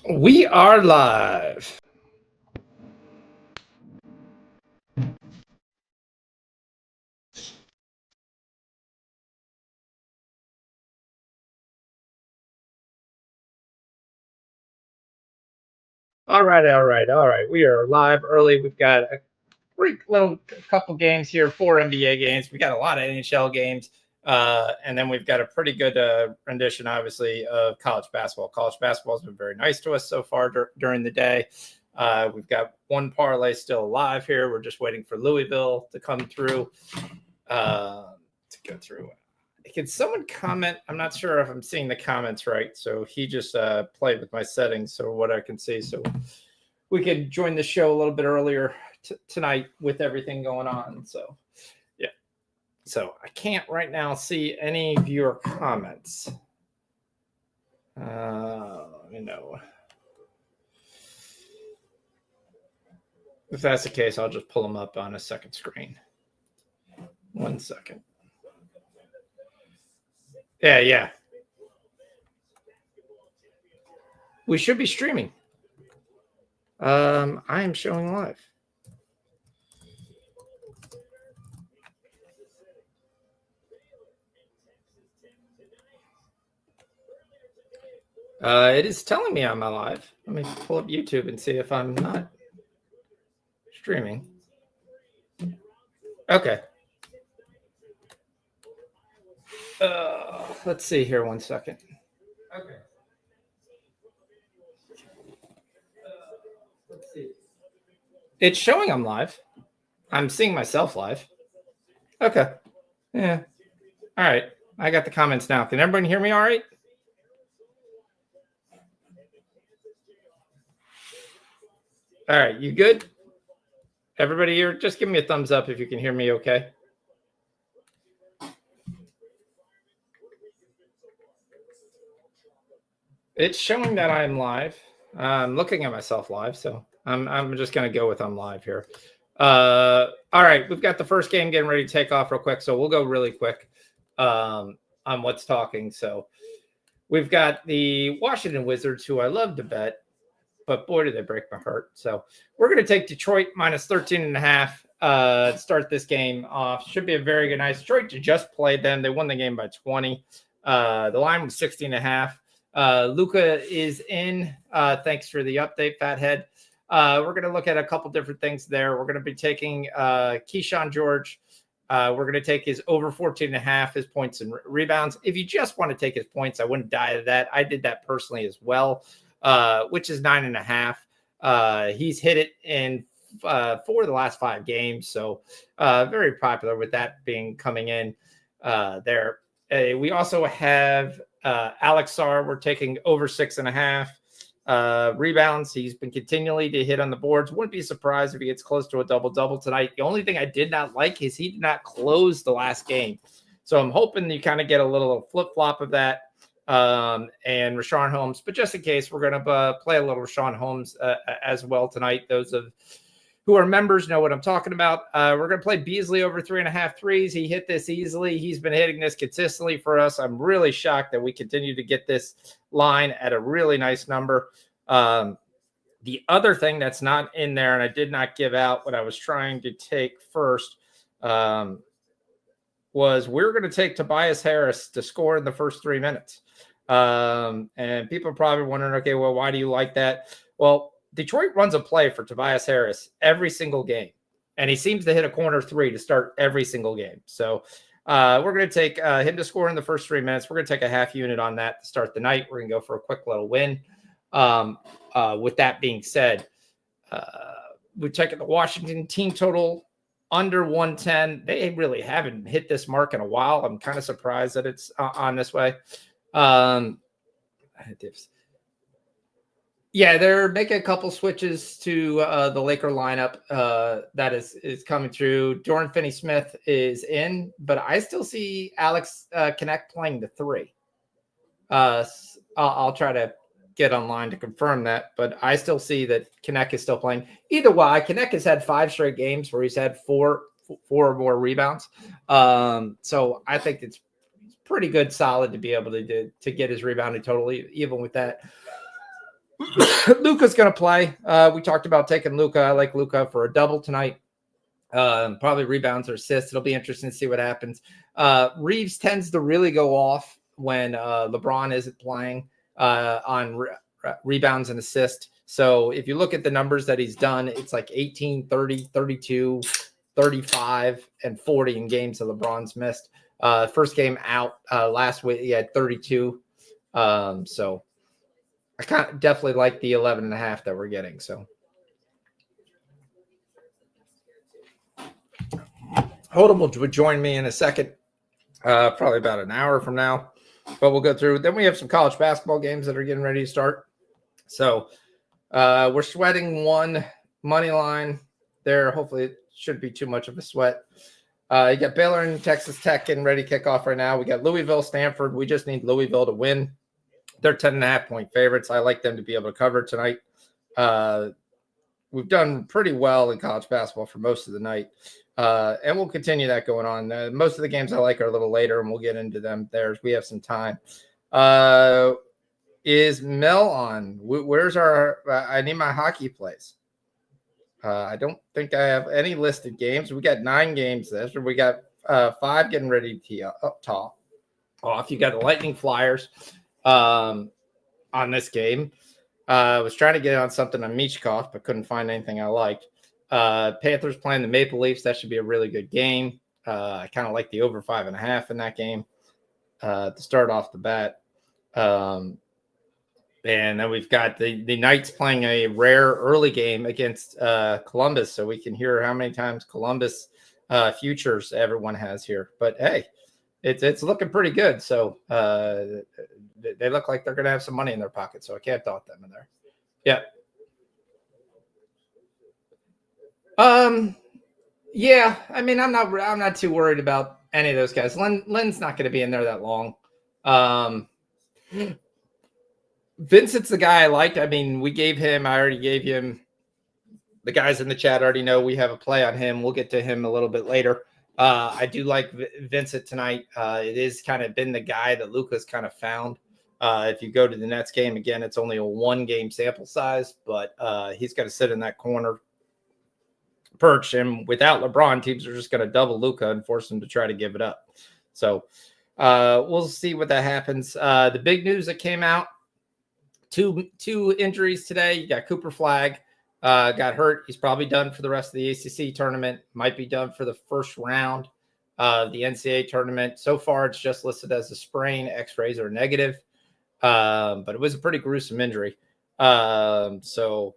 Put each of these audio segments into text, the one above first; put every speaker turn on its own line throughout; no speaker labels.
We are live. All right. We are live early. We've got a great little couple games here, 4 NBA games. We got a lot of NHL games. And then we've got a pretty good rendition, obviously, of college basketball. College basketball has been very nice to us so far during the day. We've got one parlay still alive here. We're just waiting for Louisville to come through to go through. Can someone comment? I'm not sure if I'm seeing the comments right. So he just played with my settings, so what I can see. So we could join the show a little bit earlier tonight with everything going on. So, yeah. So I can't right now see any viewer comments. If that's the case, I'll just pull them up on a second screen. 1 second. Yeah. We should be streaming. I am showing live. It is telling me I'm alive. Let me pull up YouTube and see if I'm not streaming. Okay. Let's see here 1 second. Okay. Let's see. It's showing I'm live. I'm seeing myself live. Okay. Yeah. All right. I got the comments now. Can everybody hear me all right? All right. You good? Everybody here, just give me a thumbs up if you can hear me okay. It's showing that I'm live. I'm looking at myself live, so I'm just going to go with I'm live here. All right, we've got the first game getting ready to take off real quick, so we'll go really quick on what's talking. So we've got the Washington Wizards, who I love to bet, but boy, did they break my heart. So we're going to take Detroit minus 13.5 to start this game off. Should be a very good night. Detroit just played them. They won the game by 20. The line was 16.5. Luka is in. Thanks for the update, Fathead. We're going to look at a couple different things there. We're going to be taking Keyshawn George. We're going to take his over 14.5, his points and rebounds. If you just want to take his points, I wouldn't die to that. I did that personally as well, which is 9.5. He's hit it in 4 of the last 5 games. So very popular with that being coming in there. We also have Alex Sarr. We're taking over 6.5 rebounds. He's been continually to hit on the boards. Wouldn't be surprised if he gets close to a double-double tonight. The only thing I did not like is he did not close the last game. So I'm hoping you kind of get a little flip-flop of that and Rashawn Holmes. But just in case, we're going to play a little Rashawn Holmes as well tonight. Those of who are members know what I'm talking about. We're going to play Beasley over 3.5 threes. He hit this easily. He's been hitting this consistently for us. I'm really shocked that we continue to get this line at a really nice number. The other thing that's not in there, and I did not give out what I was trying to take first, was we're going to take Tobias Harris to score in the first 3 minutes. And people are probably wondering, okay, well, why do you like that? Well, Detroit runs a play for Tobias Harris every single game, and he seems to hit a corner 3 to start every single game. So we're going to take him to score in the first 3 minutes. We're going to take a half unit on that to start the night. We're going to go for a quick little win. With that being said, we're taking the Washington team total under 110. They really haven't hit this mark in a while. I'm kind of surprised that it's on this way. Yeah, they're making a couple switches to the Laker lineup that is coming through. Dorian Finney-Smith is in, but I still see Alex Knecht playing the 3. I'll try to get online to confirm that, but I still see that Knecht is still playing. Either way, Knecht has had 5 straight games where he's had four or more rebounds. So I think it's pretty good, solid to be able to get his rebounding total, even with that. Luka's going to play. We talked about taking Luka. I like Luka for a double tonight. Probably rebounds or assists. It'll be interesting to see what happens. Reeves tends to really go off when LeBron isn't playing on rebounds and assists. So if you look at the numbers that he's done, it's like 18, 30, 32, 35, and 40 in games that LeBron's missed. First game out last week, he had 32. So I definitely like the 11.5 that we're getting. So Holden will join me in a second, probably about an hour from now, but we'll go through. Then we have some college basketball games that are getting ready to start. So we're sweating one money line there. Hopefully it shouldn't be too much of a sweat. You got Baylor and Texas Tech getting ready to kick off right now. We got Louisville, Stanford. We just need Louisville to win. They're 10.5-point favorites. I like them to be able to cover tonight. We've done pretty well in college basketball for most of the night. And we'll continue that going on. Most of the games I like are a little later, and we'll get into them there as we have some time. Is Mel on? Where's our I need my hockey plays. I don't think I have any listed games. We got 9 games this. We got 5 getting ready to tee up top. Off. You got the Lightning Flyers on this game. I was trying to get on something on Michkov, but couldn't find anything I liked. Panthers playing the Maple Leafs. That should be a really good game. I kind of like the over 5.5 in that game to start off the bat. And then we've got the Knights playing a rare early game against Columbus, so we can hear how many times Columbus futures everyone has here. But hey, it's looking pretty good. So they look like they're going to have some money in their pocket, so I can't doubt them in there. Yeah. Yeah. I mean, I'm not too worried about any of those guys. Lynn's not going to be in there that long. Vincent's the guy I liked. I mean, I already gave him. The guys in the chat already know we have a play on him. We'll get to him a little bit later. I do like Vincent tonight. It is kind of been the guy that Luka's kind of found. If you go to the Nets game, again, it's only a 1-game sample size, but he's going to sit in that corner perch. And without LeBron, teams are just going to double Luka and force him to try to give it up. So we'll see what that happens. The big news that came out, two injuries today. You got Cooper Flagg. Got hurt. He's probably done for the rest of the ACC tournament. Might be done for the first round of the NCAA tournament. So far, it's just listed as a sprain. X-rays are negative, but it was a pretty gruesome injury. So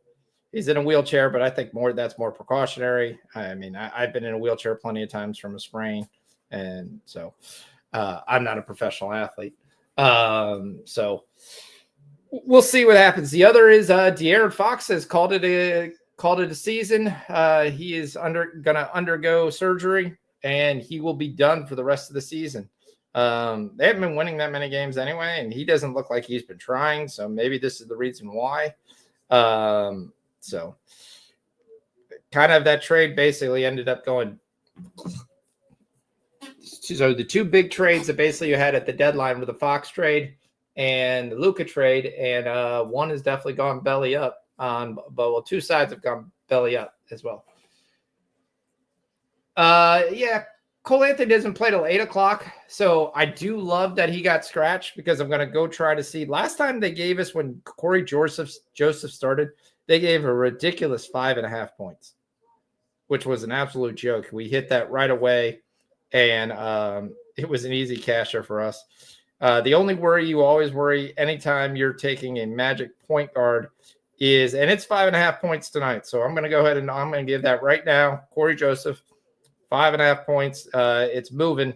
he's in a wheelchair, but I think that's more precautionary. I mean, I've been in a wheelchair plenty of times from a sprain, and so I'm not a professional athlete. So we'll see what happens. The other is De'Aaron Fox has called it a season. He is going to undergo surgery, and he will be done for the rest of the season. They haven't been winning that many games anyway, and he doesn't look like he's been trying. So maybe this is the reason why. So kind of that trade basically ended up going. So the 2 big trades that basically you had at the deadline were the Fox trade and the Luka trade, and one has definitely gone belly up but 2 sides have gone belly up as well. Yeah, Cole Anthony doesn't play till 8:00, so I do love that he got scratched because I'm going to go try to see. Last time they gave us, when Corey Joseph started, they gave a ridiculous 5.5 points, which was an absolute joke. We hit that right away, and it was an easy casher for us. The only worry you always worry anytime you're taking a Magic point guard is, and it's 5.5 points tonight. So I'm going to go ahead and I'm going to give that right now. Corey Joseph, 5.5 points. It's moving.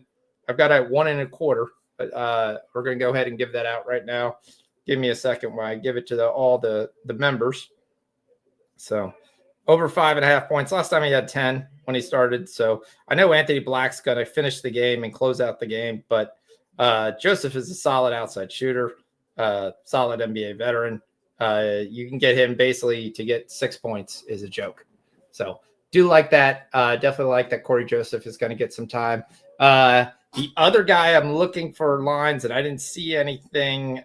I've got it 1.25, but we're going to go ahead and give that out right now. Give me a second while I give it to all the members. So over 5.5 points. Last time he had 10 when he started. So I know Anthony Black's going to finish the game and close out the game, but Joseph is a solid outside shooter, solid NBA veteran. You can get him basically to get 6 points is a joke. So do like that. Definitely like that Corey Joseph is going to get some time. The other guy I'm looking for lines, and I didn't see anything,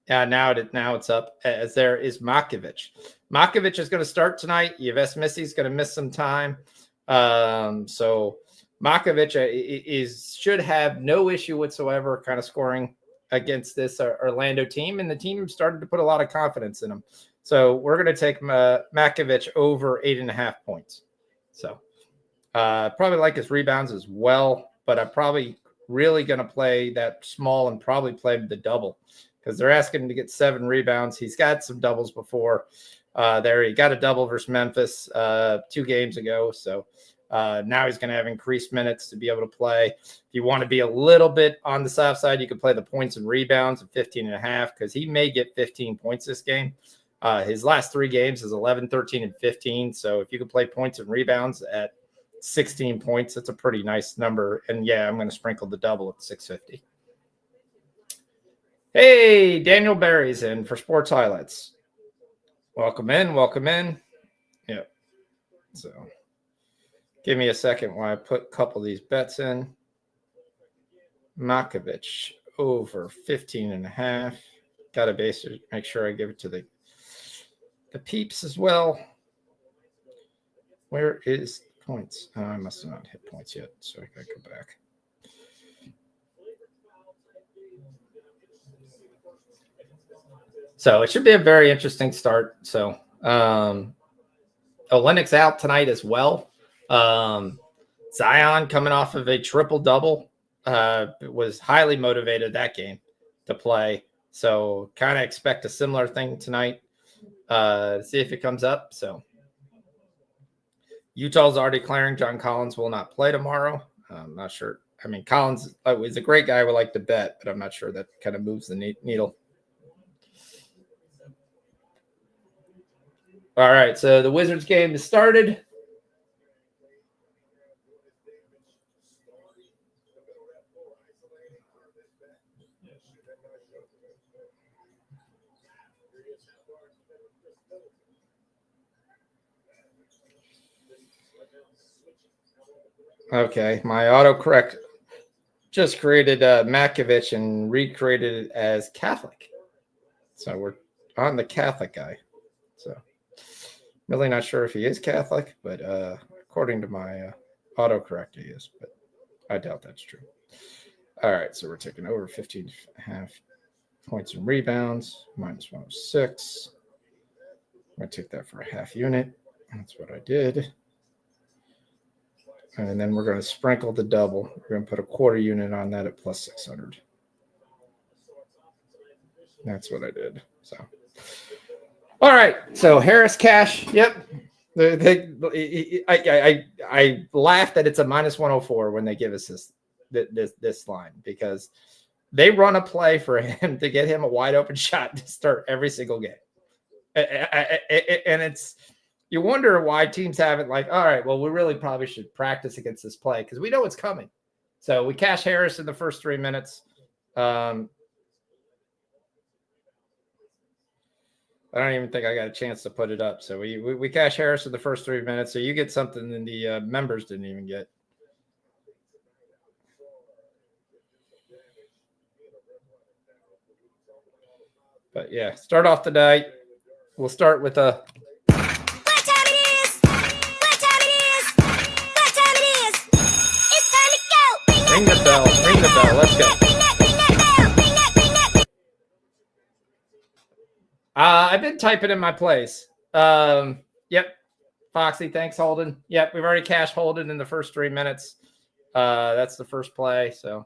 Now it's up as there is Makovic. Makovic is going to start tonight. Yves Missy's going to miss some time. So Makovic should have no issue whatsoever kind of scoring against this Orlando team. And the team started to put a lot of confidence in him. So we're going to take Makovic over 8.5 points. So probably like his rebounds as well, but I'm probably really going to play that small and probably play the double because they're asking him to get 7 rebounds. He's got some doubles before there. He got a double versus Memphis 2 games ago. So now he's going to have increased minutes to be able to play. If you want to be a little bit on the soft side, you can play the points and rebounds at 15.5 because he may get 15 points this game. His last 3 games is 11, 13, and 15. So if you can play points and rebounds at 16 points, that's a pretty nice number. And yeah, I'm going to sprinkle the double at 650. Hey, Daniel Barry's in for Sports Highlights. Welcome in. Yep. So give me a second while I put a couple of these bets in. Makovic over 15.5. Got to make sure I give it to the peeps as well. Where is points? I must have not hit points yet, so I got to go back. So it should be a very interesting start. So Olenek's out tonight as well. Zion coming off of a triple-double was highly motivated that game to play. So kind of expect a similar thing tonight. See if it comes up. So Utah's already declaring John Collins will not play tomorrow. I'm not sure. I mean, Collins is a great guy I would like to bet, but I'm not sure that kind of moves the needle. All right, so the Wizards game is started. Okay, my autocorrect just created Makovic and recreated it as Catholic. So we're on the Catholic guy. So really not sure if he is Catholic, but according to my autocorrect, he is. But I doubt that's true. All right, so we're taking over 15.5 points and rebounds, minus 106. I'm going to take that for a half unit. That's what I did. And then we're going to sprinkle the double. We're going to put a quarter unit on that at plus 600. That's what I did. So, all right. So Harris cash. Yep. I laughed that it's a minus 104 when they give us this line because they run a play for him to get him a wide open shot to start every single game. And it's, you wonder why teams have it like, all right, well, we really probably should practice against this play because we know it's coming. So we cash Harris in the first 3 minutes. I don't even think I got a chance to put it up. So we cash Harris in the first 3 minutes. So you get something that the members didn't even get. But yeah, start off the night. We'll start with a. Ring the bell. Ring the bell. Let's go. I've been typing in my plays. Yep. Foxy, thanks, Holden. Yep, we've already cashed Holden in the first 3 minutes. That's the first play. So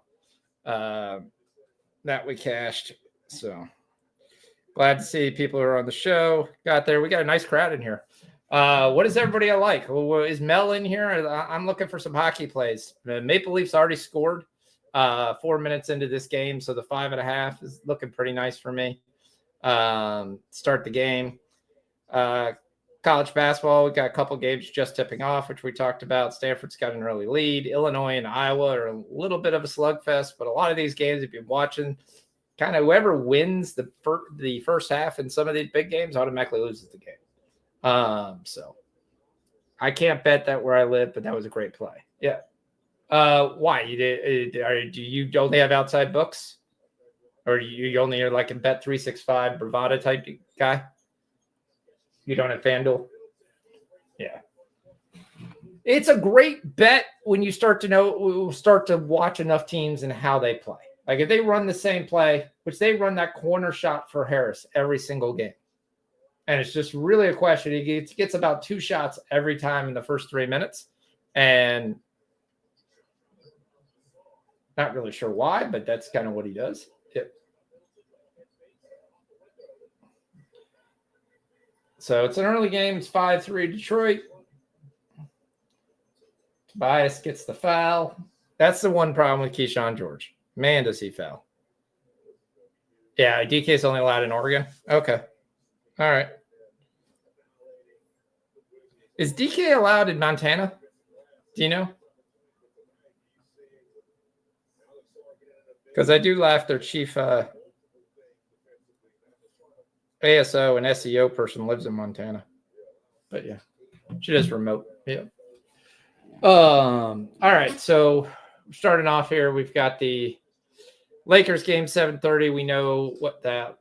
that we cashed. So glad to see people who are on the show. Got there. We got a nice crowd in here. What does everybody like? Is Mel in here? I'm looking for some hockey plays. The Maple Leafs already scored 4 minutes into this game, so the 5.5 is looking pretty nice for me. Start the game. College basketball, we got a couple games just tipping off, which we talked about. Stanford's got an early lead. Illinois and Iowa are a little bit of a slugfest, but a lot of these games, if you're watching, kind of whoever wins the first half in some of these big games automatically loses the game. So I can't bet that where I live, but that was a great play. Yeah. Why? Do you only have outside books? Or you only are like a Bet 365 bravada type guy? You don't have FanDuel? Yeah. It's a great bet when you start to watch enough teams and how they play. Like if they run the same play, which they run that corner shot for Harris every single game. And it's just really a question. He gets about 2 shots every time in the first 3 minutes. And not really sure why, but that's kind of what he does. Yep. So it's an early game. It's 5-3 Detroit. Tobias gets the foul. That's the one problem with Keyshawn George. Man, does he foul. Yeah, DK is only allowed in Oregon. Okay. All right. Is DK allowed in Montana? Do you know? Because I do laugh their chief ASO and SEO person lives in Montana. But yeah, she does remote. Yeah. All right. So starting off here, we've got the Lakers game 7:30. We know what that.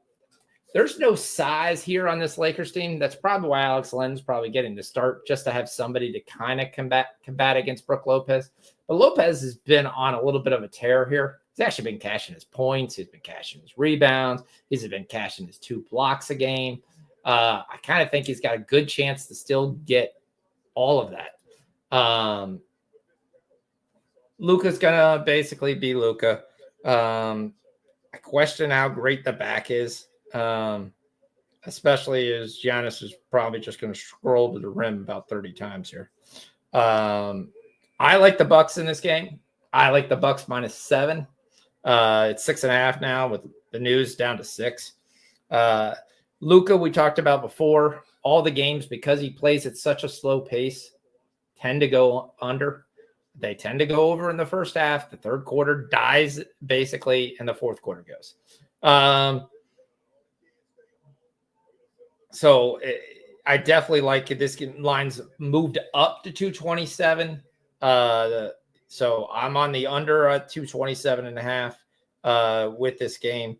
There's no size here on this Lakers team. That's probably why Alex Len's probably getting the start, just to have somebody to kind of combat against Brook Lopez. But Lopez has been on a little bit of a tear here. He's actually been cashing his points. He's been cashing his rebounds. He's been cashing his 2 blocks a game. I kind of think he's got a good chance to still get all of that. Luka's going to basically be Luka. I question how great the back is. Especially as Giannis is probably just going to scroll to the rim about 30 times here. I like the Bucks in this game. I like the Bucks -7. It's 6.5 now with the news down to 6. Luka, we talked about before, all the games, because he plays at such a slow pace, tend to go under. They tend to go over in the first half. The third quarter dies basically, and the fourth quarter goes. So I definitely like it. This line's moved up to 227. So I'm on the under at 227.5 with this game.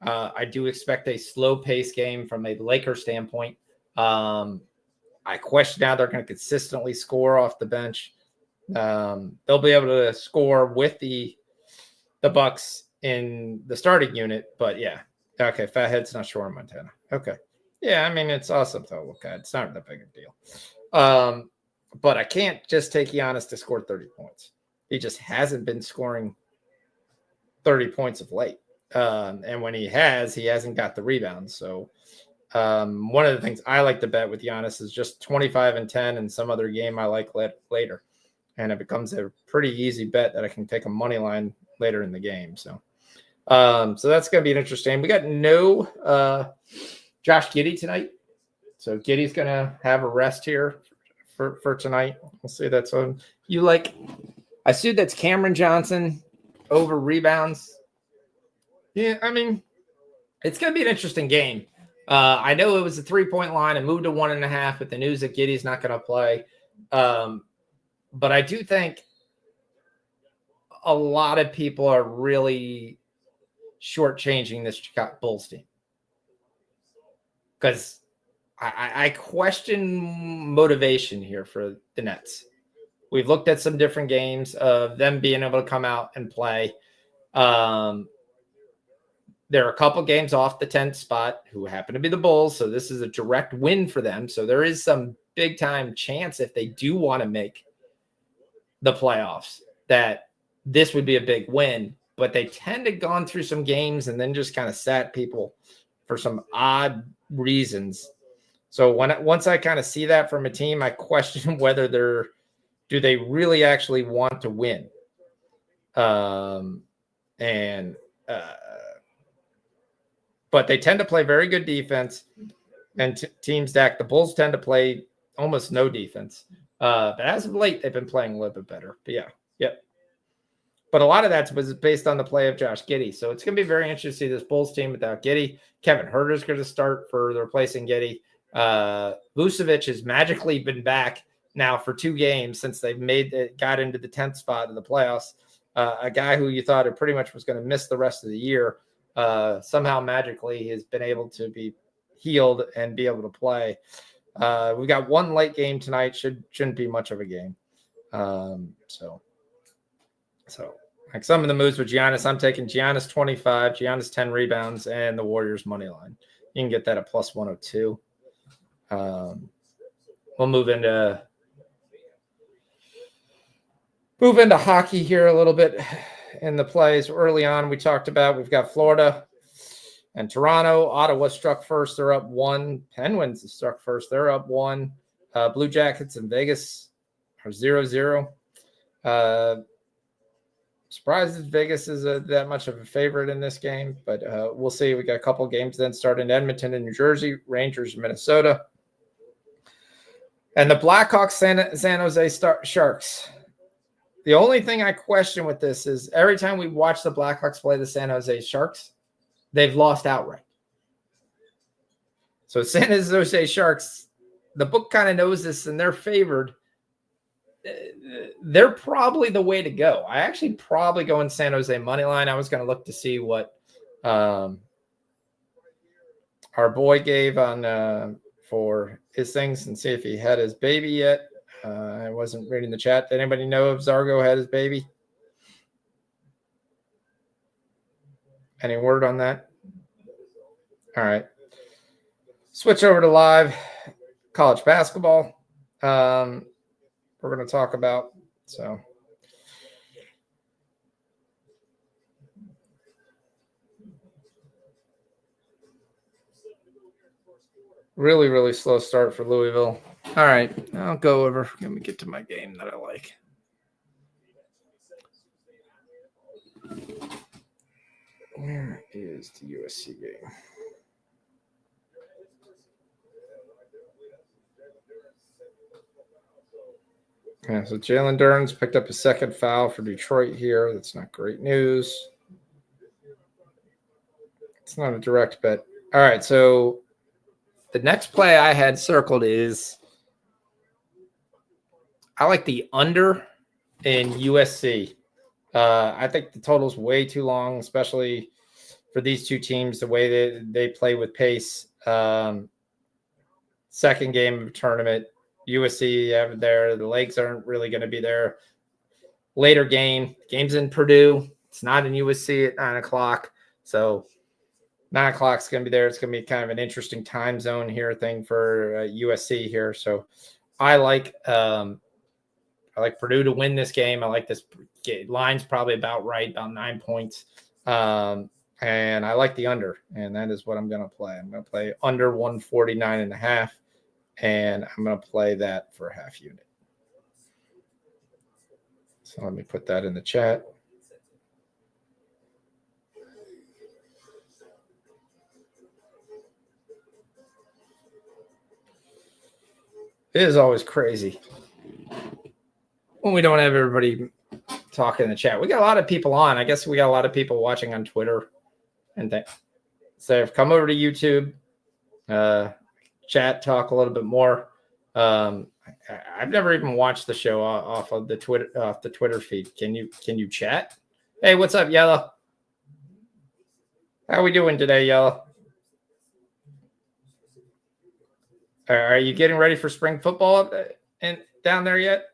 I do expect a slow pace game from a Lakers standpoint. I question how they're going to consistently score off the bench. They'll be able to score with the Bucks in the starting unit, but yeah. Okay, Fathead's not sure in Montana. Okay. Yeah, I mean, it's awesome to look at. It's not that big a deal. But I can't just take Giannis to score 30 points. He just hasn't been scoring 30 points of late. And when he hasn't got the rebounds. So one of the things I like to bet with Giannis is just 25 and 10 and some other game I like later. And it becomes a pretty easy bet that I can take a money line later in the game. So that's going to be an interesting. We got no Josh Giddey tonight. So Giddey's going to have a rest here for tonight. We'll see. That's on you. Like, I see that's Cameron Johnson over rebounds. Yeah, I mean, it's going to be an interesting game. I know it was a 3-point line and moved to 1.5 with the news that Giddey's not going to play. But I do think a lot of people are really shortchanging this Bulls team. Because I question motivation here for the Nets. We've looked at some different games of them being able to come out and play. There are a couple games off the 10th spot who happen to be the Bulls, so this is a direct win for them. So there is some big-time chance if they do want to make the playoffs that this would be a big win. But they tend to gone through some games and then just kind of sat people for some odd reasons. So once I kind of see that from a team, I question whether do they really actually want to win? But they tend to play very good defense, and teams that the Bulls tend to play almost no defense. But as of late, they've been playing a little bit better. But yeah, yep. But a lot of that was based on the play of Josh Giddey. So it's going to be very interesting to see this Bulls team without Giddey. Kevin Huerter's going to start for replacing Giddey. Vucevic has magically been back now for 2 games since they got into the 10th spot in the playoffs. A guy who you thought it pretty much was going to miss the rest of the year somehow magically has been able to be healed and be able to play. We've got one late game tonight. Shouldn't be much of a game. So like some of the moves with Giannis, I'm taking Giannis 25, Giannis 10 rebounds, and the Warriors money line. You can get that at plus 102. We'll move into hockey here a little bit in the plays. Early on, we talked about we've got Florida and Toronto. Ottawa struck first. They're up 1. Penguins struck first. They're up 1. Blue Jackets in Vegas are 0-0. Surprised that Vegas is that much of a favorite in this game, but we'll see. We got a couple games then starting Edmonton and New Jersey, Rangers, Minnesota. And the Blackhawks, San Jose Sharks. The only thing I question with this is every time we watch the Blackhawks play the San Jose Sharks, they've lost outright. So San Jose Sharks, the book kind of knows this, and they're favored. They're probably the way to go. I actually probably go in San Jose money line. I was going to look to see what our boy gave on for his things and see if he had his baby yet. I wasn't reading the chat. Did anybody know if Zargo had his baby? Any word on that? All right. Switch over to live college basketball. We're going to talk about. So really, really slow start for Louisville. All right, I'll go over. Let me get to my game that I like. Where is the USC game? Yeah, so Jalen Duren's picked up a second foul for Detroit here. That's not great news. It's not a direct bet. All right, so the next play I had circled is I like the under in USC. I think the total's way too long, especially for these two teams, the way they play with pace. Second game of the tournament, USC there. The legs aren't really going to be there. Later game's in Purdue. It's not in USC at 9 o'clock. So 9 o'clock is going to be there. It's going to be kind of an interesting time zone here thing for USC here. So I like Purdue to win this game. I like this line's probably about right, about 9 points. And I like the under, and that is what I'm going to play. I'm going to play under 149.5, and I'm going to play that for a half unit. So let me put that in the chat. It is always crazy when we don't have everybody talking in the chat. We got a lot of people on. I guess we got a lot of people watching on Twitter and things. So come over to YouTube, chat, talk a little bit more. I've never even watched the show off the Twitter feed. Can you chat? Hey, what's up, Yellow? How we doing today, Yellow? Are you getting ready for spring football and down there yet?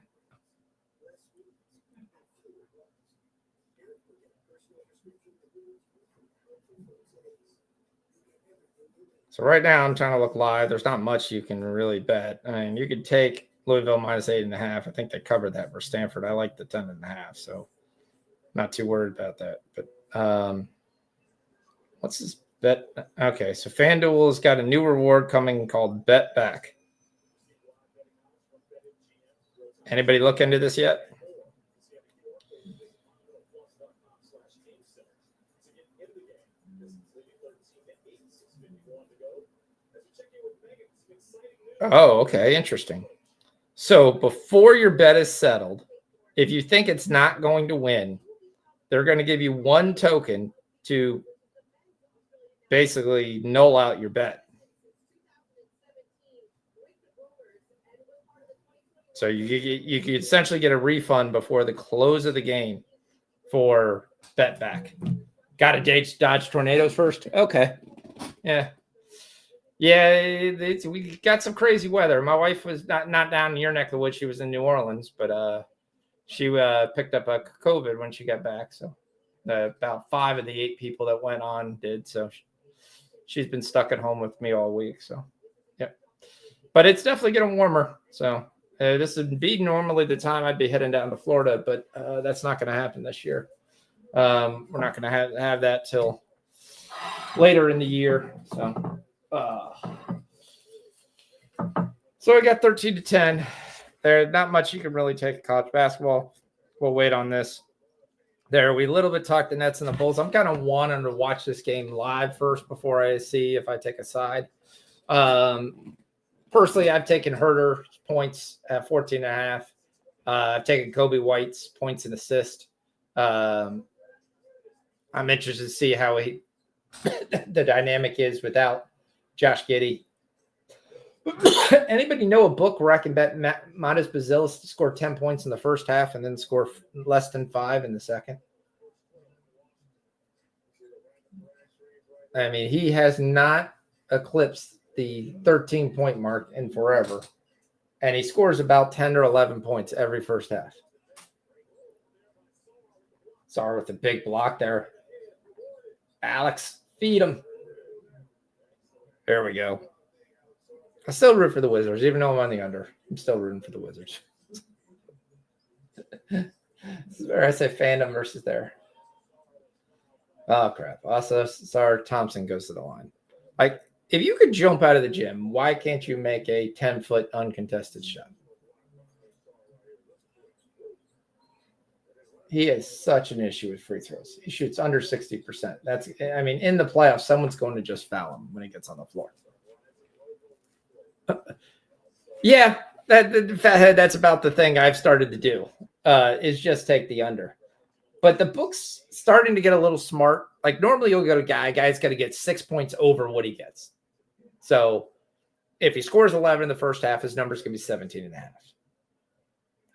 So right now I'm trying to look live. There's not much you can really bet. I mean, you could take Louisville minus 8.5. I think they covered that for Stanford. I like the 10.5, so not too worried about that. But what's this bet? Okay, so FanDuel has got a new reward coming called Bet Back. Anybody look into this yet? Oh, okay. Interesting. So before your bet is settled, if you think it's not going to win, they're going to give you one token to basically null out your bet. So you could essentially get a refund before the close of the game for bet back. Got to dodge tornadoes first. Okay. Yeah. Yeah, we got some crazy weather. My wife was not down in your neck of the woods. She was in New Orleans, but she picked up a COVID when she got back. So about 5 of the 8 people that went on did. So she's been stuck at home with me all week. So, yeah. But it's definitely getting warmer. So this would be normally the time I'd be heading down to Florida, but that's not going to happen this year. We're not going to have that till later in the year. So we got 13-10. There's not much you can really take college basketball. We'll wait on this. We a little bit talked the Nets and the Bulls. I'm kind of wanting to watch this game live first before I see if I take a side. Personally, I've taken Herter points at 14.5. I've taken Kobe White's points and assist. I'm interested to see how the dynamic is without Josh Giddey. Anybody know a book where I can bet Matas Bazilis to score 10 points in the first half and then score less than 5 in the second? I mean, he has not eclipsed the 13-point mark in forever, and he scores about 10 or 11 points every first half. Sorry with the big block there. Alex, feed him. There we go. I still root for the Wizards, even though I'm on the under. I'm still rooting for the Wizards. This is where I say fandom versus there. Oh, crap. Also, sorry, Thompson goes to the line. Like, if you could jump out of the gym, why can't you make a 10-foot uncontested shot? He has such an issue with free throws. He shoots under 60%. In the playoffs, someone's going to just foul him when he gets on the floor. Yeah, that's about the thing I've started to do, is just take the under. But the book's starting to get a little smart. Like, normally you'll go to guy's got to get 6 points over what he gets. So if he scores 11 in the first half, his number's going to be 17.5.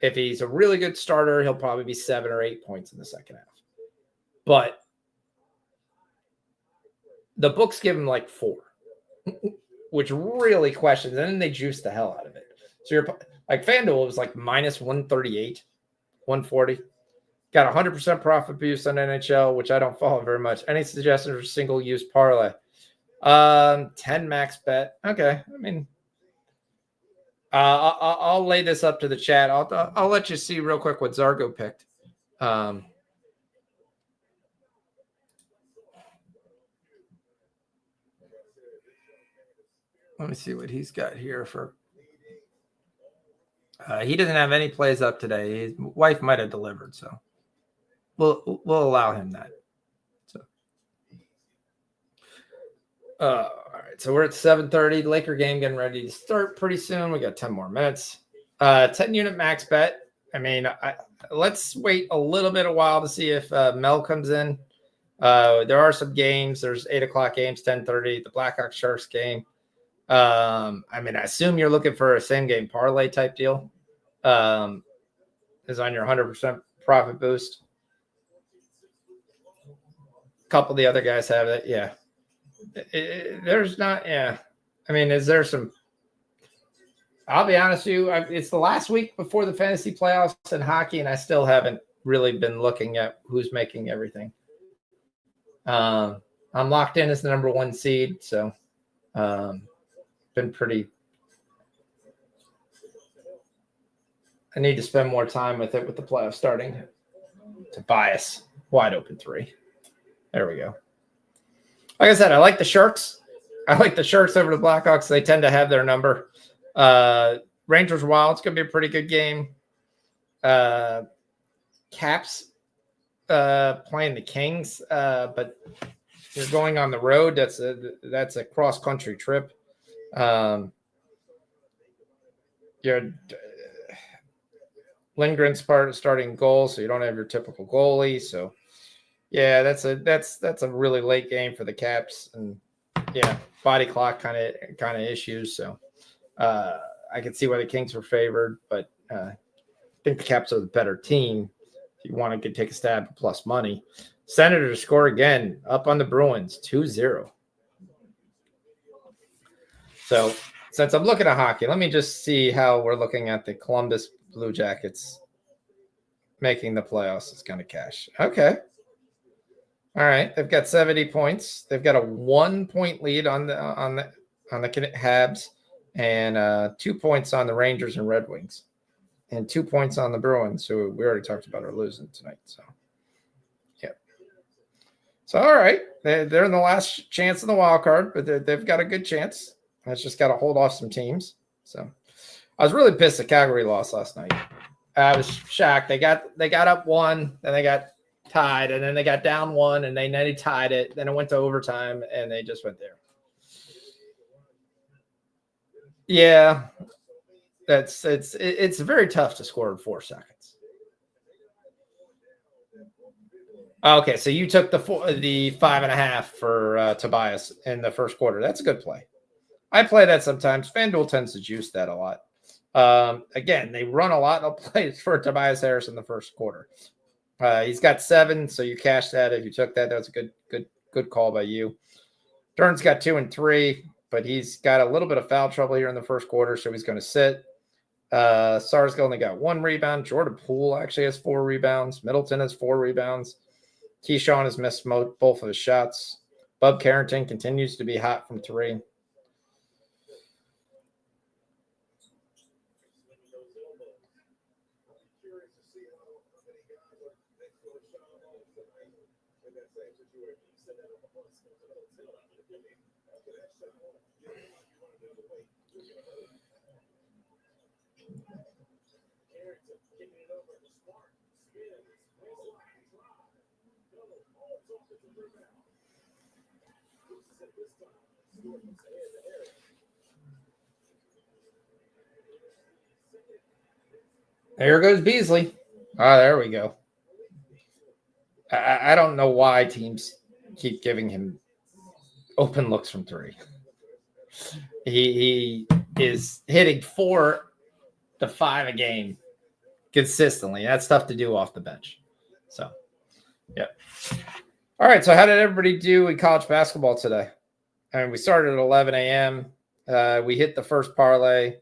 If he's a really good starter, he'll probably be 7 or 8 points in the second half. But the books give him like 4. Which really questions, and then they juice the hell out of it. So you're like FanDuel was like minus 138, 140. Got 100% profit boost on NHL, which I don't follow very much. Any suggestions for single-use parlay? 10 max bet. Okay, I mean, I'll lay this up to the chat. I'll let you see real quick what Zargo picked. Let me see what he's got here for. He doesn't have any plays up today. His wife might have delivered, so we'll allow him that. So, all right. So we're at 7:30. Laker game getting ready to start pretty soon. We got 10 more minutes. 10-unit max bet. I mean, let's wait a little bit a while to see if Mel comes in. There are some games. There's 8:00 games, 10:30. The Blackhawks Sharks game. I assume you're looking for a same game parlay type deal. Is on your 100% profit boost. A couple of the other guys have it. Yeah. There's not. Yeah. I mean, is there some? I'll be honest with you. It's the last week before the fantasy playoffs in hockey, and I still haven't really been looking at who's making everything. I'm locked in as the number 1 seed, so. Been pretty. I need to spend more time with it with the playoffs starting. To bias wide open 3. There we go. Like I said, I like the Sharks. I like the Sharks over the Blackhawks. They tend to have their number. Rangers Wild. It's going to be a pretty good game. Caps playing the Kings, but you're going on the road. That's a cross country trip. Lindgren's starting goal, so you don't have your typical goalie. So, yeah, that's a really late game for the Caps, and yeah, body clock kind of issues. So, I can see why the Kings were favored, but I think the Caps are the better team. If you want to take a stab at plus money, Senators score again, up on the Bruins, 2-0. So since I'm looking at hockey, let me just see how we're looking at the Columbus Blue Jackets making the playoffs. It's going to cash. Okay. All right. They've got 70 points. They've got a 1-point lead on the Habs and 2 points on the Rangers and Red Wings and 2 points on the Bruins, who we already talked about are losing tonight. So, yeah. So, all right. They're in the last chance in the wild card, but they've got a good chance. It's just got to hold off some teams. So I was really pissed that Calgary lost last night. I was shocked. They got up 1, then they got tied, and then they got down 1, and then they tied it. Then it went to overtime, and they just went there. Yeah, it's very tough to score in 4 seconds. Okay, so you took the 5.5 for Tobias in the first quarter. That's a good play. I play that sometimes. FanDuel tends to juice that a lot. Again, they run a lot of plays for Tobias Harris in the first quarter. He's got 7, so you cash that. If you took that, that was a good call by you. Dern's got 2 and 3, but he's got a little bit of foul trouble here in the first quarter, so he's going to sit. Sarska only got 1 rebound. Jordan Poole actually has 4 rebounds. Middleton has 4 rebounds. Keyshawn has missed both of his shots. Bub Carrington continues to be hot from 3. There goes Beasley. Oh, there we go. I don't know why teams keep giving him open looks from 3. He is hitting 4 to 5 a game consistently. That's tough to do off the bench. So, yeah. All right. So, how did everybody do in college basketball today? I mean, we started at 11 a.m. We hit the first parlay.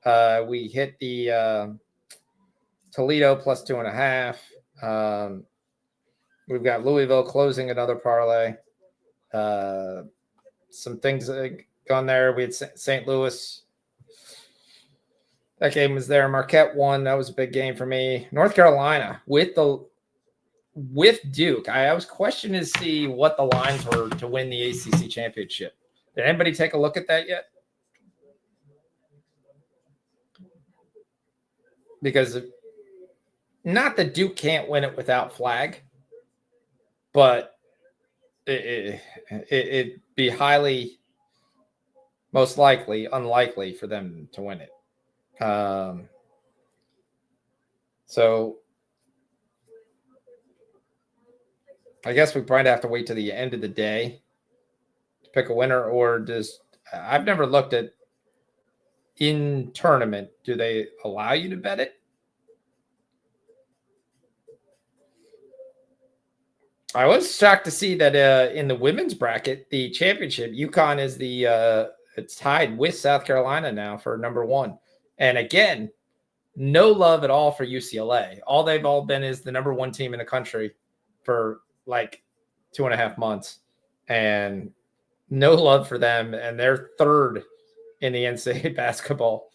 We hit the Toledo plus 2.5. We've got Louisville closing another parlay. Some things that gone there. We had St. Louis. That game was there. Marquette won. That was a big game for me. North Carolina with Duke. I was questioning to see what the lines were to win the ACC championship. Did anybody take a look at that yet? Because not that Duke can't win it without flag, but it'd be highly, most likely, unlikely for them to win it. So I guess we probably have to wait to the end of the day to pick a winner, or I've never looked at in tournament. Do they allow you to bet it? I was shocked to see that in the women's bracket, the championship, UConn is it's tied with South Carolina now for number 1. And again, no love at all for UCLA. All they've all been is the number 1 team in the country for like 2.5 months, and no love for them. And they're 3rd in the NCAA basketball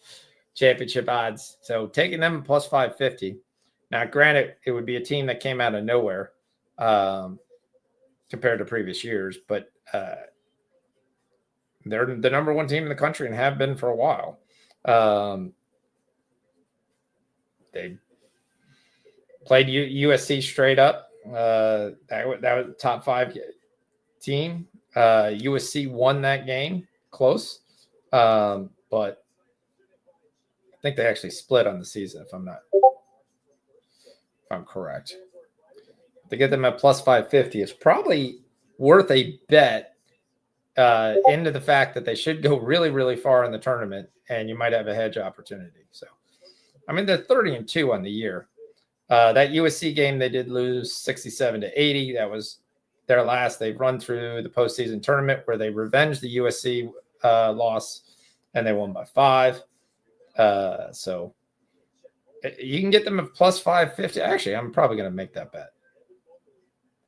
championship odds. So taking them plus 550. Now, granted, it would be a team that came out of nowhere compared to previous years, but they're the number 1 team in the country and have been for a while. They played USC straight up. That was the top 5 team. USC won that game close, but I think they actually split on the season, if I'm correct. To get them at plus 550 is probably worth a bet into the fact that they should go really, really far in the tournament, and you might have a hedge opportunity. So, I mean, they're 30-2 on the year. That USC game, they did lose 67-80. That was their last. They've run through the postseason tournament where they revenged the USC loss, and they won by 5. So you can get them at plus 550. Actually, I'm probably going to make that bet.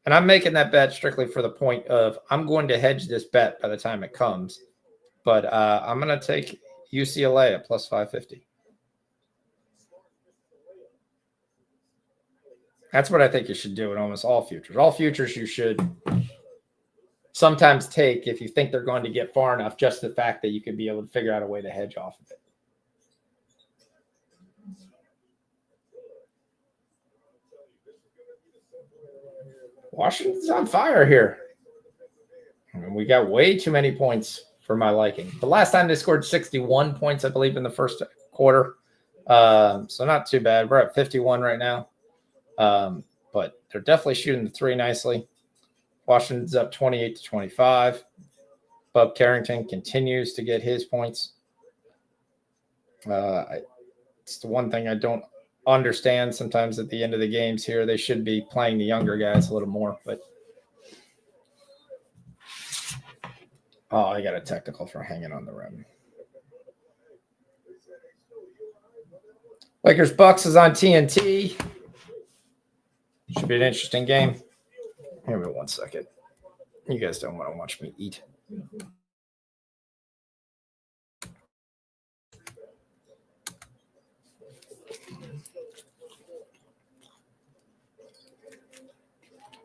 And I'm making that bet strictly for the point of I'm going to hedge this bet by the time it comes. But I'm going to take UCLA at plus 550. That's what I think you should do in almost all futures. All futures you should sometimes take if you think they're going to get far enough, just the fact that you could be able to figure out a way to hedge off of it. Washington's on fire here. And we got way too many points for my liking. The last time they scored 61 points, I believe, in the first quarter. So not too bad. We're at 51 right now. But they're definitely shooting the 3 nicely. Washington's up 28-25. Bub Carrington continues to get his points. It's the one thing I don't understand sometimes at the end of the games here. They should be playing the younger guys a little more, but I got a technical for hanging on the rim. Lakers Bucks is on TNT. Should be an interesting game. Give me 1 second. You guys don't want to watch me eat.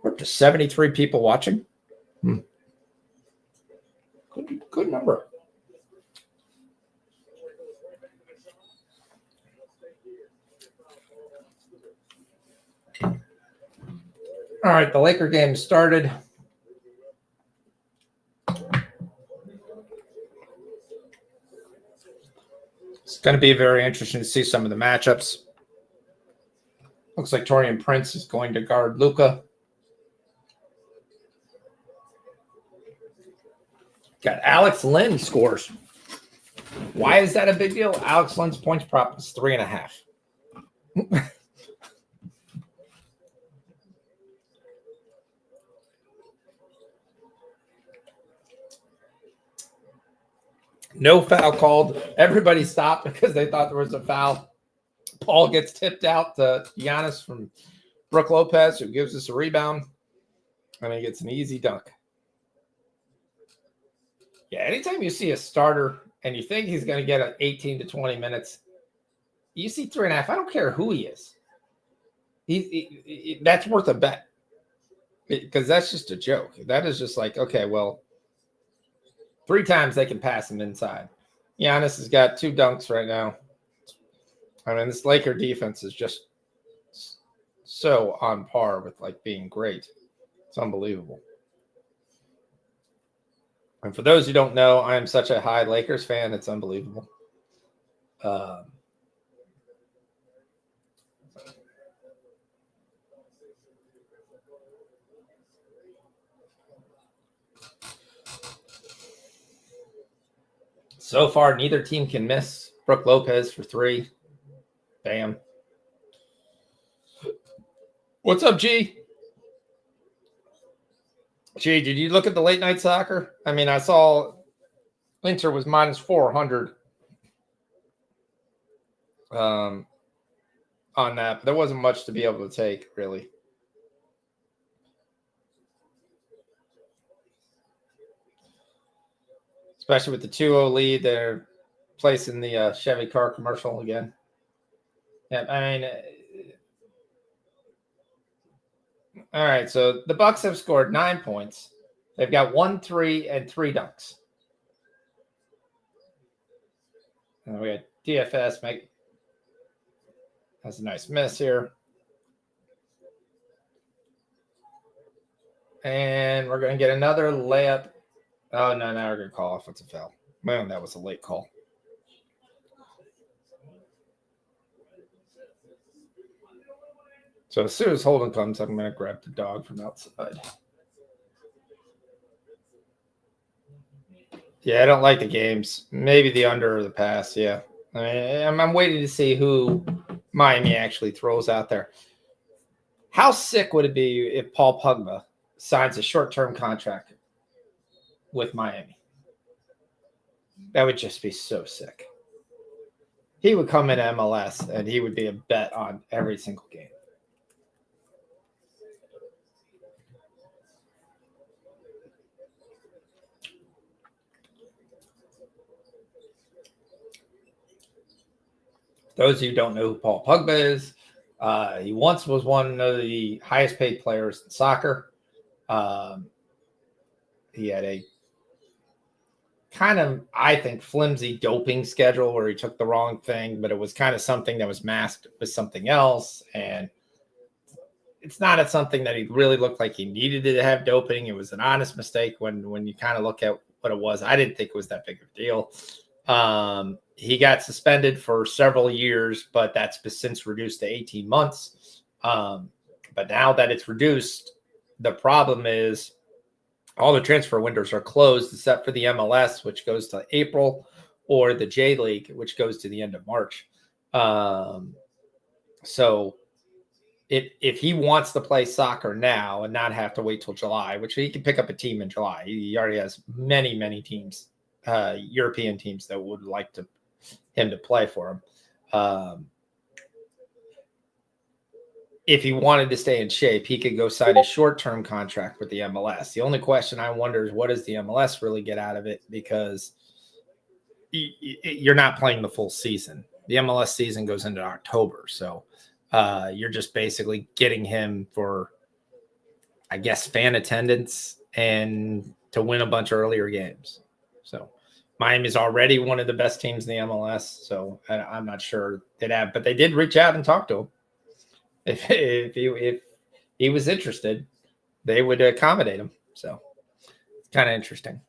We're up to 73 people watching. Good number. All right, the Laker game started. It's going to be very interesting to see some of the matchups. Looks like Taurean Prince is going to guard Luka. Got Alex Len scores. Why is that a big deal? Alex Len's points prop is 3.5. No foul called. Everybody stopped because they thought there was a foul. Paul gets tipped out to Giannis from Brook Lopez, who gives us a rebound. And he gets an easy dunk. Yeah, anytime you see a starter and you think he's going to get 18 to 20 minutes, you see 3.5. I don't care who he is. That's worth a bet because that's just a joke. That is just like, okay, well, 3 times they can pass him inside. Giannis has got 2 dunks right now. I mean, this Laker defense is just so on par with like being great. It's unbelievable. And for those who don't know, I am such a high Lakers fan. It's unbelievable. So far, neither team can miss. Brook Lopez for 3. Bam. What's up, G? G, did you look at the late night soccer? I mean, I saw Inter was minus 400 on that, but there wasn't much to be able to take, really. Especially with the 2-0 lead, they're placing the Chevy car commercial again. Yeah, I mean, all right, so the Bucks have scored 9 points. They've got 1, 3, and 3 dunks. And we got DFS that's a nice miss here. And we're going to get another layup. Oh, no, now we're going to call offensive foul. Man, that was a late call. So as soon as Holden comes, I'm going to grab the dog from outside. Yeah, I don't like the games. Maybe the under or the pass, yeah. I mean, I'm waiting to see who Miami actually throws out there. How sick would it be if Paul Pogba signs a short-term contract with Miami? That would just be so sick. He would come in MLS and he would be a bet on every single game. Those of you who don't know who Paul Pogba is, he once was one of the highest paid players in soccer. He had a kind of, I think, flimsy doping schedule where he took the wrong thing, but it was kind of something that was masked with something else. And it's not something that he really looked like he needed to have doping. It was an honest mistake when you kind of look at what it was. I didn't think it was that big of a deal. He got suspended for several years, but that's since reduced to 18 months. But now that it's reduced, the problem is all the transfer windows are closed except for the MLS, which goes to April, or the J League, which goes to the end of March. So if he wants to play soccer now and not have to wait till July, which he can pick up a team in July, he already has many, many teams, European teams that would like him to play for him. If he wanted to stay in shape, he could go sign a short-term contract with the MLS. The only question I wonder is, what does the MLS really get out of it? Because you're not playing the full season. The MLS season goes into October. So you're just basically getting him for, I guess, fan attendance and to win a bunch of earlier games. So Miami's already one of the best teams in the MLS. So I'm not sure they'd have, but they did reach out and talk to him. If he was interested, they would accommodate him. So it's kind of interesting.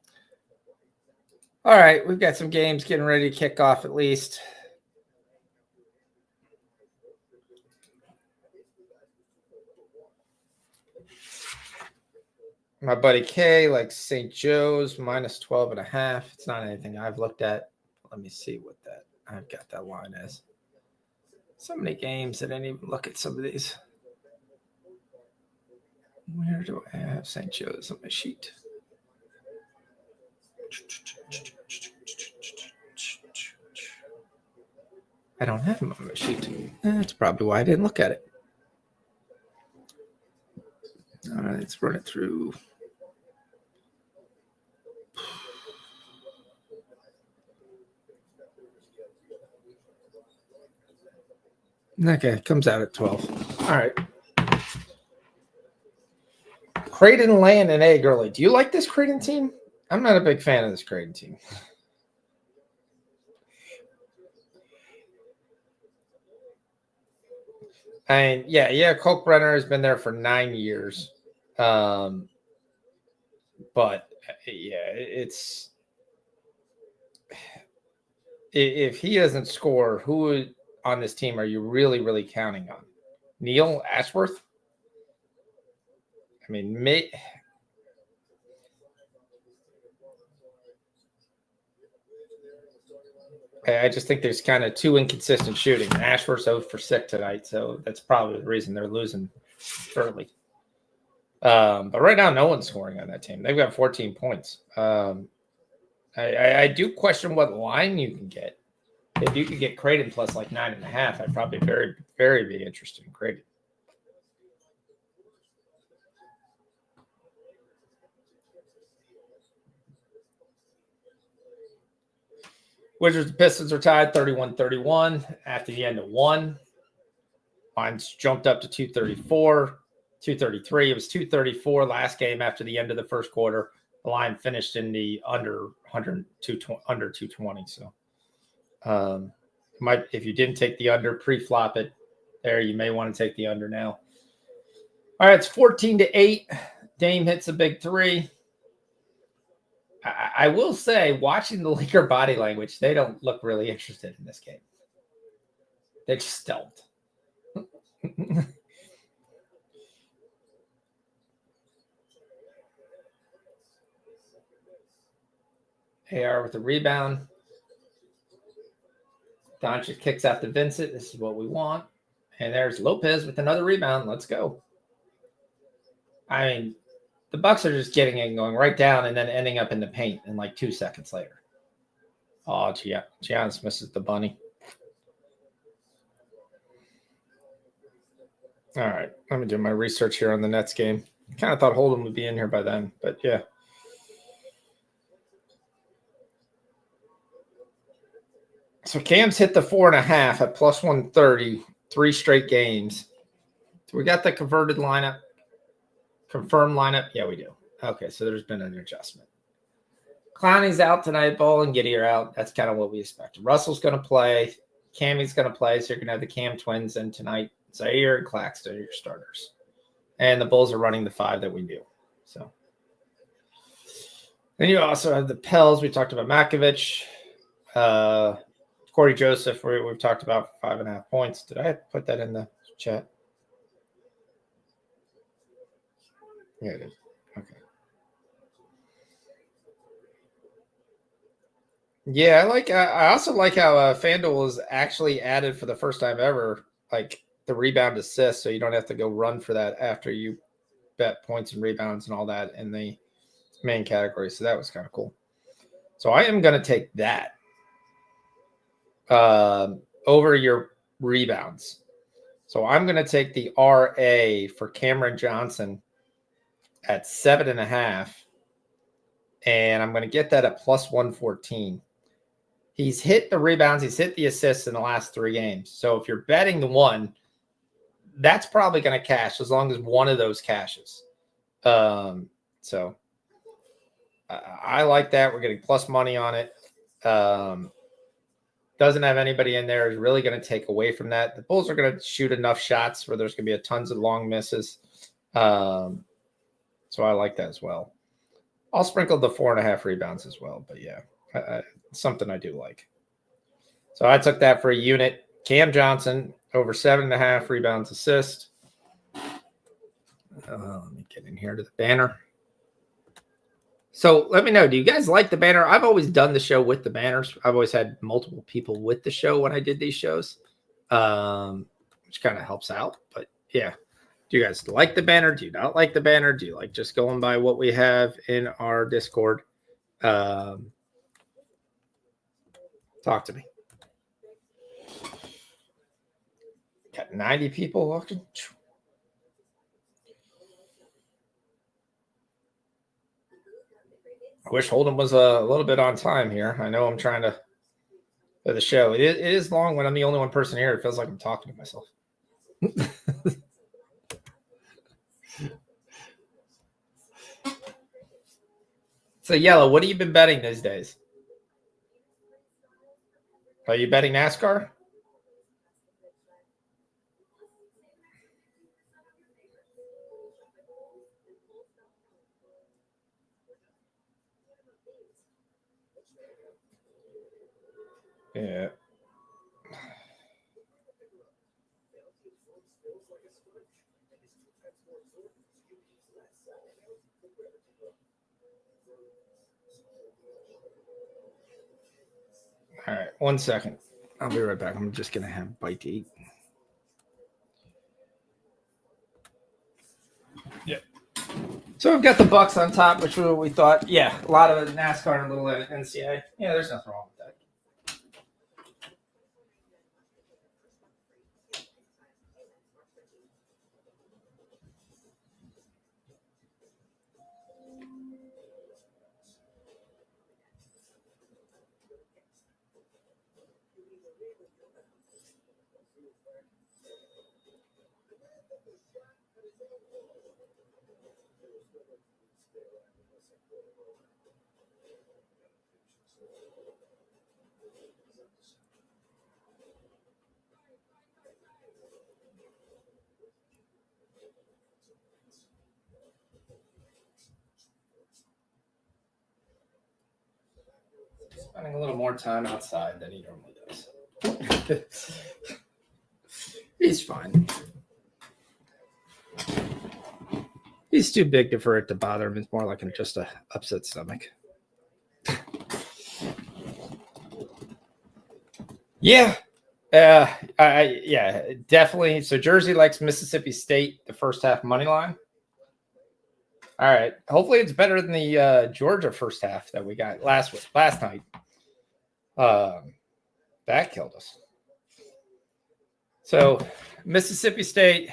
All right, we've got some games getting ready to kick off at least. My buddy K likes St. Joe's minus 12.5. It's not anything I've looked at. Let me see what I've got that line as. So many games. I didn't even look at some of these. Where do I have St. Joe's on my sheet? I don't have him on my sheet. That's probably why I didn't look at it. All right, let's run it through. Okay, comes out at 12. All right. Creighton, Land, and A. Gurley. Do you like this Creighton team? I'm not a big fan of this Creighton team. And yeah, Coke Brenner has been there for 9 years. But yeah, it's if he doesn't score, who on this team are you really, really counting on? Neil Ashworth? I mean, I just think there's kind of too inconsistent shooting. Ashworth's 0 for 6 tonight, so that's probably the reason they're losing early. But right now, no one's scoring on that team. They've got 14 points. I do question what line you can get. If you could get Creighton plus like 9.5, I'd probably very, very be interested in Creighton. Wizards and Pistons are tied 31-31 after the end of one. Lines jumped up to 234, 233. It was 234 last game after the end of the first quarter. The line finished in the under 220. So if you didn't take the under, pre-flop it there. You may want to take the under now. All right, it's 14-8. Dame hits a big three. I will say, watching the Laker body language, they don't look really interested in this game. They just don't. AR with the rebound. Doncic kicks out to Vincent. This is what we want. And there's Lopez with another rebound. Let's go. I mean, the Bucks are just getting it and going right down and then ending up in the paint in like 2 seconds later. Oh, Giannis misses the bunny. All right, let me do my research here on the Nets game. Kind of thought Holden would be in here by then, but yeah. So Cam's hit the 4.5 at plus 130, 3 straight games. So we got the converted lineup, confirmed lineup. Yeah, we do. Okay, so there's been an adjustment. Clowney's out tonight. Ball and Giddy are out. That's kind of what we expected. Russell's going to play. Cammy's going to play. So you're going to have the Cam twins in tonight. Zaire and Claxton are your starters. And the Bulls are running the 5 that we do. So then you also have the Pels. We talked about Makovich. Corey Joseph, we've talked about 5.5 points. Did I put that in the chat? Yeah, I did. Okay. Yeah, I also like how FanDuel is actually added for the first time ever, like the rebound assist, so you don't have to go run for that after you bet points and rebounds and all that in the main category. So that was kind of cool. So I am going to take that over your rebounds. So I'm going to take the RA for Cameron Johnson at 7.5, and I'm going to get that at plus 114. He's hit the rebounds, he's hit the assists in the last 3 games. So if you're betting the one, that's probably going to cash as long as one of those cashes. So I like that. We're getting plus money on it. Doesn't have anybody in there is really going to take away from that. The Bulls are going to shoot enough shots where there's going to be tons of long misses. So I like that as well. I'll sprinkle the 4.5 rebounds as well. But yeah, something I do like. So I took that for a unit. Cam Johnson over 7.5 rebounds assist. Let me get in here to the banner. So let me know, do you guys like the banner? I've always done the show with the banners. I've always had multiple people with the show when I did these shows, which kind of helps out. But yeah, do you guys like the banner? Do you not like the banner? Do you like just going by what we have in our Discord? Talk to me. Got 90 people watching. I wish Holden was a little bit on time here. I know I'm trying to for the show. It is long when I'm the only one person here. It feels like I'm talking to myself. So, Yellow, what have you been betting these days? Are you betting NASCAR? Yeah. All right, 1 second. I'll be right back. I'm just going to have a bite to eat. Yep. So we've got the Bucks on top, which we thought, yeah, a lot of NASCAR and a little NCAA. Yeah, there's nothing wrong with that. Spending a little more time outside than he normally does. He's fine. He's too big for it to bother him. It's more like just a upset stomach. Yeah. Yeah, definitely. So Jersey likes Mississippi State, the first half money line. All right. Hopefully it's better than the Georgia first half that we got last night. That killed us. So Mississippi State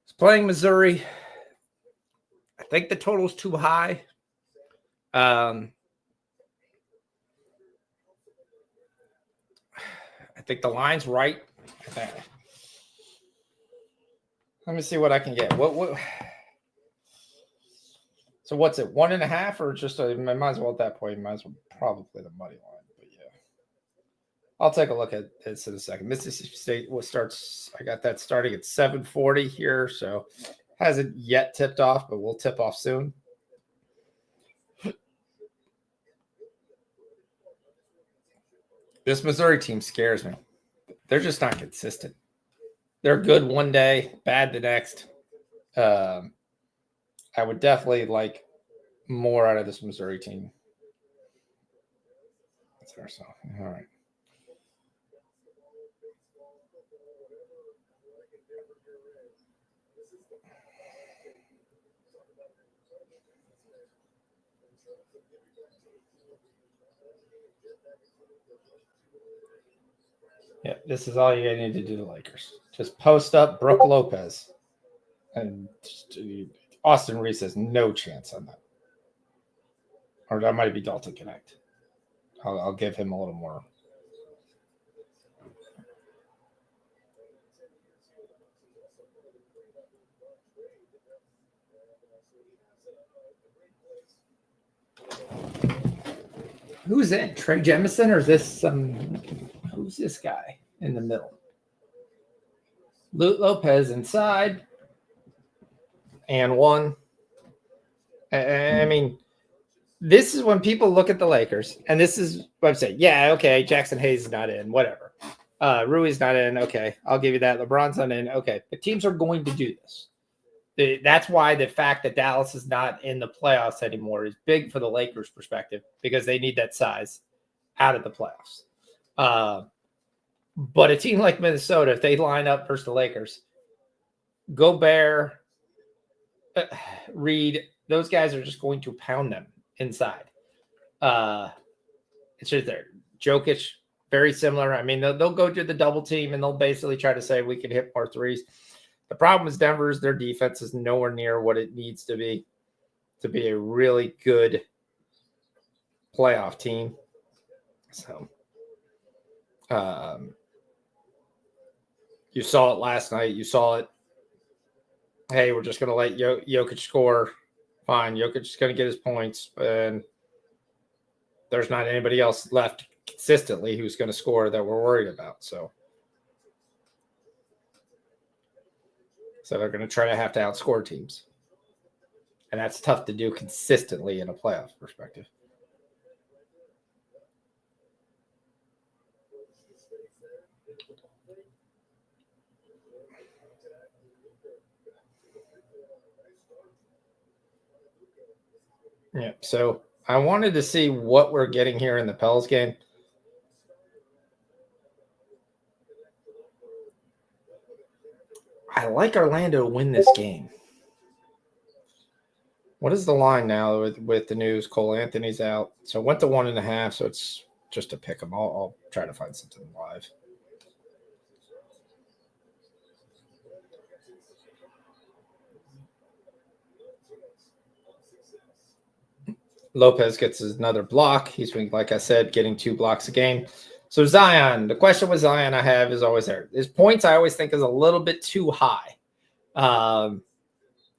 is playing Missouri. I think the total's too high. I think the line's right. Let me see what I can get. What? So what's it? 1.5 or just I might as well at that point, might as well probably the money line. But yeah, I'll take a look at this in a second. Mississippi State starts. I got that starting at 7:40 here, so hasn't yet tipped off, but we'll tip off soon. This Missouri team scares me. They're just not consistent. They're good one day, bad the next. I would definitely like more out of this Missouri team. That's our song. All right. Yeah, this is all you need to do, the Lakers. Just post up Brooke Lopez. And Austin Reese has no chance on that. Or that might be Dalton Connect. I'll give him a little more. Who's in? Trey Jemison, or is this who's this guy in the middle? Lopez inside. And one. I mean, this is when people look at the Lakers, and this is what I'm saying. Yeah, okay, Jackson Hayes is not in, whatever. Rui's not in, okay, I'll give you that. LeBron's not in, okay. But teams are going to do this. That's why the fact that Dallas is not in the playoffs anymore is big for the Lakers' perspective, because they need that size out of the playoffs. But a team like Minnesota, if they line up versus the Lakers, Gobert, Reed, those guys are just going to pound them inside. It's just there. Jokic, very similar. I mean, they'll go to the double team and they'll basically try to say we can hit more threes. The problem is Denver's, their defense is nowhere near what it needs to be a really good playoff team. So you saw it last night. You saw it. Hey, we're just going to let Jokic score. Fine. Jokic is going to get his points. And there's not anybody else left consistently who's going to score that we're worried about. So they're going to try to have to outscore teams. And that's tough to do consistently in a playoff perspective. Yeah, so I wanted to see what we're getting here in the Pels game. I like Orlando to win this game. What is the line now with the news? Cole Anthony's out. So it went to 1.5, so it's just to pick them. I'll try to find something live. Lopez gets another block. He's been, like I said, getting 2 blocks a game. So Zion, the question with Zion I have is always there. His points I always think is a little bit too high. 22.5,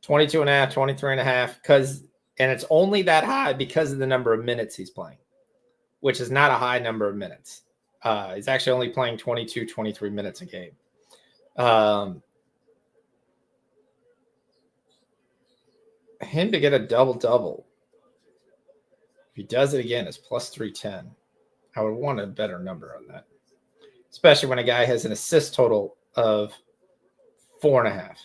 23.5, and it's only that high because of the number of minutes he's playing, which is not a high number of minutes. He's actually only playing 22, 23 minutes a game. Him to get a double-double, if he does it again, it's plus 310. I would want a better number on that, especially when a guy has an assist total of 4.5.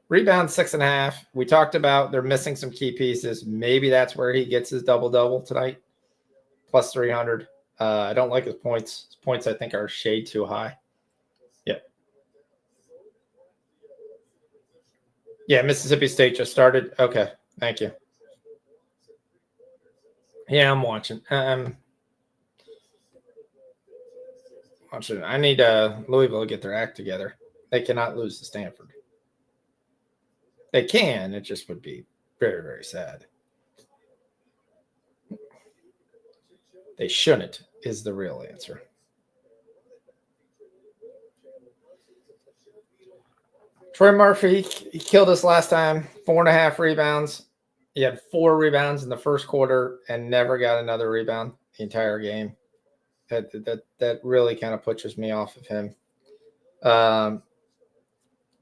Rebound 6.5. We talked about they're missing some key pieces. Maybe that's where he gets his double-double tonight, plus 300. I don't like his points. His points, I think, are shade too high. Yep. Yeah, Mississippi State just started. Okay, thank you. Yeah, I'm watching. Watching. I need Louisville to get their act together. They cannot lose to Stanford. They can. It just would be very, very sad. They shouldn't is the real answer. Troy Murphy, he killed us last time. 4.5 rebounds. He had 4 rebounds in the first quarter and never got another rebound the entire game. That really kind of pushes me off of him. The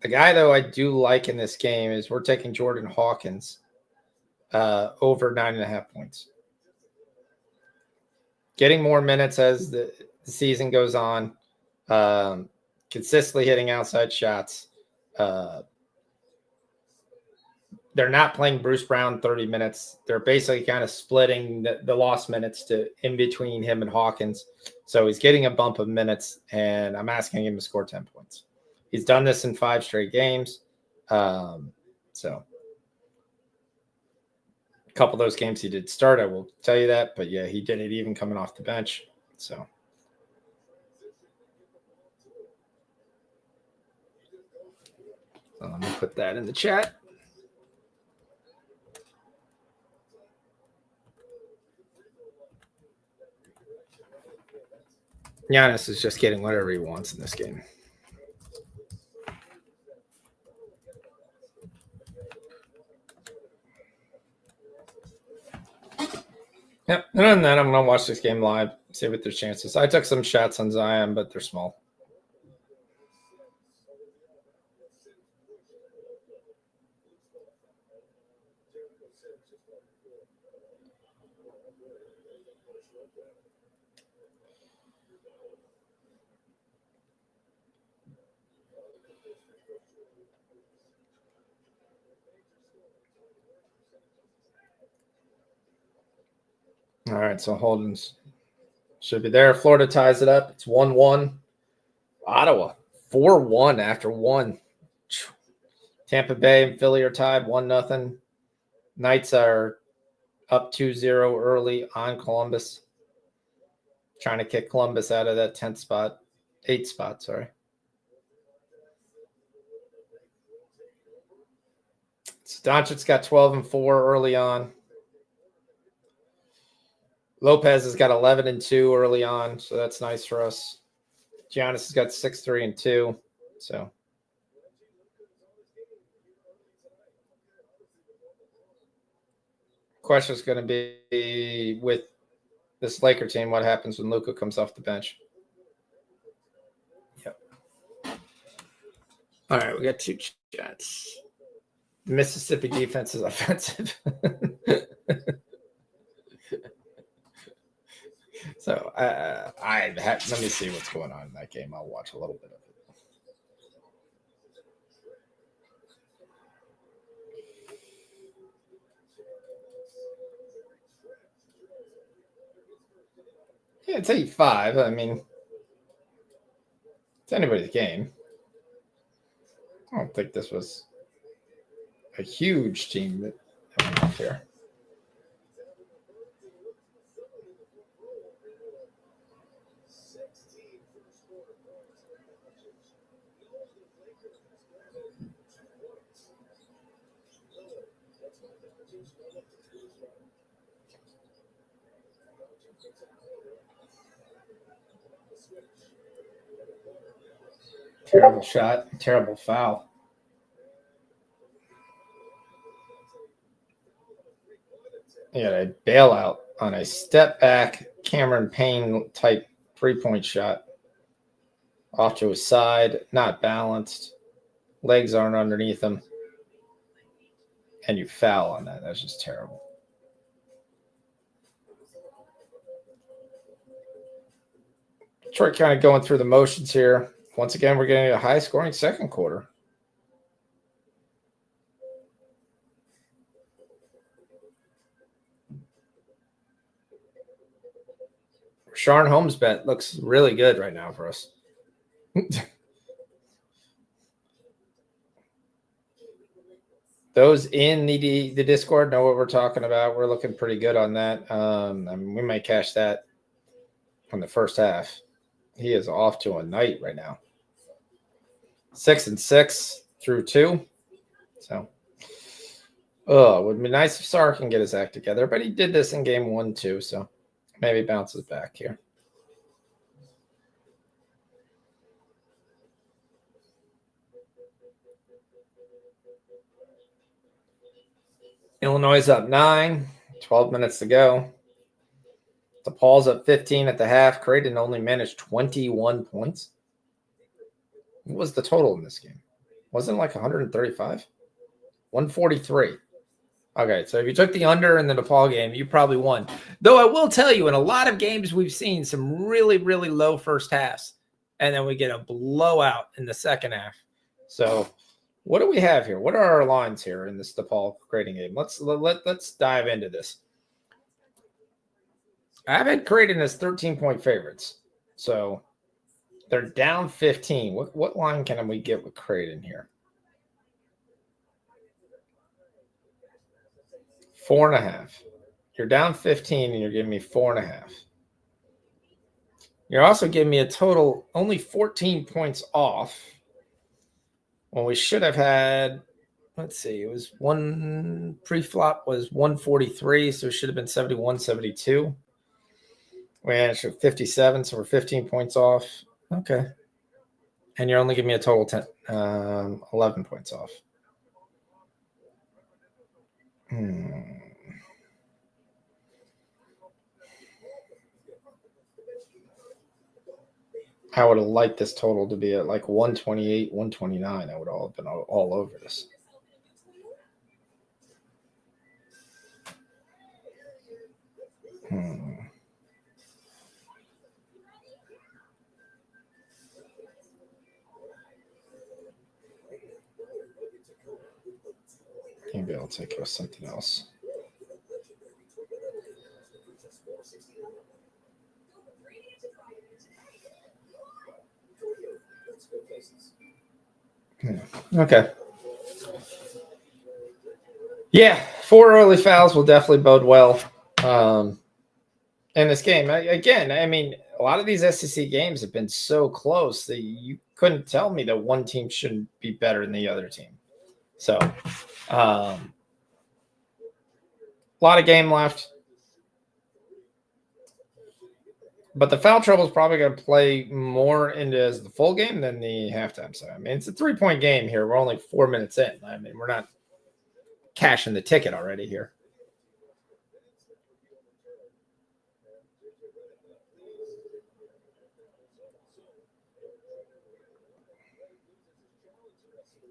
guy, though, I do like in this game is we're taking Jordan Hawkins over 9.5 points. Getting more minutes as the season goes on, consistently hitting outside shots. They're not playing Bruce Brown 30 minutes. They're basically kind of splitting the lost minutes to in between him and Hawkins. So he's getting a bump of minutes, and I'm asking him to score 10 points. He's done this in 5 straight games. So a couple of those games he did start, I will tell you that. But, yeah, he did it even coming off the bench. So let me put that in the chat. Giannis is just getting whatever he wants in this game. Yep. And other than that, I'm going to watch this game live, see what their chances. I took some shots on Zion, but they're small. All right, so Holden's should be there. Florida ties it up. It's 1-1. Ottawa 4-1 after 1. Tampa Bay and Philly are tied 1-0. Knights are up 2-0 early on Columbus. Trying to kick Columbus out of that 10th spot. 8th spot, sorry. Doncic's got 12-4 early on. Lopez has got 11-2 early on, so that's nice for us. Giannis has got 6-3-2. So question is going to be with this Laker team, what happens when Luka comes off the bench? Yep. All right, we got 2 chats. Mississippi defense is offensive. So let me see what's going on in that game. I'll watch a little bit of it. Yeah, it's 8-5. I mean, it's anybody's game. I don't think this was a huge team that went off here. Terrible shot, terrible foul. He had a bailout on a step back Cameron Payne type 3-point shot. Off to his side, not balanced. Legs aren't underneath him. And you foul on that. That's just terrible. Detroit kind of going through the motions here. Once again, we're getting a high-scoring second quarter. Rashawn Holmes bet looks really good right now for us. Those in the Discord know what we're talking about. We're looking pretty good on that. I mean, we might cash that from the first half. He is off to a night right now. 6-6 through 2. So, it would be nice if Sarr can get his act together, but he did this in game 1 too, so maybe bounces back here. Illinois is up 9, 12 minutes to go. DePaul's up 15 at the half. Creighton only managed 21 points. What was the total in this game? Wasn't it like 135? 143. Okay, so if you took the under in the DePaul game, you probably won. Though I will tell you, in a lot of games we've seen some really, really low first halves, and then we get a blowout in the second half. So what do we have here? What are our lines here in this DePaul Creighton game? Let's dive into this. I've had Creighton as 13-point favorites. So they're down 15. What line can we get with Creighton here? 4.5. You're down 15 and you're giving me 4.5. You're also giving me a total only 14 points off when we should have had, let's see, it was one pre-flop was 143, so it should have been 71, 72. We managed 57, so we're 15 points off. Okay. And you're only giving me a total 11 points off. I would have liked this total to be at like 128, 129. I would all have been all over this. Maybe I'll take something else. Okay. Yeah, 4 early fouls will definitely bode well in this game. Again, I mean, a lot of these SEC games have been so close that you couldn't tell me that one team shouldn't be better than the other team. So, a lot of game left. But the foul trouble is probably going to play more into as the full game than the halftime side. I mean, it's a 3-point game here. We're only 4 minutes in. I mean, we're not cashing the ticket already here.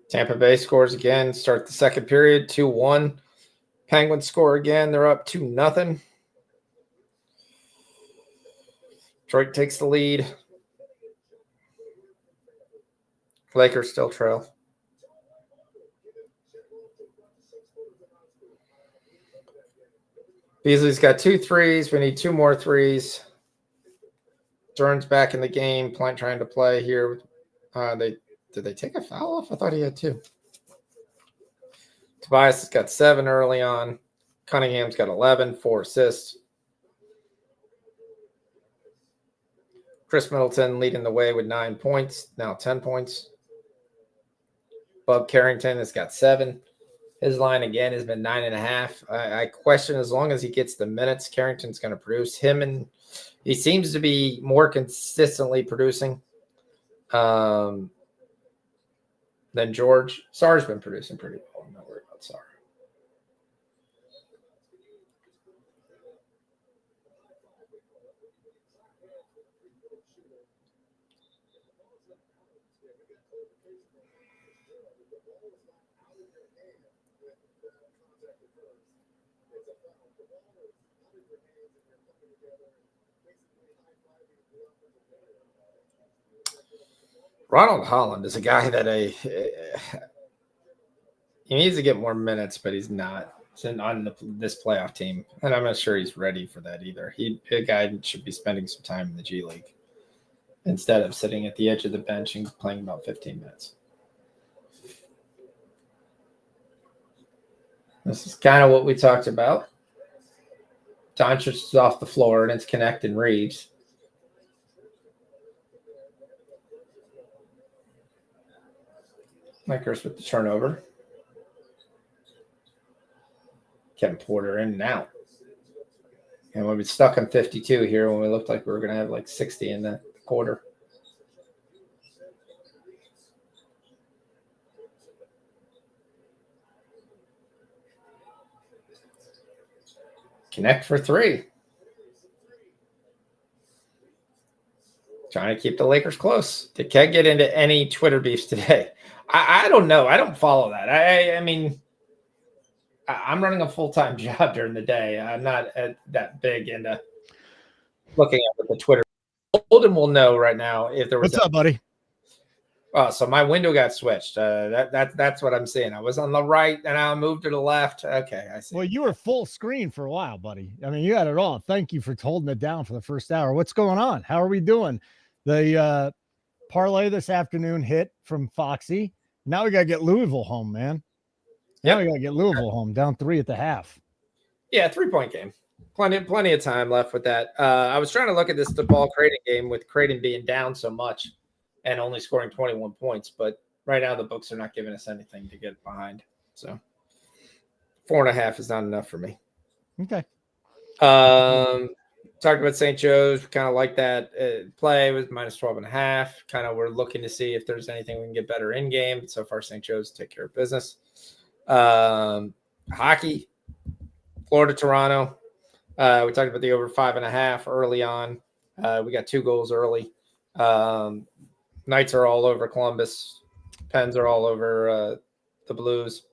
Tampa Bay scores again. Start the second period, 2-1. Penguins score again. They're up 2-0. Detroit takes the lead. Lakers still trail. Beasley's got 2 threes. We need 2 more threes. Duran's back in the game, trying to play here. Did they take a foul off? I thought he had 2. Tobias has got 7 early on. Cunningham's got 11, 4 assists. Chris Middleton leading the way with 9 points, now 10 points. Bub Carrington has got 7. His line again has been 9.5. I question, as long as he gets the minutes, Carrington's going to produce. He seems to be more consistently producing than George. Sarr's been producing pretty well. I'm not worried about Sarr. Ronald Holland is a guy that he needs to get more minutes, but he's not on this playoff team, and I'm not sure he's ready for that either. A guy should be spending some time in the G League instead of sitting at the edge of the bench and playing about 15 minutes. This is kind of what we talked about. Doncic is off the floor, and it's connecting Reeves. Lakers with the turnover. Kevin Porter in and out. And we'll be stuck on 52 here when we looked like we were going to have like 60 in the quarter. Connect for three. Trying to keep the Lakers close. They can't get into any Twitter beefs today. I don't know. I don't follow that. I mean, I'm running a full-time job during the day. I'm not that big into looking at the Twitter. Holden will know right now if there was.
What's up, buddy?
Oh, so my window got switched. That's what I'm seeing. I was on the right and I moved to the left. Okay, I see.
Well, you were full screen for a while, buddy. I mean, you had it all. Thank you for holding it down for the first hour. What's going on? How are we doing? The parlay this afternoon hit from Foxy. Now we got to get Louisville home, man. Now we got to get Louisville home, down 3 at the half.
Yeah, 3-point game. Plenty of time left with that. I was trying to look at the ball Creighton game with Creighton being down so much and only scoring 21 points. But right now the books are not giving us anything to get behind. So 4.5 is not enough for me.
Okay.
Talked about St. Joe's. We kind of like that play with minus 12.5. Kind of we're looking to see if there's anything we can get better in game. So far, St. Joe's take care of business. Hockey, Florida, Toronto. We talked about the over 5.5 early on. We got 2 goals early. Knights are all over Columbus. Pens are all over the Blues.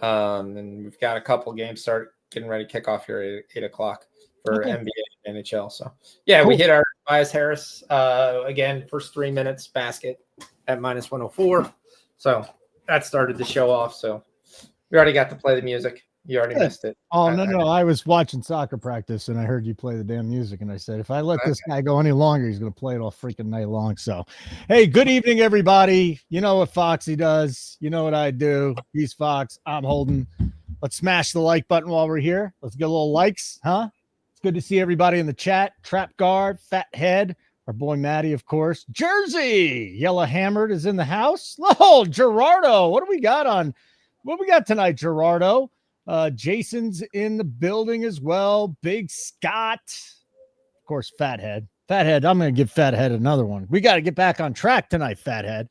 And we've got a couple games getting ready to kick off here at 8 o'clock for NBA and NHL. So, yeah, cool. We hit our Tobias Harris again, first 3 minutes basket at minus 104. So that started the show off. So we already got to play the music. You already missed it.
Oh, no. I was watching soccer practice and I heard you play the damn music. And I said, if I let this guy go any longer, he's going to play it all freaking night long. So, hey, good evening, everybody. You know what Foxy does. You know what I do. He's Fox. I'm Holden. Let's smash the like button while we're here. Let's get a little likes, huh? It's good to see everybody in the chat. Trap Guard, Fat Head, our boy Maddie, of course. Jersey, Yellow Hammered is in the house. Oh, Gerardo. What do we got tonight, Gerardo? Jason's in the building as well. Big Scott, of course, Fathead. I'm going to give Fathead another one. We got to get back on track tonight, Fathead.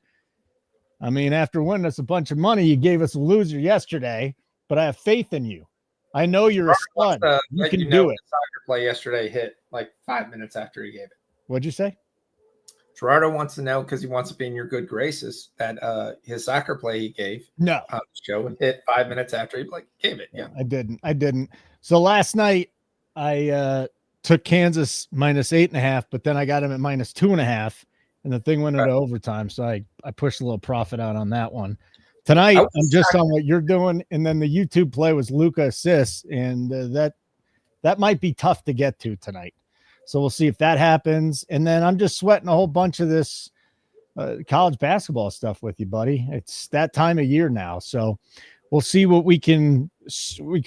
I mean, after winning us a bunch of money, you gave us a loser yesterday, but I have faith in you. I know you're a stud. You can do it.
The soccer play yesterday hit like 5 minutes after he gave it.
What'd you say?
Gerardo wants to know because he wants to be in your good graces that his soccer play he gave on the show and hit 5 minutes after he gave it. Yeah,
I didn't. So last night I took Kansas minus 8.5, but then I got him at minus 2.5, and the thing went into overtime. So I pushed a little profit out on that one. Tonight I'm just on what you're doing, and then the YouTube play was Luka assists, and that might be tough to get to tonight. So we'll see if that happens. And then I'm just sweating a whole bunch of this college basketball stuff with you, buddy. It's that time of year now. So we'll see what we can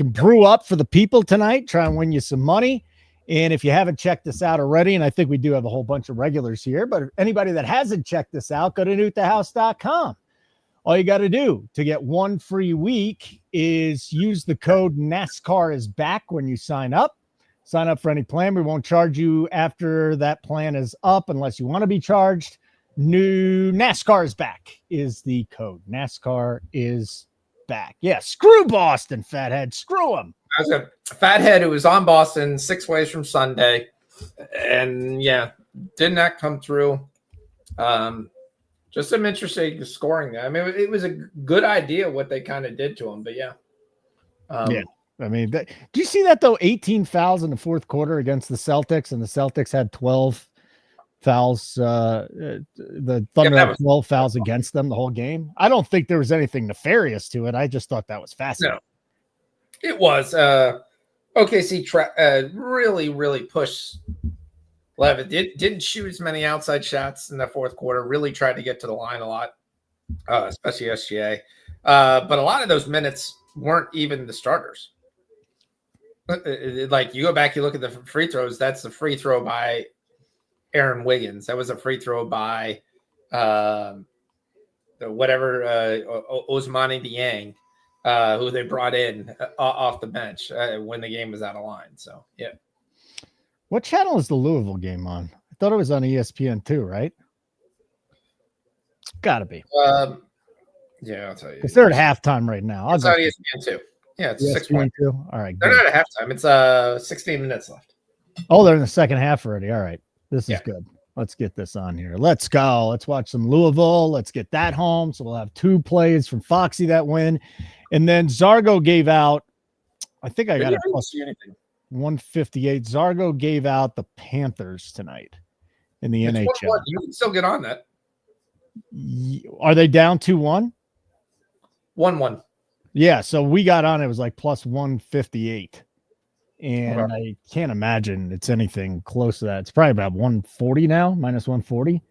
brew up for the people tonight, try and win you some money. And if you haven't checked this out already, and I think we do have a whole bunch of regulars here, but anybody that hasn't checked this out, go to nukethehouse.com. All you got to do to get 1 free week is use the code NASCAR is back when you sign up. Sign up for any plan. We won't charge you after that plan is up unless you want to be charged. New NASCAR is back is the code. NASCAR is back. Yeah, screw Boston, Fathead. Screw them.
I was a Fathead who was on Boston 6 ways from Sunday. And, yeah, did not come through. Just some interesting scoring. I mean, it was a good idea what they kind of did to him. But, yeah.
Yeah. I mean, do you see that, though? 18 fouls in the fourth quarter against the Celtics, and the Celtics had 12 fouls. The Thunder had 12 fouls against them the whole game. I don't think there was anything nefarious to it. I just thought that was fascinating.
No, it was. OKC really pushed Levitt. Didn't shoot as many outside shots in the fourth quarter. Really tried to get to the line a lot, especially SGA. But a lot of those minutes weren't even the starters. Like you go back, you look at the free throws. That's the free throw by Aaron Wiggins. That was a free throw by Ousmane Dieng, who they brought in off the bench when the game was out of line. So yeah.
What channel is the Louisville game on? I thought it was on ESPN too, right? Gotta be.
Yeah, I'll tell you.
Because they're at halftime right now.
It's on ESPN too. Yeah, it's 6 points.
All right.
They're not at halftime. It's 16 minutes left.
Oh, they're in the second half already. All right. This is good. Let's get this on here. Let's go. Let's watch some Louisville. Let's get that home. So we'll have 2 plays from Foxy that win. And then Zargo gave out, I think I got it plus 158. Zargo gave out the Panthers tonight in the NHL.
You can still get on that.
Are they down 2-1?
1-1.
Yeah, so we got on. It was like plus 158, and I can't imagine it's anything close to that. It's probably about 140 now, minus 140.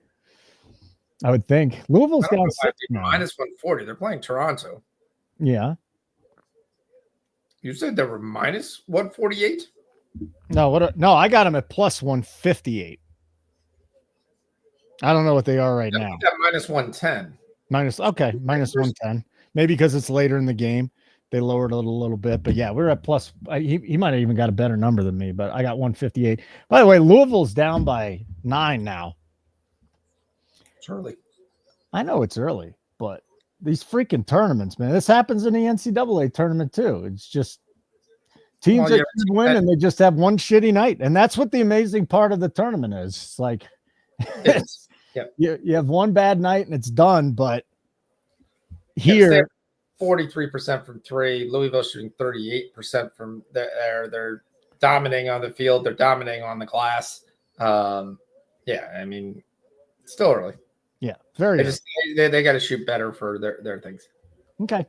I would think Louisville's down 6 now.
Minus 140. They're playing Toronto.
Yeah.
You said they were minus 148.
No, no, I got them at plus 158. I don't know what they are right now.
Minus 110.
Minus 110. Maybe because it's later in the game, they lowered it a little bit. But yeah, we're at plus. He might have even got a better number than me, but I got 158. By the way, Louisville's down by 9 now.
It's early.
I know it's early, but these freaking tournaments, man, this happens in the NCAA tournament too. It's just teams that win and they just have one shitty night, and that's what the amazing part of the tournament is. It's like you have one bad night and it's done, but. Here,
43% from 3. Louisville shooting 38% from there. They're dominating on the field. They're dominating on the glass. I mean, it's still early.
Yeah, very.
They got to shoot better for their things.
Okay.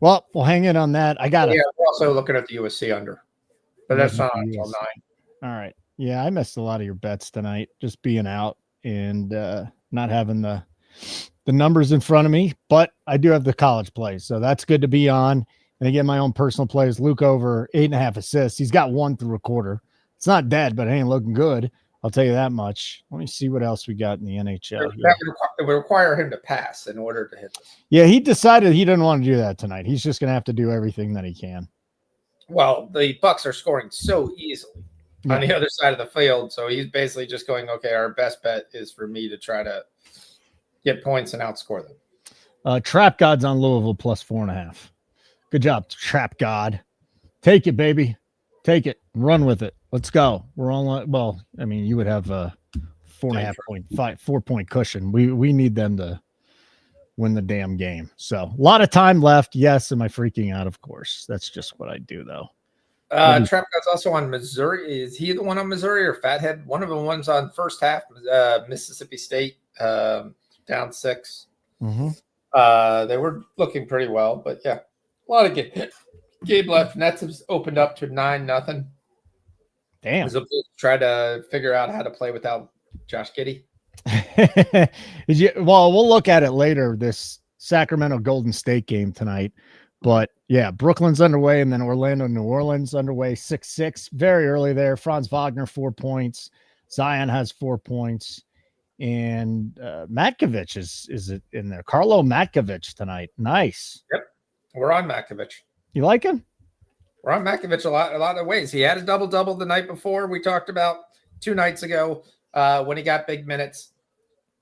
Well, we'll hang in on that. I got it.
Yeah, we're also looking at the USC under, but that's not until 9.
All right. Yeah, I missed a lot of your bets tonight, just being out and not having the numbers in front of me, but I do have the college plays, so that's good to be on. And again, my own personal plays, Luke over 8.5 assists. He's got 1 through a quarter. It's not dead, but it ain't looking good. I'll tell you that much. Let me see what else we got in the NHL.
It would require him to pass in order to hit this.
Yeah, he decided he didn't want to do that tonight. He's just going to have to do everything that he can.
Well, the Bucks are scoring so easily on the other side of the field, so he's basically just going, okay, our best bet is for me to try to get points and outscore them.
Trap God's on Louisville plus 4.5. Good job, Trap God. Take it, baby. Take it. Run with it. Let's go. We're on. Well, I mean, you would have a 4.5 cushion. We need them to win the damn game. So a lot of time left. Yes. Am I freaking out? Of course. That's just what I do, though.
Trap God's also on Missouri. Is he the one on Missouri or Fathead? One of the ones on first half. Mississippi State. Down 6.
Mm-hmm.
They were looking pretty well, but yeah, a lot of game left. Nets have opened up to 9-0.
Damn.
Try to figure out how to play without Josh Giddey.
Well, we'll look at it later. This Sacramento Golden State game tonight, but yeah, Brooklyn's underway, and then Orlando, New Orleans underway 6-6. Very early there. Franz Wagner 4 points. Zion has 4 points. And Matkovic is it in there? Carlo Matkovic tonight. Nice.
Yep. We're on Matkovic.
You like him?
We're on Matkovic a lot of ways. He had a double-double the night before. We talked about 2 nights ago when he got big minutes.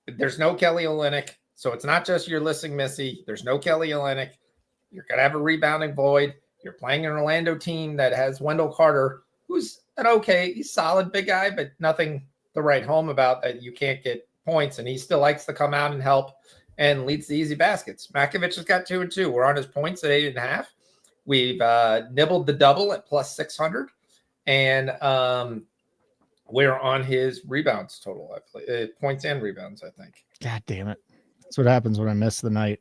There's no Kelly Olynyk, so it's not just you're listing Missy. There's no Kelly Olynyk. You're going to have a rebounding void. You're playing an Orlando team that has Wendell Carter, who's he's solid big guy, but nothing to write home about that you can't get points, and he still likes to come out and help and leads the easy baskets. Matkovic has got 2 and 2. We're on his points at 8.5. We've nibbled the double at plus 600, and we're on his rebounds total. Points and rebounds, I think.
God damn it! That's what happens when I miss the night.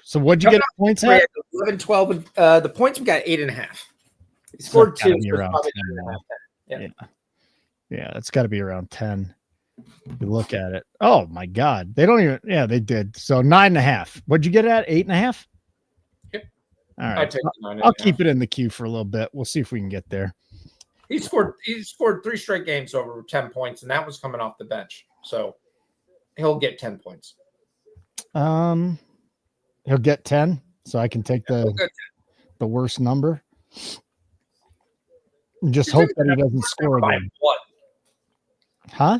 So what'd you get points at?
11, 12, and the points we got 8.5. He scored 2.
Yeah, it's got to be around 10. You look at it. Oh my God. They don't even, yeah, they did. So 9.5. What'd you get at? 8.5?
Yep.
All
I
right.
take the 9.5.
I'll keep it in the queue for a little bit. We'll see if we can get there.
He scored 3 straight games over 10 points, and that was coming off the bench. So he'll get 10 points.
He'll get 10. So I can take the worst number. And just hope that he doesn't score again.
What?
Huh?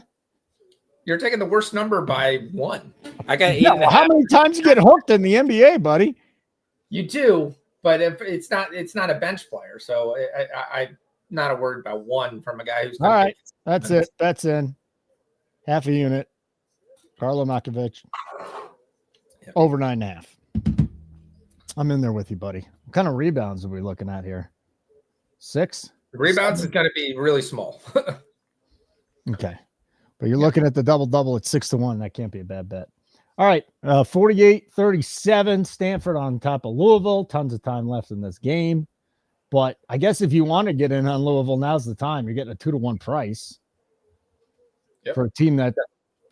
You're taking the worst number by 1. I got 8.
No, how many times you get hooked in the NBA, buddy?
You do, but if it's not a bench player, so I'm not worried about 1 from a guy who's
all right. That's it. That's in half a unit. Carlo Makovic over 9.5. I'm in there with you, buddy. What kind of rebounds are we looking at here? 6?
The rebounds 7. Is going to be really small.
Okay. But you're looking at the double-double at 6-1. That can't be a bad bet. All right. 48-37. Stanford on top of Louisville. Tons of time left in this game. But I guess if you want to get in on Louisville, now's the time. You're getting a 2-1 price for a team that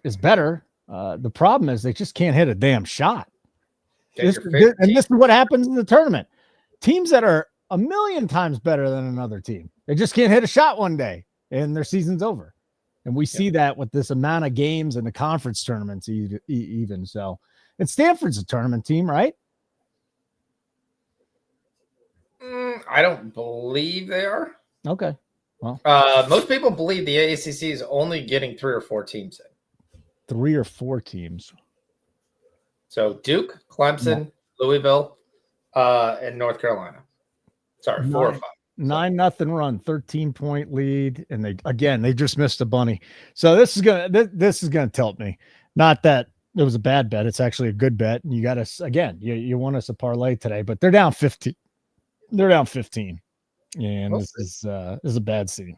is better. The problem is they just can't hit a damn shot. And this is what happens in the tournament. Teams that are a million times better than another team, they just can't hit a shot one day, and their season's over. And we see that with this amount of games in the conference tournaments even. So, and Stanford's a tournament team, right?
I don't believe they are.
Okay. Well,
most people believe the ACC is only getting 3 or 4 teams in.
3 or 4 teams.
So Duke, Clemson, Louisville, and North Carolina. Sorry, 4 or 5.
9-0 run, 13-point lead, and they just missed a bunny. So this is gonna tilt me. Not that it was a bad bet; it's actually a good bet. And you got us again. You want us a parlay today, but they're down 15. They're down 15, and this is a bad scene.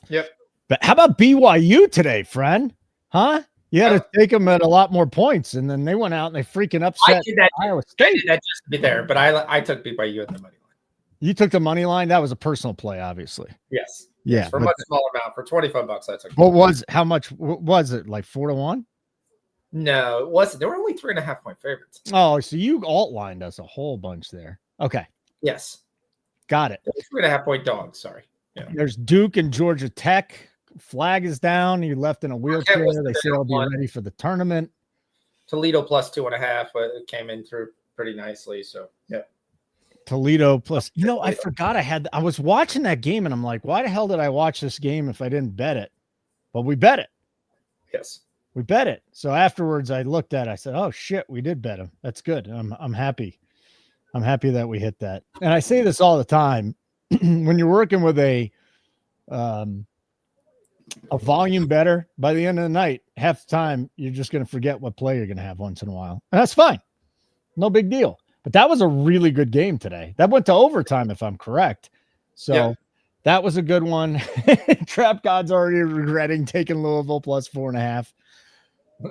Yep.
But how about BYU today, friend? Huh? You had to take them at a lot more points, and then they went out and they freaking upset Iowa State.
I did that just to be there, but I took BYU at the money line.
You took the money line. That was a personal play, obviously.
Yes.
Yeah.
Yes, for a much smaller amount. For $25, I took.
How much was it? Like 4-1?
No, it wasn't. There were only 3.5 point favorites.
Oh, so you alt lined us a whole bunch there. Okay.
Yes.
Got it.
3.5 point dogs. Sorry.
Yeah. There's Duke and Georgia Tech. Flag is down. You left in a wheelchair. They say I'll be ready for the tournament.
Toledo plus 2.5, but it came in through pretty nicely. So yeah.
Toledo plus, I forgot I was watching that game and I'm like, why the hell did I watch this game if I didn't bet it? But we bet it.
Yes.
We bet it. So afterwards I looked at it. I said, oh shit, we did bet him. That's good. I'm happy. I'm happy that we hit that. And I say this all the time. When you're working with a volume better, by the end of the night, half the time you're just going to forget what play you're going to have once in a while. And that's fine. No big deal. But that was a really good game today. That went to overtime, if I'm correct. So that was a good one. Trap God's already regretting taking Louisville plus 4.5.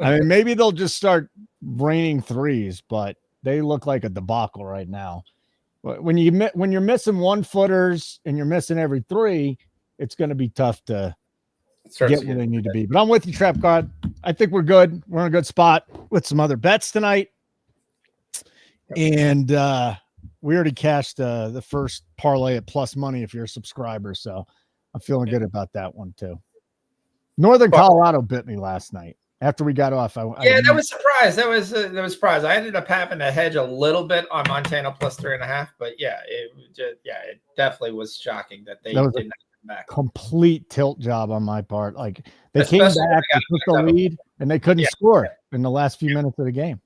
I mean, maybe they'll just start raining threes, but they look like a debacle right now. When you're missing 1-footers and you're missing every 3, it's going to be tough to get where they need to be. But I'm with you, Trap God. I think we're good. We're in a good spot with some other bets tonight. And we already cashed the first parlay at plus money if you're a subscriber. So I'm feeling good about that one too. Northern Colorado bit me last night after we got off. That
was surprise. That was surprise. I ended up having to hedge a little bit on Montana plus 3.5, but it definitely was shocking that they didn't come back.
Complete tilt job on my part. Like they came back, they took the lead, and they couldn't score in the last few minutes of the game.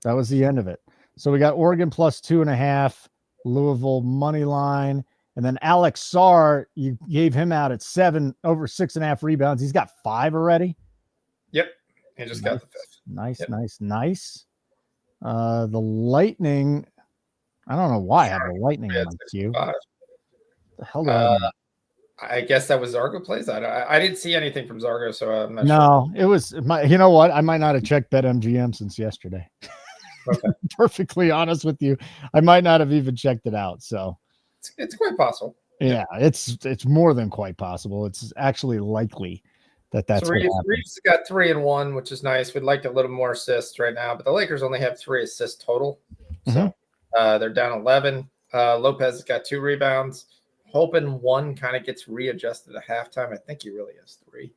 That was the end of it. So we got Oregon plus 2.5, Louisville money line, and then Alex Sarr, you gave him out at 7 over 6.5 rebounds. He's got 5 already.
Yep. He just got the 5th.
Nice. The Lightning, I don't know why I have the Lightning on my queue. The hell do
I guess that was Zargo plays. I didn't see anything from Zargo, so I'm not sure.
No, it was you know what? I might not have checked BetMGM since yesterday.
Okay.
Perfectly honest with you. I might not have even checked it out. So
it's quite possible.
Yeah, it's more than quite possible. It's actually likely that's
So
what happened.
Reeves got 3-1, which is nice. We'd like a little more assists right now, but the Lakers only have 3 assists total. So they're down 11. Lopez has got 2 rebounds. Hoping 1 kind of gets readjusted at halftime. I think he really has 3.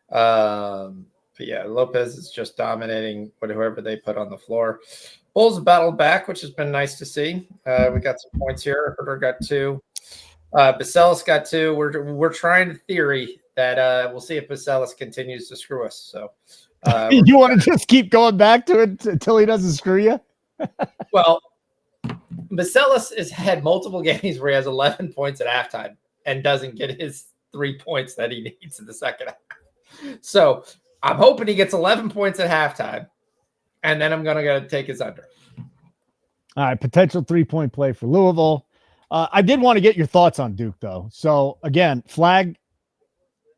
But yeah, Lopez is just dominating whoever they put on the floor. Bulls battled back, which has been nice to see. We got some points here. Herter got 2. Baselis got 2. We're trying to theory that we'll see if Baselis continues to screw us. So
you want to just keep going back to it until he doesn't screw you?
Well, Baselis has had multiple games where he has 11 points at halftime and doesn't get his 3 points that he needs in the second half. So I'm hoping he gets 11 points at halftime, and then I'm going to go take his under.
All right, potential 3-point play for Louisville. I did want to get your thoughts on Duke, though. So, again, flag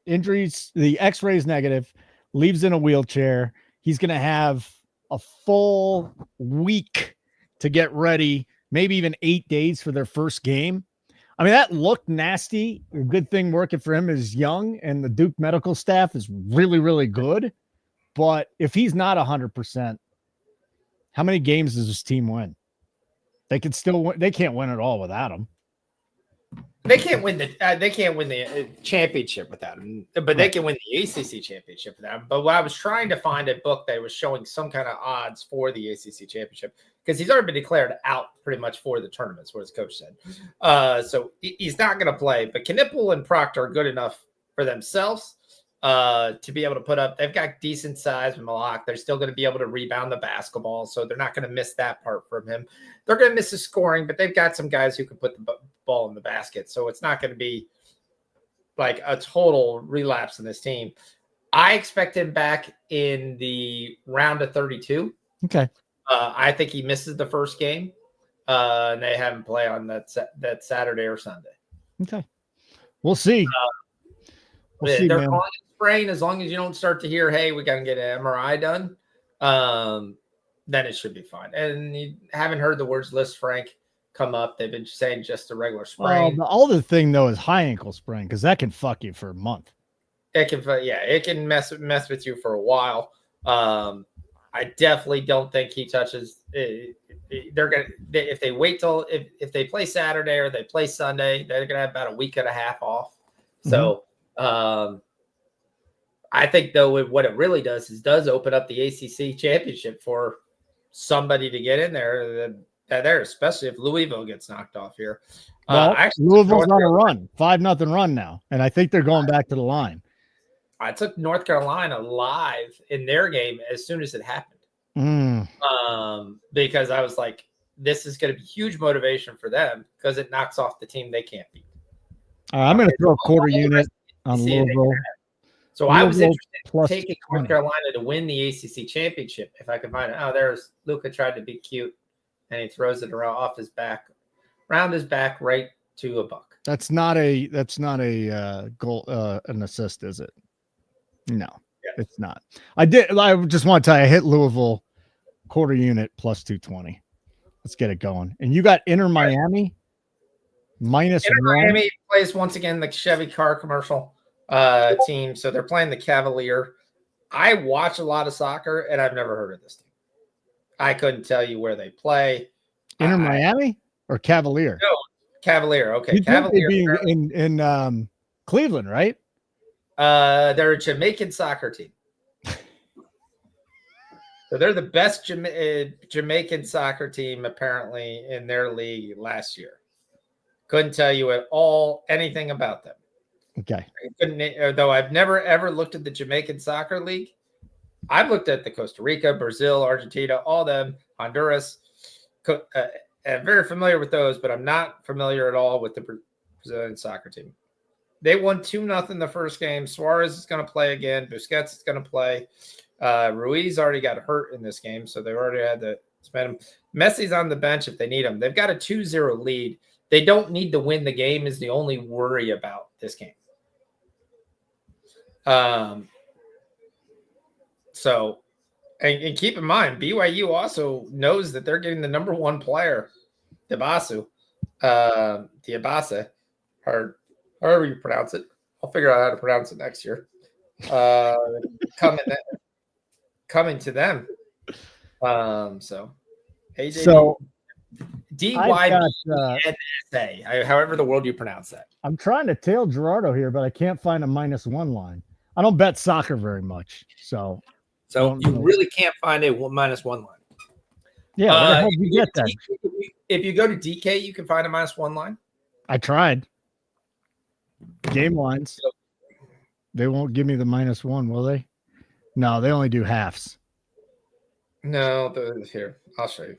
injuries, the x-ray's negative, leaves in a wheelchair. He's going to have a full week to get ready, maybe even 8 days for their first game. I mean, that looked nasty. A good thing working for him is young, and the Duke medical staff is really, really good. But if he's not 100%, how many games does this team win? They can still win. They can't win it all without him.
They can't win the championship without him, but they can win the ACC championship without him. But I was trying to find a book that was showing some kind of odds for the ACC championship because he's already been declared out pretty much for the tournament, is what his coach said. So he's not going to play. But Knipple and Proctor are good enough for themselves to be able to put up. They've got decent size with Malak. They're still going to be able to rebound the basketball, so they're not going to miss that part from him. They're going to miss his scoring, but they've got some guys who can put the ball in the basket, so it's not going to be like a total relapse in this team. I expect him back in the round of 32.
Okay.
I think he misses the first game, and they have him play on that Saturday or Sunday.
Okay. We'll see.
They're calling it sprain. As long as you don't start to hear, hey, we got to get an MRI done, then it should be fine. And you haven't heard the words Liz Frank come up. They've been saying just a regular sprain.
The other thing, though, is high ankle sprain, because that can fuck you for a month.
It can mess with you for a while. I definitely don't think he touches. They're gonna if they wait till if they play Saturday or they play Sunday, they're gonna have about a week and a half off. So I think though what it really does open up the ACC championship for somebody to get in there. Especially if Louisville gets knocked off here.
Well, Louisville's on a run, 5-0 run now, and I think they're going back to the line.
I took North Carolina live in their game as soon as it happened, because I was like, this is going to be huge motivation for them because it knocks off the team they can't beat.
I'm going to throw a quarter unit on Louisville.
So I was interested in taking North Carolina to win the ACC championship if I could find it. Oh, there's Luka tried to be cute, and he throws it around around his back right to a buck.
That's not a goal, an assist, is it? No, it's not. I just want to tell you, I hit Louisville quarter unit plus 220. Let's get it going. And you got Inter Miami minus
Inter
1.
Miami plays once again the Chevy car commercial team. So they're playing the Cavalier. I watch a lot of soccer and I've never heard of this team. I couldn't tell you where they play.
Inter Miami or Cavalier?
No, Cavalier. Okay.
Cavalier in Cleveland, right?
They're a Jamaican soccer team. So they're the best Jamaican soccer team apparently in their league last year. Couldn't tell you at all anything about them.
Okay.
Though I've never ever looked at the Jamaican soccer league. I've looked at the Costa Rica, Brazil, Argentina, all them, Honduras. I'm very familiar with those, but I'm not familiar at all with the Brazilian soccer team. They won 2-0 the first game. Suarez is going to play again. Busquets is going to play. Ruiz already got hurt in this game, so they already had to spend him. Messi's on the bench if they need him. They've got a 2-0 lead. They don't need to win the game is the only worry about this game. So, and keep in mind, BYU also knows that they're getting the number one player, Diabase, or however you pronounce it. I'll figure out how to pronounce it next year. Coming to them. So AJ
So
DYBNSA, however the world you pronounce that.
I'm trying to tail Gerardo here, but I can't find a -1 line. I don't bet soccer very much, so
you really can't find a -1 line.
Yeah, where the hell did you get that?
If you go to DK, you can find a -1 line.
I tried. Game lines. They won't give me the -1, will they? No, they only do halves.
No, here. I'll show you.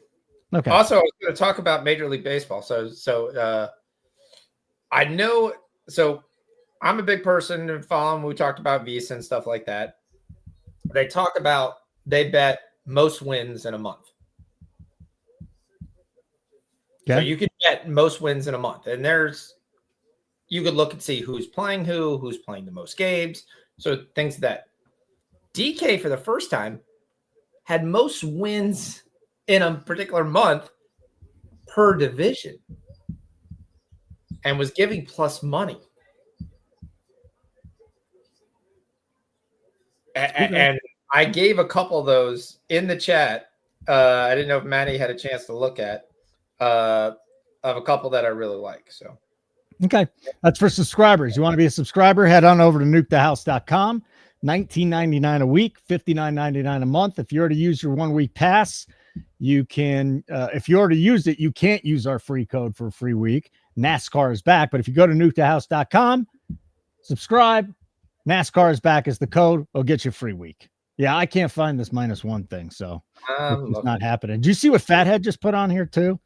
Okay.
Also, I was going to talk about Major League Baseball. So I know. So I'm a big person in following. We talked about Visa and stuff like that. They talk about they bet most wins in a month. Okay. So you can bet most wins in a month, and you could look and see who's playing who's playing the most games. So things that DK for the first time had most wins in a particular month per division and was giving plus money. And I gave a couple of those in the chat. I didn't know if Manny had a chance to look at of a couple that I really like. So,
okay. That's for subscribers. You want to be a subscriber? Head on over to nukethehouse.com. $19.99 a week, $59.99 a month. If you already used your 1 week pass, you can, if you already used it, you can't use our free code for a free week. NASCAR is back. But if you go to nukethehouse.com, subscribe, NASCAR is back as the code. It'll get you a free week. Yeah, I can't find this -1 thing, so it's not happening. Do you see what Fathead just put on here too?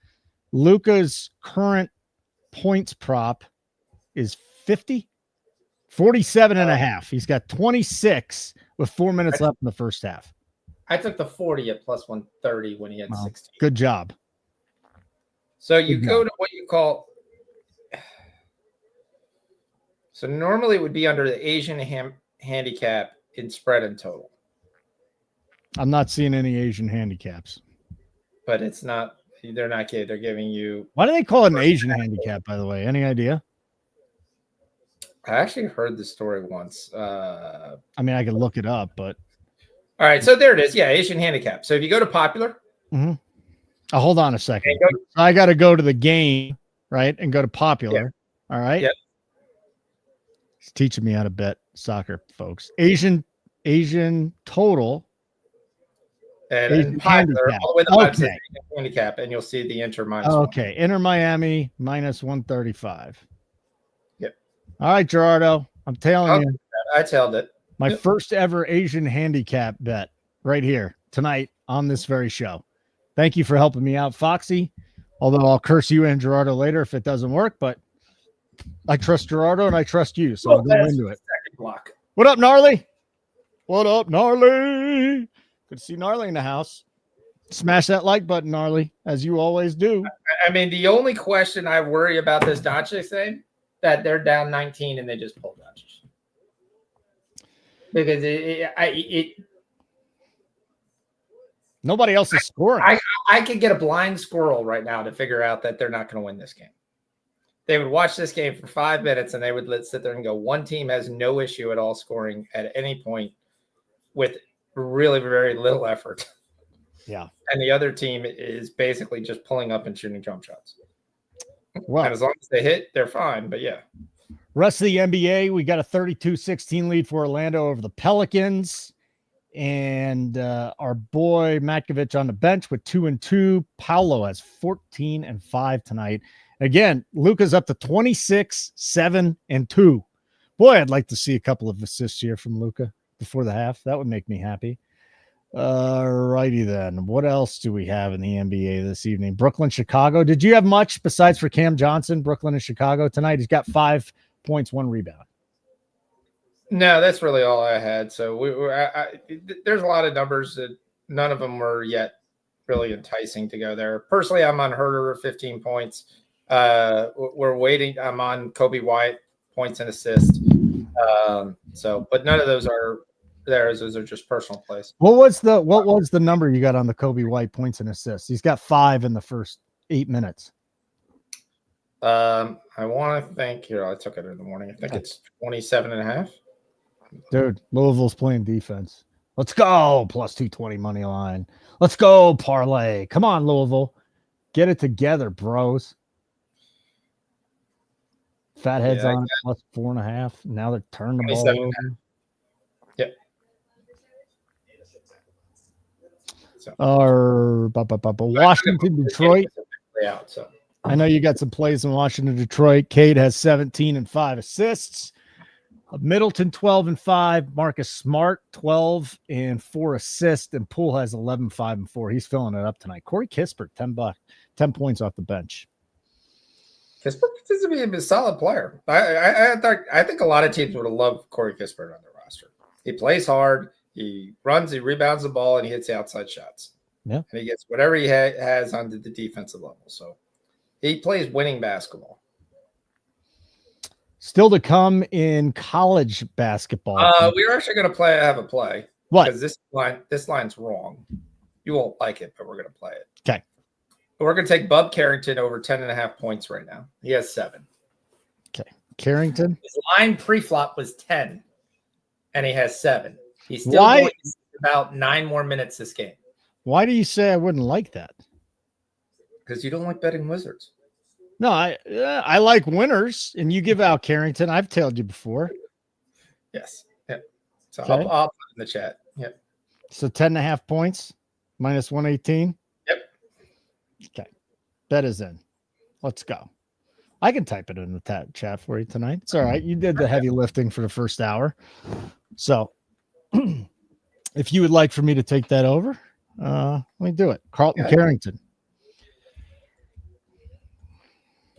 Luka's current points prop is 47.5. He's got 26 with 4 minutes left in the first half.
I took the 40 at plus 130 when he had 16.
Good job.
So you go to what you call. So normally it would be under the Asian handicap in spread and total.
I'm not seeing any Asian handicaps.
But it's not. They're not kidding. They're giving you.
Why do they call it an Asian handicap, by the way? Any idea?
I actually heard the story once.
I mean, I could look it up, but.
All right. So there it is. Yeah. Asian handicap. So if you go to popular.
Mm-hmm. Oh, hold on a second. I got to go to the game, right? And go to popular. Yeah. All right.
Yep.
He's teaching me how to bet soccer, folks. Asian total.
And Asian popular, all the way to the website, handicap, and you'll see the Inter -1.
Okay. Inter Miami -135.
Yep.
All right, Gerardo. I'm telling you.
I tailed it.
My first ever Asian handicap bet right here tonight on this very show. Thank you for helping me out, Foxy. Although I'll curse you and Gerardo later if it doesn't work, but I trust Gerardo and I trust you, so I'll go into it.
Second block.
What up, Gnarly? What up, Gnarly? Good to see Gnarly in the house. Smash that like button, Gnarly, as you always do.
I mean, the only question I worry about this Doncic thing, that they're down 19 and they just pulled Doncic. Because
nobody else is scoring.
I could get a blind squirrel right now to figure out that they're not going to win this game. They would watch this game for 5 minutes and they would sit there and go, one team has no issue at all scoring at any point with really very little effort.
Yeah.
And the other team is basically just pulling up and shooting jump shots.
Well,
and as long as they hit, they're fine. But yeah.
Rest of the NBA, we got a 32-16 lead for Orlando over the Pelicans. And our boy Matkovic on the bench with 2-2. Paolo has 14-5 tonight. Again, Luka's up to 26, 7-2. Boy, I'd like to see a couple of assists here from Luka before the half. That would make me happy. Righty then. What else do we have in the NBA this evening? Brooklyn, Chicago. Did you have much besides for Cam Johnson, Brooklyn and Chicago tonight? He's got 5 points, 1 rebound.
No, that's really all I had. So there's a lot of numbers that none of them were yet really enticing to go there. Personally, I'm on Herter 15 points. We're waiting. I'm on Kobe White points and assists. But none of those are theirs. Those are just personal plays.
What was the number you got on the Kobe White points and assists? He's got 5 in the first 8 minutes.
I want to think here. I took it in the morning. I think it's 27.5.
Dude, Louisville's playing defense. Let's go. Plus 220 money line. Let's go, parlay. Come on, Louisville. Get it together, bros. Fatheads on it, plus 4.5. Now they're turning the ball over.
Yep.
Or Washington, Detroit.
Out, so.
I know you got some plays in Washington, Detroit. Cade has 17 and 5 assists. Middleton 12 and 5. Marcus Smart 12 and 4 assists. And Poole has 11, 5 and 4. He's filling it up tonight. Corey Kispert, 10 points off the bench.
Kispert seems to be a solid player. I think a lot of teams would have loved Corey Kispert on their roster. He plays hard. He runs, he rebounds the ball, and he hits the outside shots.
Yeah.
And he gets whatever he has on the defensive level. So he plays winning basketball.
Still to come in college basketball.
We're actually going to have a play.
What?
Because this line's wrong. You won't like it, but we're going to play it.
Okay.
We're going to take Bub Carrington over 10.5 points right now. He has 7.
Okay. Carrington.
His line pre-flop was 10, and he has 7. He's still going about 9 more minutes this game.
Why do you say I wouldn't like that?
Because you don't like betting Wizards.
No, I like winners, and you give out Carrington. I've tailed you before.
Yes. Yeah. So
Okay.
I'll put it in the chat. Yep.
So 10.5 points, minus 118.
Yep.
Okay. Bet is in. Let's go. I can type it in the chat for you tonight. It's all right. You did the heavy lifting for the first hour. So if you would like for me to take that over, let me do it. Carlton Carrington.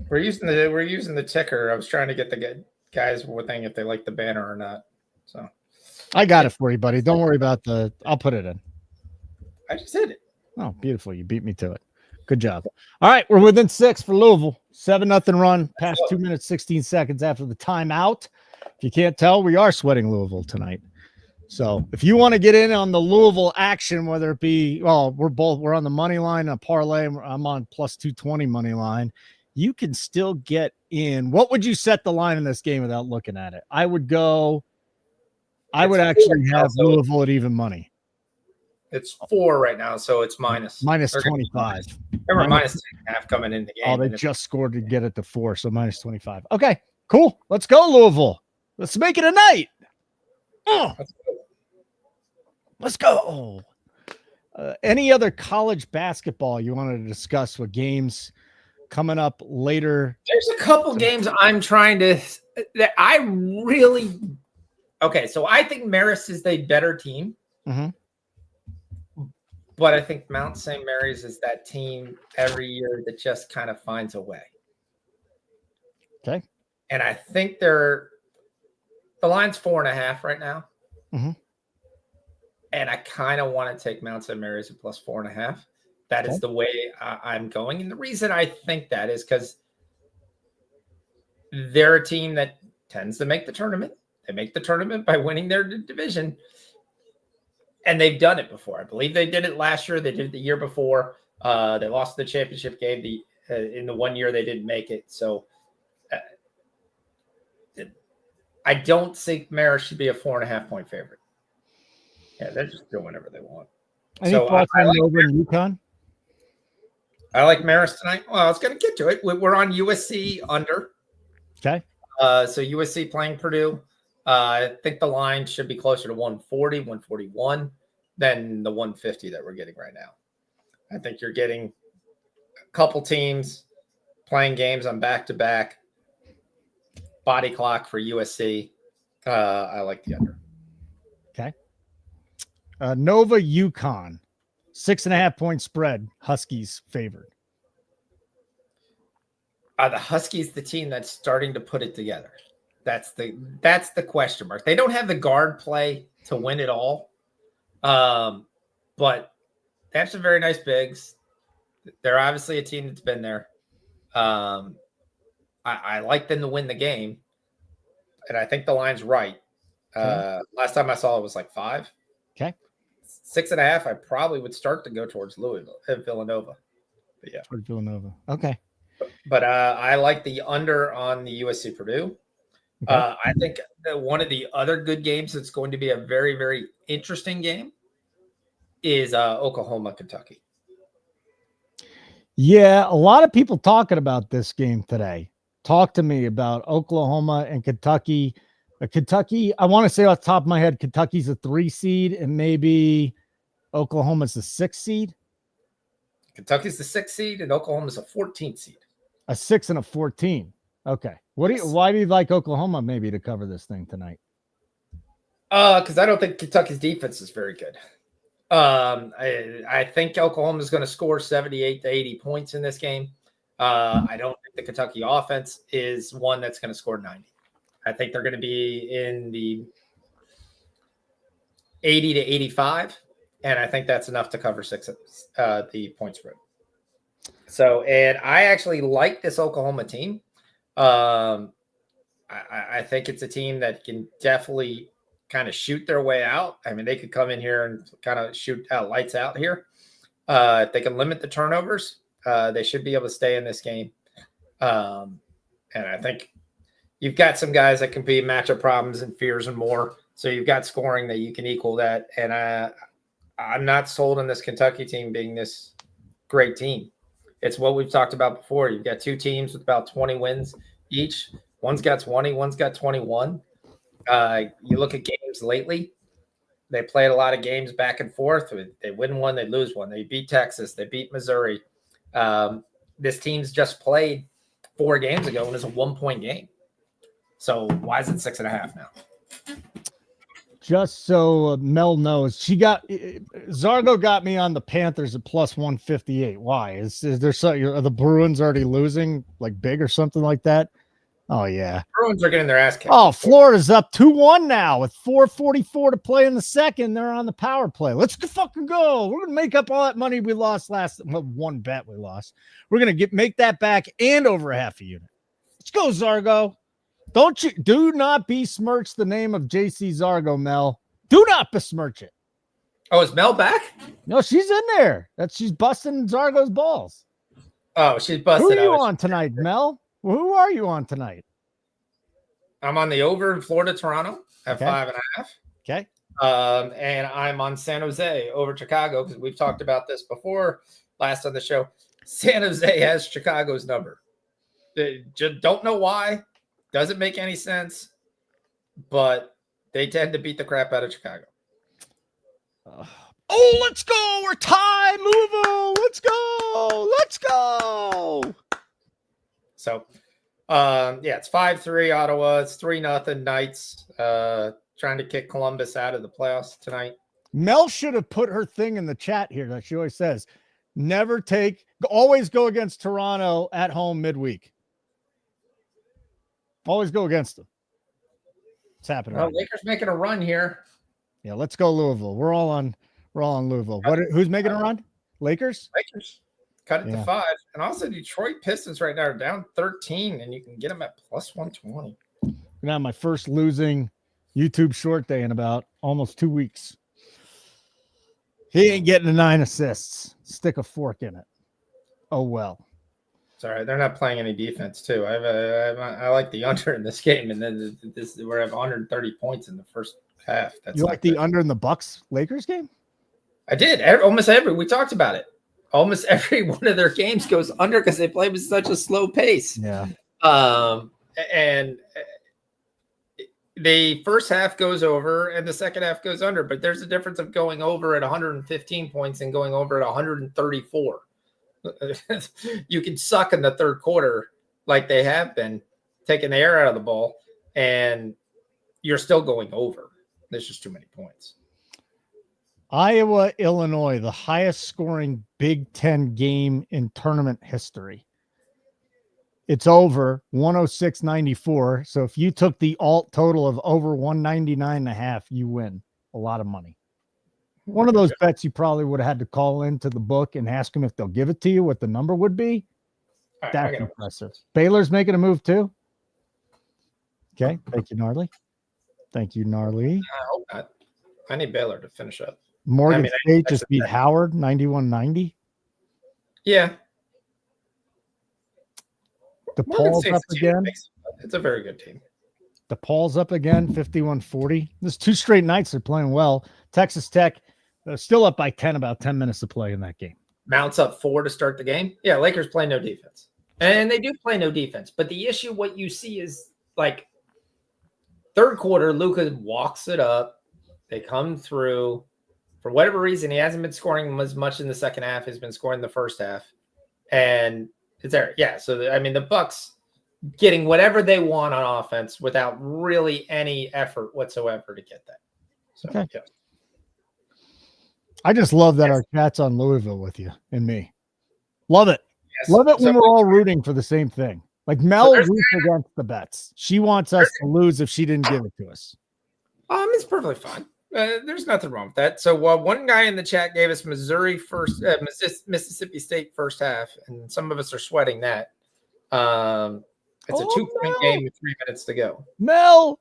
We're using the ticker. I was trying to get the guys thing if they like the banner or not. So
I got it for you, buddy. Don't worry about I'll put it in.
I just did it.
Oh, beautiful. You beat me to it. Good job. All right. We're within 6 for Louisville. 7-0 run past 2 minutes, 16 seconds after the timeout. If you can't tell, we are sweating Louisville tonight. So if you want to get in on the Louisville action, whether it be, we're on the money line, a parlay. I'm on plus 220 money line. You can still get in. What would you set the line in this game without looking at it? I would actually have Louisville at even money.
It's 4 right now, so it's minus
25.
Remember, minus 10.5 coming in the game.
Oh, they just scored to get it to 4, so minus 25. Okay, cool. Let's go, Louisville. Let's make it a night. Let's go. Any other college basketball you wanted to discuss with games coming up later?
There's a couple games I'm trying to that I really okay. So I think Marist is the better team, but I think Mount St. Mary's is that team every year that just kind of finds a way.
Okay,
and I think the line's 4.5 right now. And I kind of want to take Mount St. Mary's at plus 4.5. That is the way I'm going. And the reason I think that is because they're a team that tends to make the tournament. They make the tournament by winning their division. And they've done it before. I believe they did it last year. They did it the year before. They lost the championship game in the 1 year they didn't make it. So I don't think Marist should be a 4.5 point favorite. Yeah, they're just doing whatever they want.
Any thoughts on over in UConn?
I like Marist tonight. Well, I was going to get to it. We're on USC under.
Okay.
So USC playing Purdue. I think the line should be closer to 140, 141 than the 150 that we're getting right now. I think you're getting a couple teams playing games on back-to-back. Body clock for USC. I like the under.
Okay. Nova UConn, 6.5 point spread. Huskies favored.
Are the Huskies the team that's starting to put it together? That's the question mark. They don't have the guard play to win it all, but they have some very nice bigs. They're obviously a team that's been there. I like them to win the game, and I think the line's right. Last time I saw it was like 5.
Okay.
6.5, I probably would start to go towards Villanova. But yeah.
Towards Villanova. Okay.
but I like the under on the USC Purdue.
Okay.
I think that one of the other good games that's going to be a very, very interesting game is Oklahoma, Kentucky.
Yeah, a lot of people talking about this game today. Talk to me about Oklahoma and Kentucky. Kentucky, I want to say off the top of my head, Kentucky's a 3 seed and maybe Oklahoma's the 6 seed.
Kentucky's the 6 seed and Oklahoma's a 14 seed.
A 6 and a 14. Okay. Why do you like Oklahoma maybe to cover this thing tonight?
Because I don't think Kentucky's defense is very good. I think Oklahoma is going to score 78 to 80 points in this game. I don't think the Kentucky offense is one that's going to score 90. I think they're going to be in the 80 to 85, and I think that's enough to cover the point spread. So, and I actually like this Oklahoma team. I think it's a team that can definitely kind of shoot their way out. I mean, they could come in here and kind of shoot lights out here. If they can limit the turnovers, they should be able to stay in this game. And I think you've got some guys that can be matchup problems and fears and more. So you've got scoring that you can equal that. And I'm not sold on this Kentucky team being this great team. It's what we've talked about before. You've got two teams with about 20 wins each. One's got 20, one's got 21. You look at games lately, they played a lot of games back and forth. They win one, they lose one. They beat Texas, they beat Missouri. This team's just played 4 games ago and it's a 1-point game. So why is it 6.5 now?
Just so Mel knows, Zargo got me on the Panthers at plus 158. Why? Is there something? Are the Bruins already losing like big or something like that? Oh yeah,
Bruins are getting their ass kicked.
Oh, Florida's up 2-1 now with 4:44 to play in the second. They're on the power play. Let's fucking go. We're gonna make up all that money we lost one bet we lost. We're gonna make that back and over a half a unit. Let's go, Zargo. Do not besmirch the name of JC Zargo, Mel. Do not besmirch it.
Oh, is Mel back?
No, she's in there. She's busting Zargo's balls.
Oh, she's busted.
Who are you on tonight, Mel? Who are you on tonight?
I'm on the over in Florida, Toronto at 5.5.
Okay.
And I'm on San Jose over Chicago because we've talked about this before last on the show. San Jose has Chicago's number. They just don't know why. Doesn't make any sense, but they tend to beat the crap out of Chicago.
Let's go. We're tied, Louisville. Let's go. Let's go.
So, it's 5-3 Ottawa. It's 3-0 Knights. Trying to kick Columbus out of the playoffs tonight.
Mel should have put her thing in the chat here that she always says, always go against Toronto at home midweek. Always go against them. It's happening.
Well, Lakers making a run here.
Yeah, let's go Louisville. We're all on Louisville. Who's making a run? Lakers?
Lakers. Cut it to 5. And also Detroit Pistons right now are down 13, and you can get them at plus 120.
Now my first losing YouTube short day in about almost 2 weeks. He ain't getting 9 assists. Stick a fork in it. Oh well.
Sorry, they're not playing any defense too. I like the under in this game, and then we're at 130 points in the first half.
You like the under in the Bucks Lakers game?
I did. We talked about it. Almost every one of their games goes under because they play with such a slow pace.
Yeah.
And the first half goes over and the second half goes under, but there's a difference of going over at 115 points and going over at 134. You can suck in the third quarter like they have been, taking the air out of the ball, and you're still going over. There's just too many points.
Iowa, Illinois, the highest scoring Big Ten game in tournament history. It's over 106.94. So if you took the alt total of over 199.5, you win a lot of money. One of those bets you probably would have had to call into the book and ask them if they'll give it to you, what the number would be.
Right,
that's impressive. Baylor's making a move too. Okay. Thank you, Gnarly. Thank you, Gnarly.
I hope not. I need Baylor to finish up.
Morgan State just beat Howard 91-90.
Yeah. Morgan
DePaul's
State's
up
a team that
again.
it's a very good team.
DePaul's up again, 51-40. There's 2 straight nights they're playing well. Texas Tech still up by 10, about 10 minutes to play in that game.
Mounts up 4 to start the game. Yeah, Lakers play no defense. And they do play no defense. But the issue, what you see is like third quarter, Luka walks it up. They come through. For whatever reason, he hasn't been scoring as much in the second half. He's been scoring the first half. And it's there. Yeah, so, the Bucks getting whatever they want on offense without really any effort whatsoever to get that. So,
Okay.
Yeah.
I just love that our chat's on Louisville with you and me. Love it.
Yes.
Love it when
So-
we're all rooting for the same thing. Like Mel roots against the bets. She wants us to lose if she didn't give it to us.
It's perfectly fine. There's nothing wrong with that. So one guy in the chat gave us Missouri first, Mississippi State first half, and some of us are sweating that. It's a 2-point game with 3 minutes to go.
Mel,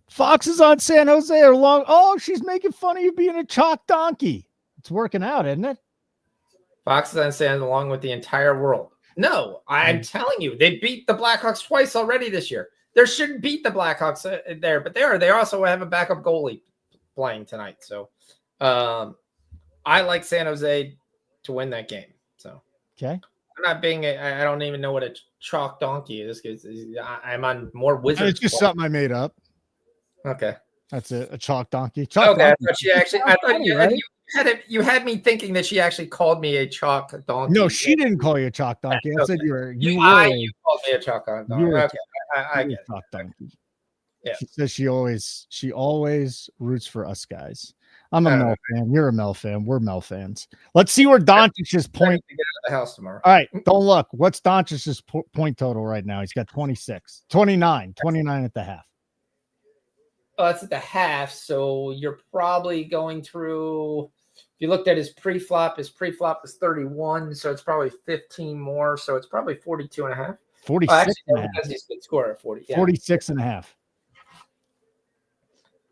Fox is on San Jose or long. Oh, she's making fun of you being a chalk donkey. It's working out, isn't it?
Fox is on San along with the entire world. No, I'm telling you, they beat the Blackhawks twice already this year. They shouldn't beat the Blackhawks there, but they are. They also have a backup goalie playing tonight. So I like San Jose to win that game. So
okay.
I'm not being I don't even know what a chalk donkey is because I'm on more Wizards.
It's just something I made up.
Okay.
That's it. A chalk donkey.
Chalk
donkey.
I thought you had me thinking that she actually called me a chalk donkey.
No, she didn't call you a chalk donkey. I said you
called me a chalk donkey. Okay. I get
chalk donkey.
Yeah.
She says she always roots for us guys. I'm a Mel fan. You're a Mel fan. We're Mel fans. Let's see where Doncic's point.
To get out of the house tomorrow.
All right, don't look. What's Doncic's point total right now? He's got 26, 29 at the half.
Oh, that's at the half. So you're probably going through. If you looked at his pre-flop was 31, so it's probably 15 more. So it's probably 42 and a half.
46
because he's good scorer at 40. Yeah.
46 and a half.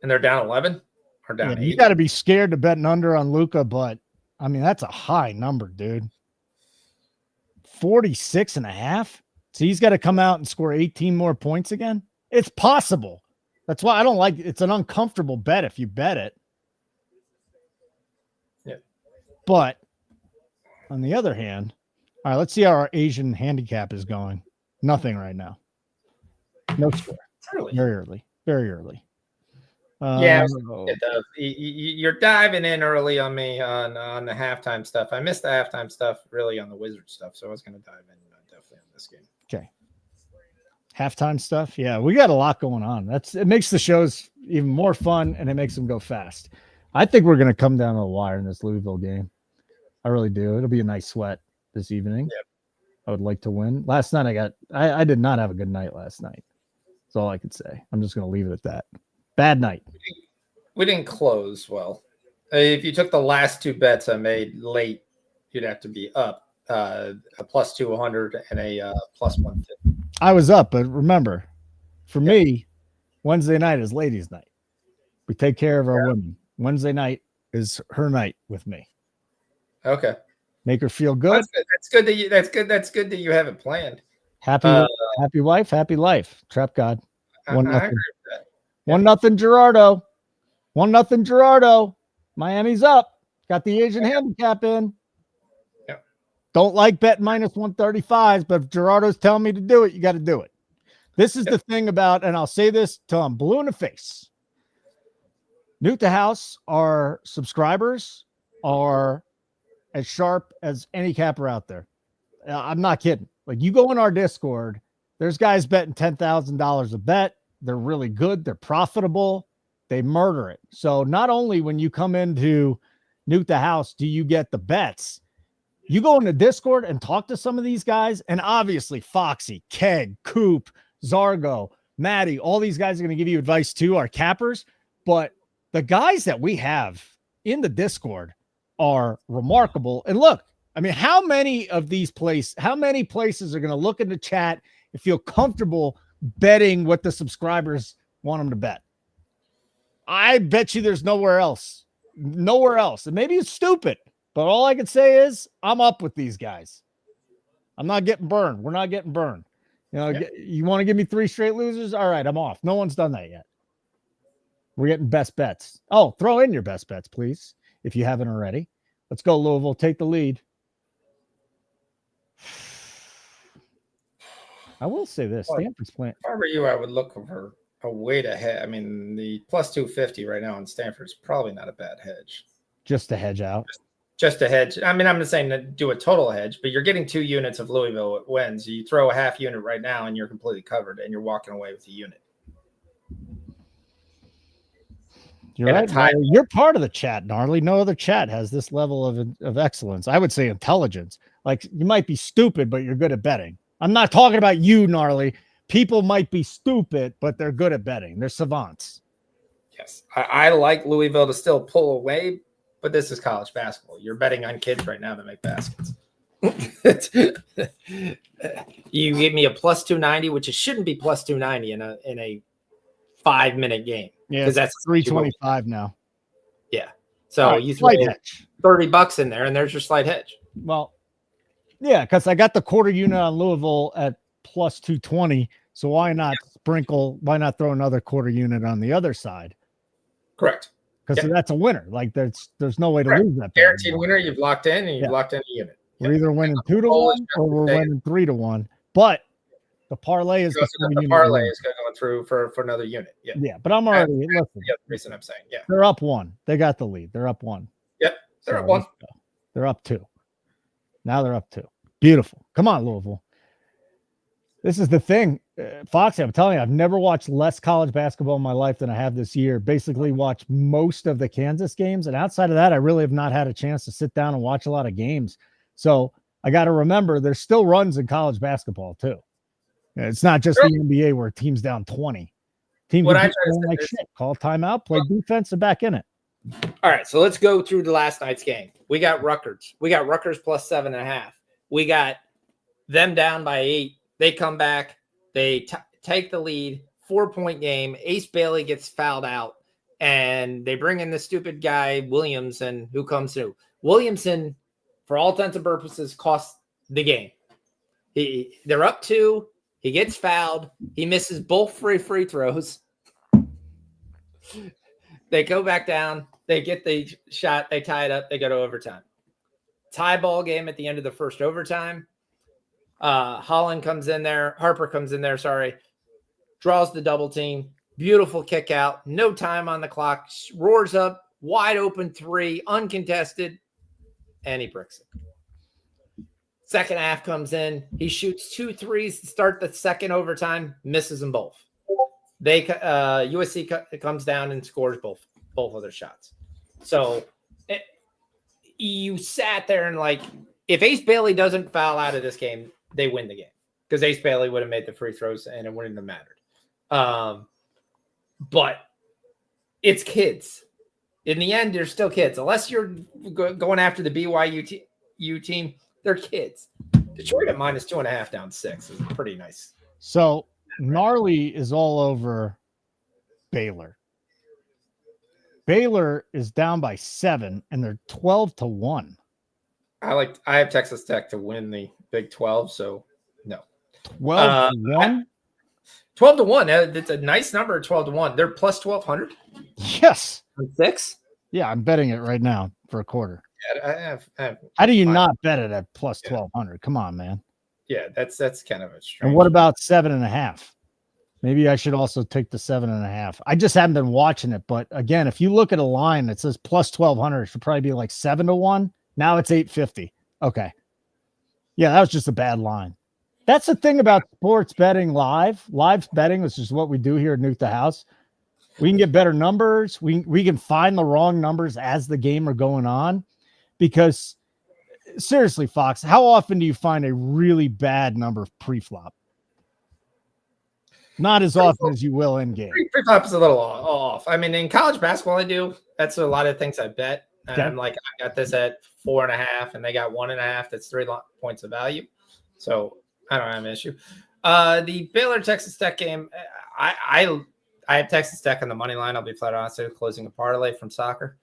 And they're down 11 or down 8.
You got to be scared to bet an under on Luka, but I mean, that's a high number, dude. 46 and a half. So he's got to come out and score 18 more points again. It's possible. That's why I don't like it's an uncomfortable bet if you bet it.
Yeah.
But on the other hand, all right, let's see how our Asian handicap is going. Nothing right now. No score.
Early.
Very early.
You're diving in early on me on the halftime stuff. I missed the halftime stuff really on the Wizard stuff, so I was going to dive in definitely on this game.
Okay. Halftime stuff. Yeah, we got a lot going on. It makes the shows even more fun and it makes them go fast. I think we're going to come down to the wire in this Louisville game. I really do. It'll be a nice sweat this evening.
Yep.
I would like to win. Last night I did not have a good night last night. That's all I could say. I'm just going to leave it at that. Bad night.
We didn't close well. If you took the last 2 bets I made late, you'd have to be up a plus 200 and a plus 150.
I was up, but remember, for me, Wednesday night is ladies' night. We take care of our women. Wednesday night is her night with me.
Okay.
Make her feel good.
That's good that you. That's good that you have it planned.
Happy wife, happy life. Trap God. 1-0.
I agree with that.
1-0 Gerardo. 1-0 Gerardo. Miami's up. Got the Asian handicap in.
Yeah.
Don't like bet minus 135s, but if Gerardo's telling me to do it, you got to do it. This is the thing about, and I'll say this till I'm blue in the face. Nuke the House, our subscribers are as sharp as any capper out there. I'm not kidding. Like, you go in our Discord, there's guys betting $10,000 a bet. They're really good. They're profitable. They murder it. So not only when you come into Nuke the House do you get the bets, you go into Discord and talk to some of these guys, and obviously Foxy, Keg, Coop, Zargo, Maddie, all these guys are going to give you advice too, our cappers. But the guys that we have in the Discord are remarkable. And look, I mean, how many places are going to look in the chat and feel comfortable betting what the subscribers want them to bet? I bet you there's nowhere else. And maybe it's stupid, but all I can say is I'm up with these guys. I'm not getting burned. We're not getting burned. You want to give me 3 straight losers? All right, I'm off. No one's done that yet. We're getting best bets. Oh, throw in your best bets, please, if you haven't already. Let's go, Louisville. Take the lead. I will say this. Stanford's playing.
If I were you, I would look for a way to hedge. I mean, the plus 250 right now in Stanford is probably not a bad hedge.
Just to hedge out.
Just a hedge. I mean, I'm not saying to do a total hedge, but you're getting 2 units of Louisville wins. You throw a half unit right now and you're completely covered and you're walking away with a unit.
You're right. You're part of the chat, Gnarly. No other chat has this level of excellence. I would say intelligence. Like, you might be stupid, but you're good at betting. I'm not talking about you, Gnarly. People might be stupid, but they're good at betting. They're savants.
Yes. I like Louisville to still pull away, but this is college basketball. You're betting on kids right now that make baskets. You give me a plus 290, which it shouldn't be plus 290 in a 5-minute game.
Yeah, because that's 325 now.
Yeah. So you throw $30 in there, and there's your slight hedge.
Well, yeah, because I got the quarter unit on Louisville at plus 220. So why not sprinkle? Why not throw another quarter unit on the other side?
Correct.
Because that's a winner. Like there's no way to lose that.
Guaranteed winner. You've locked in, and you've locked in a unit.
We're either winning 2-1 or we're winning 3-1. But the parlay is
the parlay is going through for another unit.
Yeah, but I'm already listen.
The other reason I'm saying,
they're up 1. They got the lead. They're up 1.
Yep, they're up 1.
They're up 2. Now they're up 2. Beautiful. Come on, Louisville. This is the thing, Foxy. I'm telling you, I've never watched less college basketball in my life than I have this year. Basically, watched most of the Kansas games, and outside of that, I really have not had a chance to sit down and watch a lot of games. So I got to remember, there's still runs in college basketball too. It's not just the NBA where teams down 20. Teams like shit. Call timeout, play defense, and back in it.
All right, so let's go through the last night's game. We got Rutgers. We got Rutgers plus 7.5. We got them down by 8. They come back. They take the lead. 4-point game. Ace Bailey gets fouled out, and they bring in the stupid guy Williamson, who comes through. Williamson, for all intents and purposes, cost the game. They're up 2. He gets fouled. He misses both free throws. They go back down. They get the shot. They tie it up. They go to overtime. Tie ball game at the end of the first overtime. Holland comes in there. Harper comes in there, draws the double team. Beautiful kick out. No time on the clock. Roars up. Wide open 3. Uncontested. And he bricks it. Second half comes in. He shoots 2 threes to start the second overtime. Misses them both. USC comes down and scores both of their shots. So you sat there and if Ace Bailey doesn't foul out of this game, they win the game because Ace Bailey would have made the free throws and it wouldn't have mattered. But it's kids. In the end, they're still kids. Unless you're going after the BYU team, they're kids. Detroit at minus 2.5 down 6 is pretty nice.
So Gnarly is all over Baylor. Baylor is down by 7 and they're 12-1.
I have Texas Tech to win the Big 12, so no.
12-1?
12-1. That's a nice number, 12-1. They're plus 1,200.
Yes.
6?
Yeah, I'm betting it right now for a quarter.
Yeah, I have
How do you not bet it at plus 1,200? Come on, man.
Yeah, that's kind of a strange.
And what about 7.5? Maybe I should also take the 7.5. I just haven't been watching it, but again, if you look at a line that says plus 1,200, it should probably be like 7-1. Now it's 850. Okay. Yeah, that was just a bad line. That's the thing about sports betting live betting, which is what we do here at Nuke the House. We can get better numbers. We can find the wrong numbers as the game are going on. Because seriously, Fox, how often do you find a really bad number pre-flop? Not as often as you will in game.
Pre-flop is a little off. I mean, in college basketball, I do. That's a lot of things I bet. And I'm like, I got this at 4.5, and they got 1.5. That's 3 points of value. So I don't have an issue. The Baylor Texas Tech game, I have Texas Tech on the money line. I'll be flat honest, closing a parlay from soccer.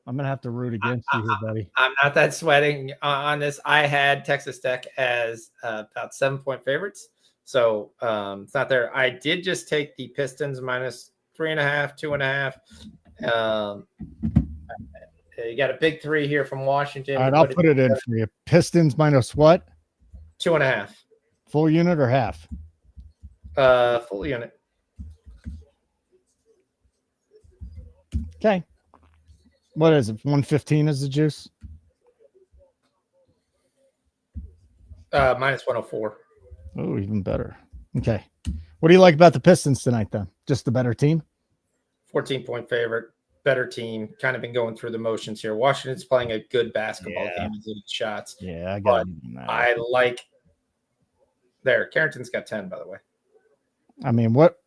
I'm gonna have to root against you here, buddy.
I'm not that sweating on this. I had Texas Tech as about 7-point favorites, so it's not there. I did just take the Pistons minus 3.5, 2.5. You got a big 3 here from Washington.
All right, I'll put it in for you. Pistons minus what?
2.5.
Full unit or half?
Full unit.
Okay. What is it? 115 is the juice?
Minus 104.
Oh, even better. Okay. What do you like about the Pistons tonight, then? Just the better team?
14-point favorite. Better team. Kind of been going through the motions here. Washington's playing a good basketball game, hitting shots.
Yeah, I got it.
I like there. Carrington's got 10, by the way.
I mean, what?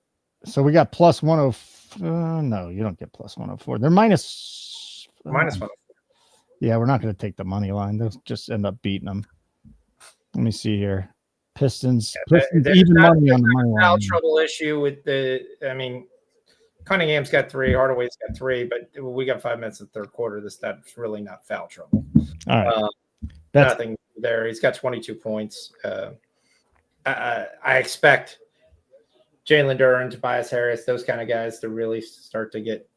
So we got plus 104. No, you don't get plus 104. They're minus
104.
Yeah, we're not going to take the money line. They'll just end up beating them. Let me see here. Pistons even money on the money line.
Trouble issue with I mean, Cunningham's got 3, Hardaway's got 3, but we got 5 minutes in the third quarter. That's really not foul trouble.
All right.
Nothing there. He's got 22 points. I expect Jalen Duren, Tobias Harris, those kind of guys to really start to get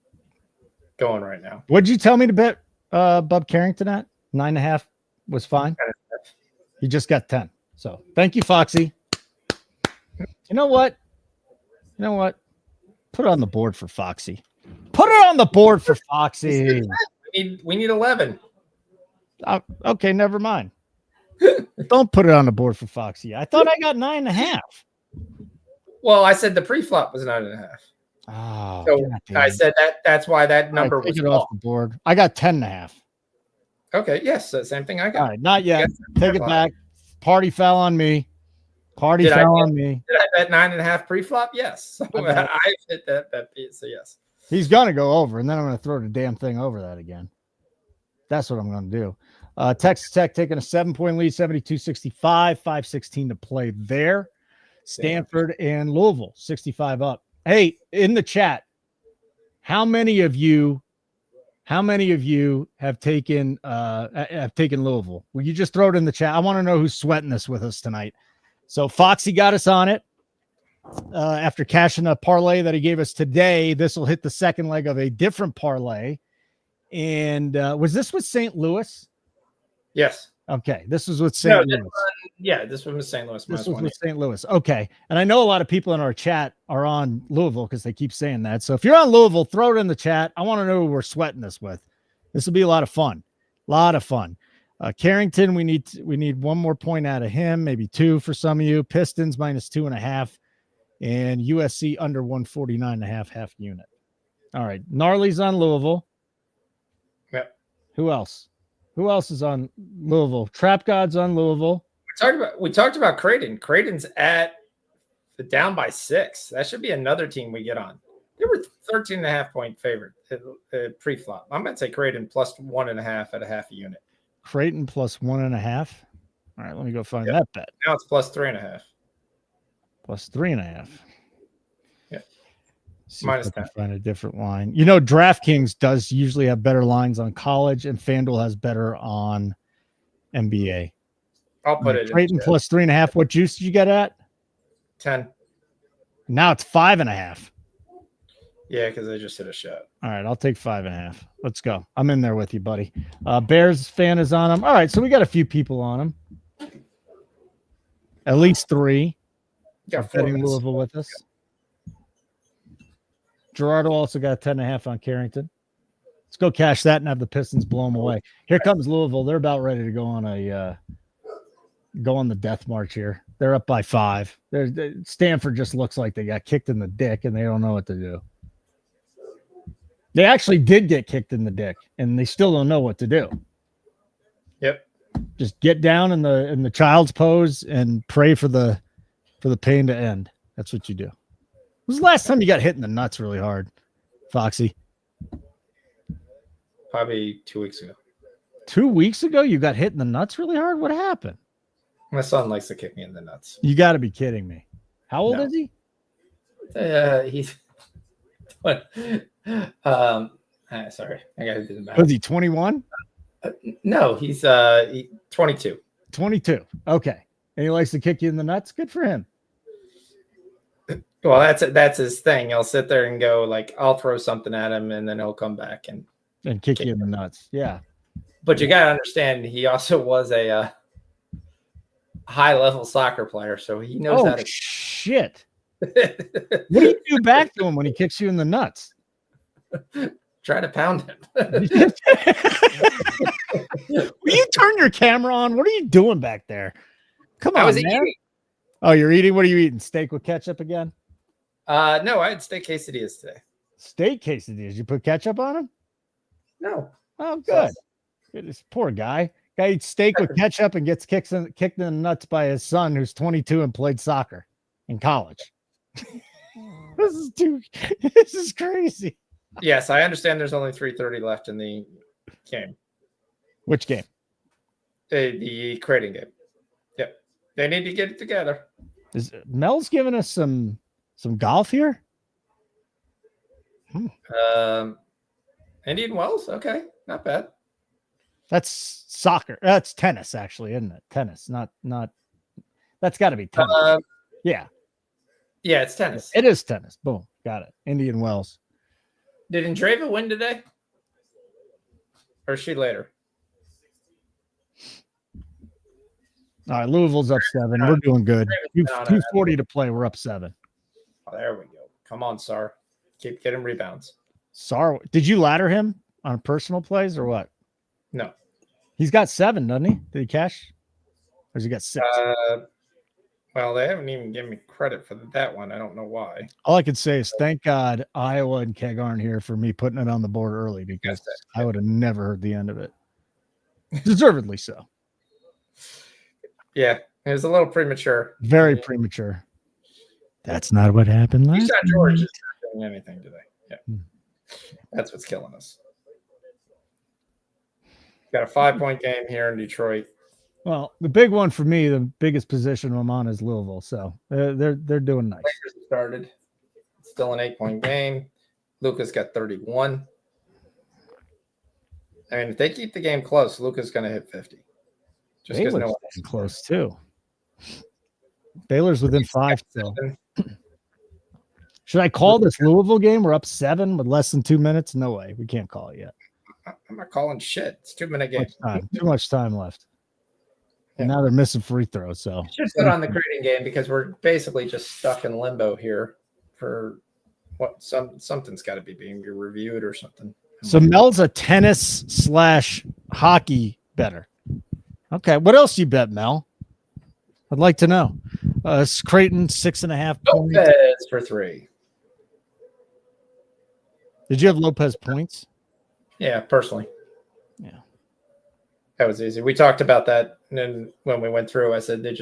going right now.
What'd you tell me to bet Bub Carrington at? 9.5 was fine. He just got 10. So thank you, Foxy. You know what? Put it on the board for Foxy. Put it on the board for Foxy.
We need 11.
Okay, never mind. Don't put it on the board for Foxy. I thought I got 9.5.
Well, I said the pre-flop was 9.5.
Oh,
so I said that's why that number was
off the board. I got 10.5.
Okay, yes, same thing I got.
All right, not yet. Take it back. Party foul on me. Did I bet 9.5 pre-flop? Yes. So I hit that piece. So yes. He's gonna go over, and then I'm gonna throw the damn thing over that again. That's what I'm gonna do. Texas Tech taking a 7-point lead, 72-65, 5:16 to play there. Stanford and Louisville, 65 up. Hey, in the chat, how many of you have taken Louisville? Will you just throw it in the chat? I want to know who's sweating this with us tonight. So Foxy got us on it. After cashing a parlay that he gave us today, this will hit the second leg of a different parlay. And was this with St. Louis?
Yes.
Okay. This was with St. Louis.
This one was St. Louis.
This was with St. Louis. Okay. And I know a lot of people in our chat are on Louisville because they keep saying that. So if you're on Louisville, throw it in the chat. I want to know who we're sweating this with. This will be a lot of fun. Carrington, we need one more point out of him, maybe 2 for some of you. Pistons minus 2.5, and USC under 149.5 half unit. All right, Gnarly's on Louisville.
Yep.
Who else? Who else is on Louisville? Trap God's on Louisville.
We talked about Creighton. Creighton's at the down by 6. That should be another team we get on. They were 13.5-point favorite pre-flop. I'm going to say Creighton plus 1.5 at a half a unit.
Creighton plus 1.5. All right, let me go find that bet.
Now it's plus 3.5.
Plus 3.5.
Yeah.
Minus 10. Find a different line. You know, DraftKings does usually have better lines on college, and FanDuel has better on NBA.
I'll put it.
Creighton plus 3.5. What juice did you get at?
10.
Now it's 5.5.
Yeah, because I just hit a shot.
All right, I'll take 5.5. Let's go. I'm in there with you, buddy. Bears fan is on him. All right, so we got a few people on him. At least 3.
Got
betting Louisville with us. Gerardo also got 10.5 on Carrington. Let's go cash that and have the Pistons blow them away. Here comes Louisville. They're about ready to go on the death march here. They're up by 5. Stanford just looks like they got kicked in the dick and they don't know what to do. They actually did get kicked in the dick, and they still don't know what to do.
Yep.
Just get down in the child's pose and pray for the pain to end. That's what you do. When was the last time you got hit in the nuts really hard, Foxy?
Probably 2 weeks ago.
2 weeks ago, you got hit in the nuts really hard? What happened?
My son likes to kick me in the nuts.
You got to be kidding me. How old is he?
He's what? I Sorry, I got to do the math.
Was he 21?
No, he's 22.
22. Okay. And he likes to kick you in the nuts. Good for him.
Well, that's his thing. He'll sit there and go like, I'll throw something at him, and then he'll come back and
kick you in the nuts. Yeah.
But you got to understand, he also was a high-level soccer player, so he knows how to.
Shit. What do you do back to him when he kicks you in the nuts?
Try to pound him.
Will you turn your camera on? What are you doing back there? Come on, man.
Eating.
Oh, you're eating? What are you eating? Steak with ketchup again?
No, I had steak quesadillas today.
Steak quesadillas? You put ketchup on them?
No.
Oh, good. This poor guy. Guy eats steak with ketchup and gets kicked in the nuts by his son, who's 22 and played soccer in college. This is crazy.
Yes, I understand there's only 3:30 left in the game.
Which game?
The creating game. Yep. They need to get it together.
Mel's giving us some golf here?
Indian Wells? Okay. Not bad.
That's soccer. That's tennis, actually, isn't it? Tennis, not. That's got to be tennis. Yeah.
Yeah, it's tennis.
It is tennis. Boom. Got it. Indian Wells.
Did Andreva win today? Or is she later?
All right, Louisville's up 7. We're doing good. 2:40 to play. We're up 7.
Oh, there we go. Come on, Sar. Keep getting rebounds.
Sar, did you ladder him on personal plays or what?
No.
He's got 7, doesn't he? Did he cash? Or has he got 6?
Well, they haven't even given me credit for that one. I don't know why.
All I could say is thank God Iowa and Keg aren't here for me putting it on the board early, because I would have never heard the end of it. Deservedly so.
Yeah, it was a little premature.
Very premature. That's not what happened last
time. George is not doing anything today. Yeah. That's what's killing us. Got a 5-point game here in Detroit.
Well, the big one for me, the biggest position I'm on is Louisville. So they're doing nice.
Lakers started. Still an 8-point game. Luka's got 31. I mean, if they keep the game close, Luka's going to hit 50. Just because no one's
close too. Baylor's within 5 still. Should I call this Louisville game? We're up 7 with less than 2 minutes. No way. We can't call it yet.
I'm not calling shit. It's 2-minute game.
Too much time left. And now they're missing free throws. So
just put on the grading game because we're basically just stuck in limbo here for what something's got to be being reviewed or something.
So Mel's a tennis/hockey better. Okay. What else you bet, Mel? I'd like to know. It's Creighton 6.5 points.
Lopez for 3.
Did you have Lopez points?
Yeah, personally.
Yeah.
That was easy. We talked about that, and then when we went through, I said they're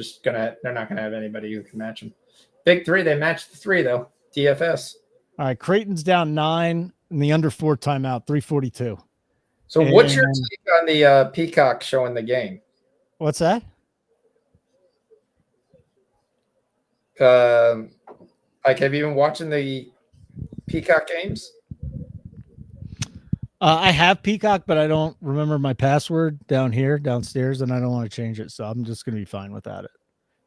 not gonna have anybody who can match them. Big 3, they matched the 3 though. DFS.
All right, Creighton's down 9 in the under 4 timeout, 3:42.
So what's your take on the Peacock showing the game?
What's that?
Like, have you been watching the Peacock games?
I have Peacock, but I don't remember my password downstairs, and I don't want to change it. So I'm just going to be fine without it.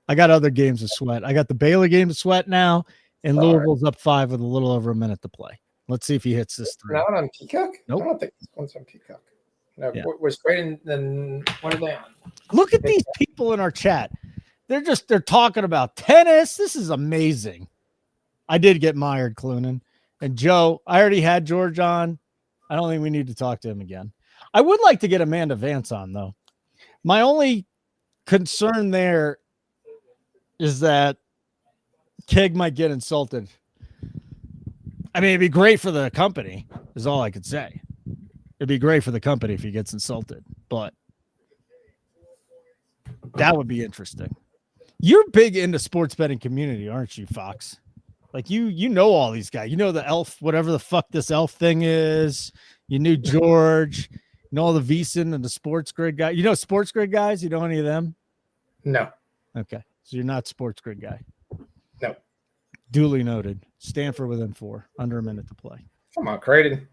I got other games to sweat. I got the Baylor game to sweat now, and Louisville's up 5 with a little over a minute to play. Let's see if he hits this 3.
Not on Peacock?
Nope.
I don't think this one's on Peacock. No,
yeah.
Was great. Then what are they on?
Look at these people in our chat. They're talking about tennis. This is amazing. I did get mired, Clunan. And Joe, I already had George on. I don't think we need to talk to him again. I would like to get Amanda Vance on, though. My only concern there is that Keg might get insulted. I mean, it'd be great for the company, is all I could say. It'd be great for the company if he gets insulted, but that would be interesting. You're big into sports betting community, aren't you, Fox? Like you know all these guys. You know the elf, whatever the fuck this elf thing is. You knew George. You know all the VSiN and the Sports Grid guy. You know Sports Grid guys? You know any of them?
No.
Okay, so you're not Sports Grid guy.
No.
Duly noted. Stanford within 4, under a minute to play.
Come on, Creighton.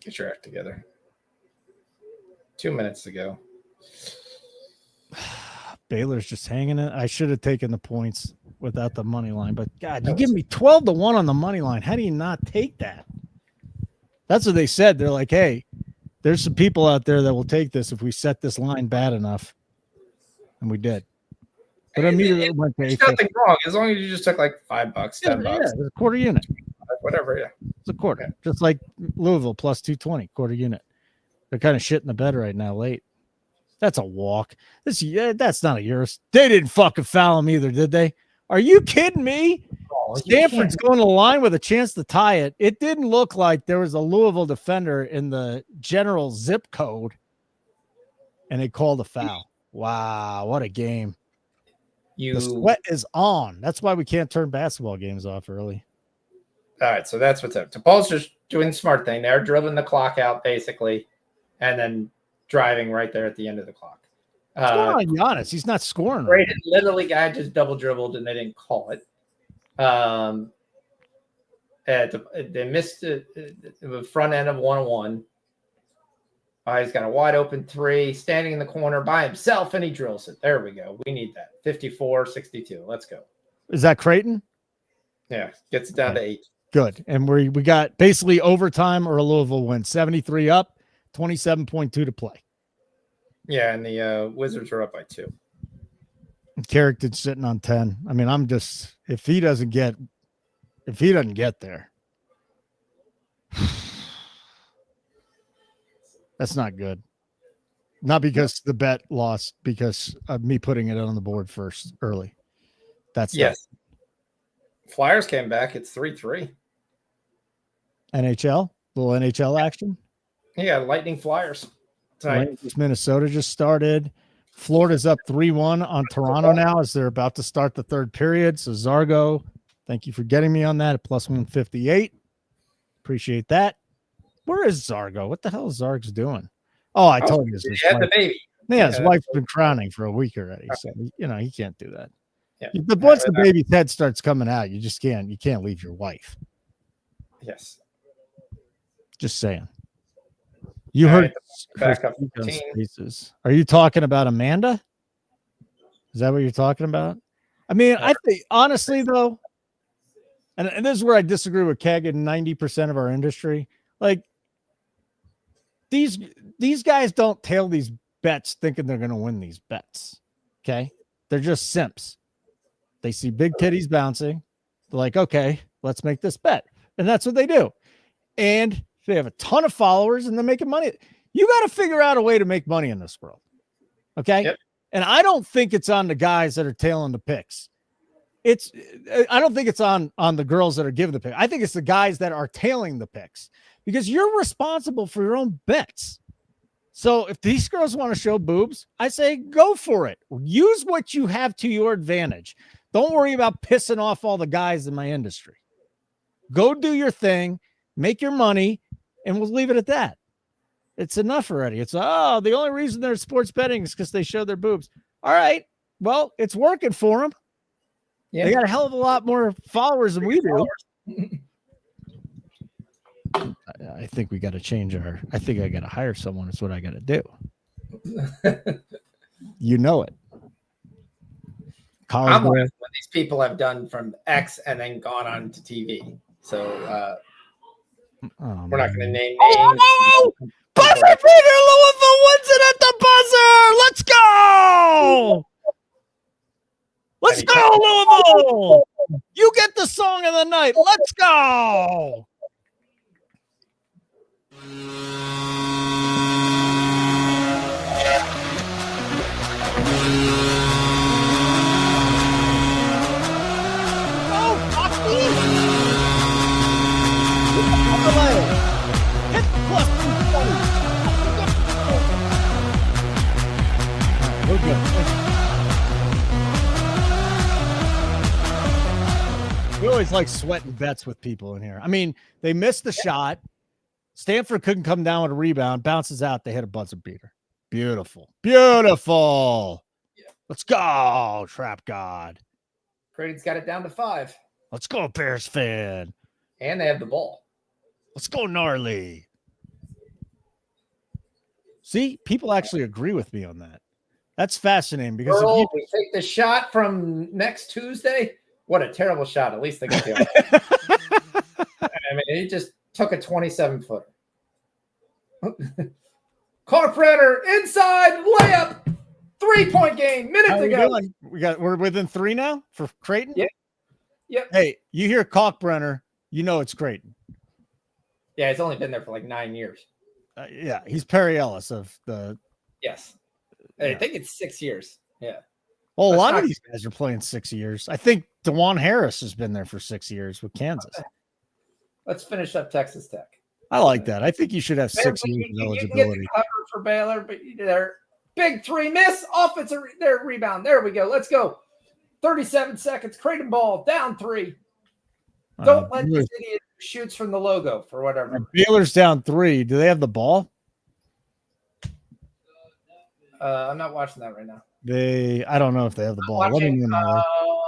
Get your act together. 2 minutes to go.
Baylor's just hanging it. I should have taken the points without the money line, but God, you give me 12-1 on the money line. How do you not take that? That's what they said. They're like, hey, there's some people out there that will take this if we set this line bad enough. And we did. But immediately went to
there's nothing wrong as long as you just took like $5, $10.
Yeah, it's a quarter unit.
Whatever, yeah.
It's a quarter. Yeah. Just like Louisville plus 220, quarter unit. They're kind of shitting the bed right now late. That's a walk. That's not a yours. They didn't fucking foul him either, did they? Are you kidding me? Oh, Stanford's going to the line with a chance to tie it. It didn't look like there was a Louisville defender in the general zip code, and they called a foul. Wow, what a game. The sweat is on. That's why we can't turn basketball games off early.
All right, so that's what's up. DePaul's just doing the smart thing. They're dribbling the clock out, basically, and then driving right there at the end of the clock.
What's going on, Giannis? He's not scoring.
Right. Literally, guy just double dribbled, and they didn't call it. They missed the front end of 1-1. He's got a wide open three, standing in the corner by himself, and he drills it. There we go. We need that. 54-62. Let's go.
Is that Creighton?
Yeah, gets it down to 8.
Good. And we got basically overtime or a Louisville win. 73 up, 27.2 to play.
Yeah, and the Wizards are up by 2.
Carrickton's sitting on 10. I mean, I'm just if he doesn't get there, that's not good. Not because the bet lost, because of me putting it on the board first early. That's
yes. Flyers came back. It's 3-3.
NHL, little NHL action.
Yeah, Lightning Flyers.
Right. Minnesota just started. Florida's up 3-1 on Toronto now as they're about to start the third period. So Zargo, thank you for getting me on that at plus 158. Appreciate that. Where is Zargo? What the hell is Zarg's doing? Oh, I told you.
He had the baby.
Yeah, his wife's been crowning for a week already. So, he can't do that.
Yeah.
Once the baby's head starts coming out, you can't leave your wife.
Yes.
Just saying. You heard
back up
spaces. Are you talking about Amanda? Is that what you're talking about? I mean, I think honestly though, and this is where I disagree with Keg and 90% of our industry. Like these guys don't tail these bets thinking they're going to win these bets. Okay. They're just simps. They see big titties bouncing. They're like, okay, let's make this bet. And that's what they do. And they have a ton of followers and they're making money. You got to figure out a way to make money in this world. Okay.
Yep.
And I don't think it's on the guys that are tailing the picks. I don't think it's on the girls that are giving the pick. I think it's the guys that are tailing the picks because you're responsible for your own bets. So if these girls want to show boobs, I say go for it. Use what you have to your advantage. Don't worry about pissing off all the guys in my industry. Go do your thing, make your money, and we'll leave it at that. It's enough already. It's, the only reason they're sports betting is because they show their boobs. All right. Well, it's working for them. Yeah. They got a hell of a lot more followers than we do. I think we got to change I think I got to hire someone. That's what I got to do. You know it.
I'm what these people have done from X and then gone on to TV. So we're not going to name names.
Oh, buzzer beater! Louisville wins it at the buzzer! Let's go! Let's go, Louisville! You get the song of the night. Let's go! Oh, Foxy! Hit plus 220. We're good. We always like sweating bets with people in here. I mean, they missed the shot. Stanford couldn't come down with a rebound. Bounces out. They hit a buzzer beater. Beautiful. Beautiful. Yeah. Let's go, Trap God.
Creighton's got it down to 5.
Let's go, Bears fan.
And they have the ball.
Let's go, Gnarly. See, people actually agree with me on that. That's fascinating because
Earl,
if you
we take the shot from next Tuesday. What a terrible shot. At least they got the I mean, he just took a 27-footer. Carpenter inside layup, 3-point game. Minute to go.
We're within 3 now for Creighton.
Yeah. Yep.
Hey, you hear Kalkbrenner, you know it's Creighton.
Yeah, he's only been there for like 9 years.
Yeah, he's Perry Ellis of the.
Yes, I think it's 6 years. Yeah.
Well, a lot of these guys are playing 6 years. I think DeJuan Harris has been there for 6 years with Kansas.
Let's finish up Texas Tech.
I like that. I think you should have 6 years of eligibility.
You can get the cover for Baylor, but they're big 3 miss. Offensive rebound. There we go. Let's go. 37 seconds. Creighton ball down 3. Don't let this idiot shoots from the logo for whatever.
Baylor's down 3. Do they have the ball?
I'm not watching that right now.
I don't know if they have the ball. Let me know.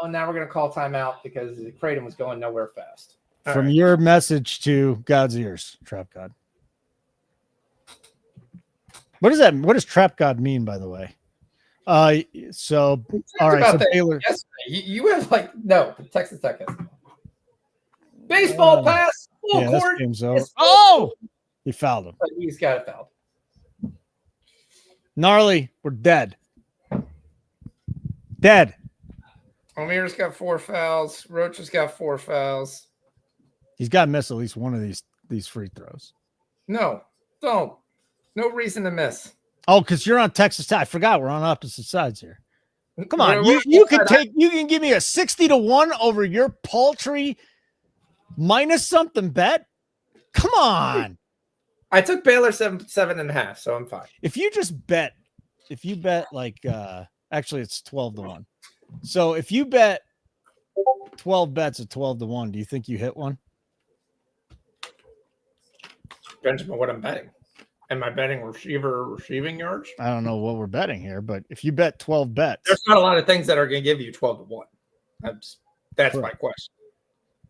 Now we're going to call timeout because Creighton was going nowhere fast.
From your message to God's ears, Trap God. What is that? What does Trap God mean, by the way? So all right, so Baylor.
Yes, you have Texas Tech has baseball pass, full court.
Game's over. Oh, he fouled him.
But he's got it fouled.
Gnarly, we're dead. Dead.
Omir's got 4 fouls. Roach has got 4 fouls.
He's got to miss at least one of these free throws.
No, don't. No reason to miss.
Oh, because you're on Texas Tech. I forgot we're on opposite sides here. Come on, you can give me a 60-1 over your paltry minus something bet. Come on.
I took Baylor 7.5, so I'm fine.
If you bet like actually it's 12-1. So if you bet 12 bets at 12-1, do you think you hit one?
Depends on what I'm betting. Am I betting receiving yards?
I don't know what we're betting here, but if you bet 12 bets,
there's not a lot of things that are going to give you 12-1. That's my question.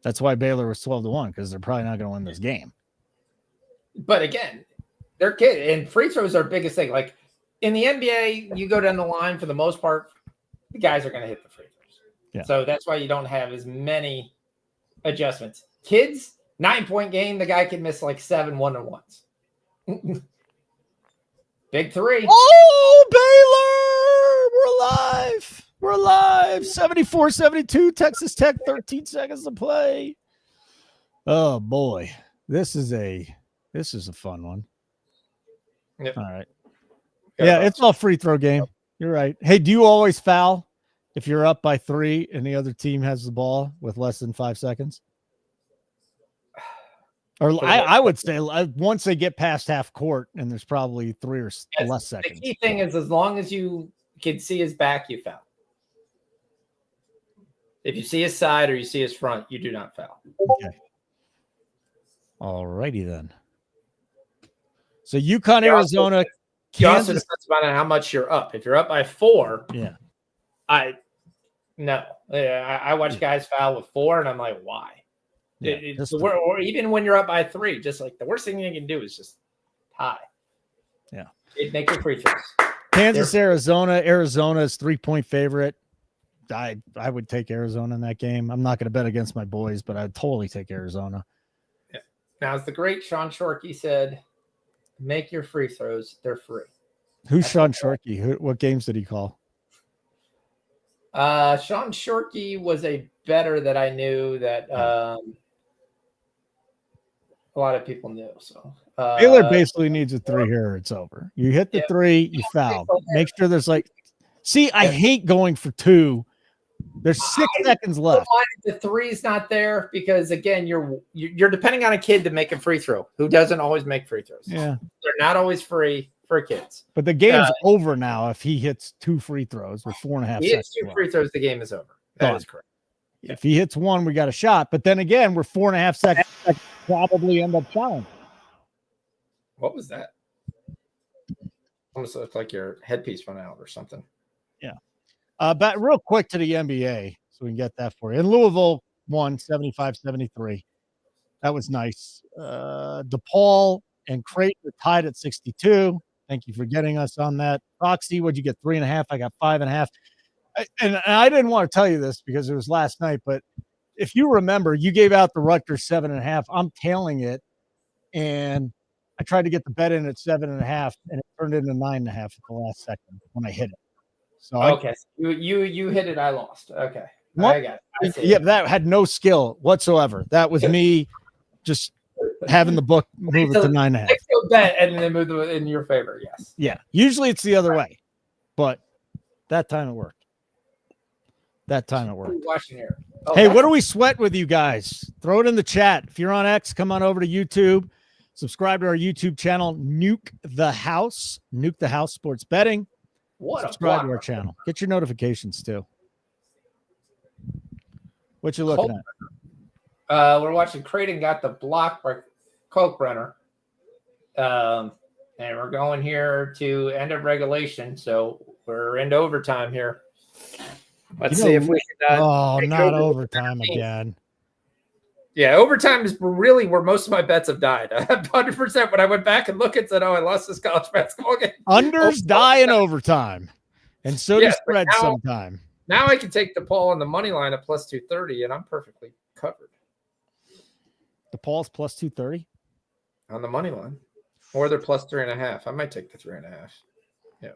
That's why Baylor was 12-1 because they're probably not going to win this game.
But again, they're kids, and free throws are the biggest thing. Like in the NBA, you go down the line for the most part, the guys are going to hit the free throws.
Yeah.
So that's why you don't have as many adjustments. Kids, 9-point game, the guy can miss like 7 1-on-1s. Big 3.
Oh, Baylor! We're alive. 74-72. Texas Tech, 13 seconds to play. Oh boy. This is a fun one.
Yep.
All right. Yeah, it's all free throw game. You're right. Hey, do you always foul if you're up by 3 and the other team has the ball with less than 5 seconds? Or I would say once they get past half court and there's probably 3 or less seconds.
The key thing is as long as you can see his back, you foul. If you see his side or you see his front, you do not foul.
Okay. All righty then. So UConn, Arizona.
You also depends on how much you're up. If you're up by 4, I watch guys foul with 4, and I'm like, why?
Yeah,
or even when you're up by 3, just like the worst thing you can do is just tie.
Yeah,
make your free throws.
Kansas, Arizona. Arizona is 3-point favorite. I would take Arizona in that game. I'm not going to bet against my boys, but I'd totally take Arizona.
Yeah. Now, as the great Sean Shorkey said, make your free throws. They're free.
Who's Sean Shorkey? What games did he call?
Sean Shorkey was a bettor that I knew that a lot of people knew. So
Baylor basically needs a 3 here or it's over. You hit the 3, you foul. Make sure there's I hate going for 2. There's 6 seconds left.
The 3's not there because again, you're depending on a kid to make a free throw who doesn't always make free throws.
Yeah,
they're not always free for kids.
But the game's over now if he hits 2 free throws with 4.5 seconds.
He hits 2 free throws, the game is over. That is correct.
If he hits 1, we got a shot. But then again, we're 4.5 seconds. Probably end up showing.
What was that? Almost looked like your headpiece went out or something.
Yeah. But real quick to the NBA, so we can get that for you. And Louisville won 75-73. That was nice. DePaul and Creighton are tied at 62. Thank you for getting us on that. Foxy, what'd you get? 3.5. I got 5.5. And I didn't want to tell you this because it was last night, but if you remember, you gave out the Rutgers 7.5. I'm tailing it, and I tried to get the bet in at 7.5, and it turned into 9.5 at the last second when I hit it. So
okay, you hit it. I lost. Okay, I got it.
Yeah, that had no skill whatsoever. That was me just having the book move it to 9.5.
Bet and then move it in your favor. Yes.
Yeah. Usually it's the other way, but that time it worked.
Watching here. Oh,
hey, what do we sweat with you guys? Throw it in the chat. If you're on X, come on over to YouTube. Subscribe to our YouTube channel, Nuke the House Sports Betting. Subscribe to our channel. Get your notifications too. What you looking
at? We're watching Creighton got the block by Kalkbrenner. And we're going here to end of regulation. So we're into overtime here. Let's see if we can.
Not overtime again.
Yeah, overtime is really where most of my bets have died. 100% when I went back and looked and said, I lost this college basketball game.
Unders die in overtime. And so do spreads sometime.
Now I can take the Paul on the money line at plus 230, and I'm perfectly covered.
The Paul's plus 230?
On the money line. Or they're plus 3.5. I might take the 3.5. Yeah.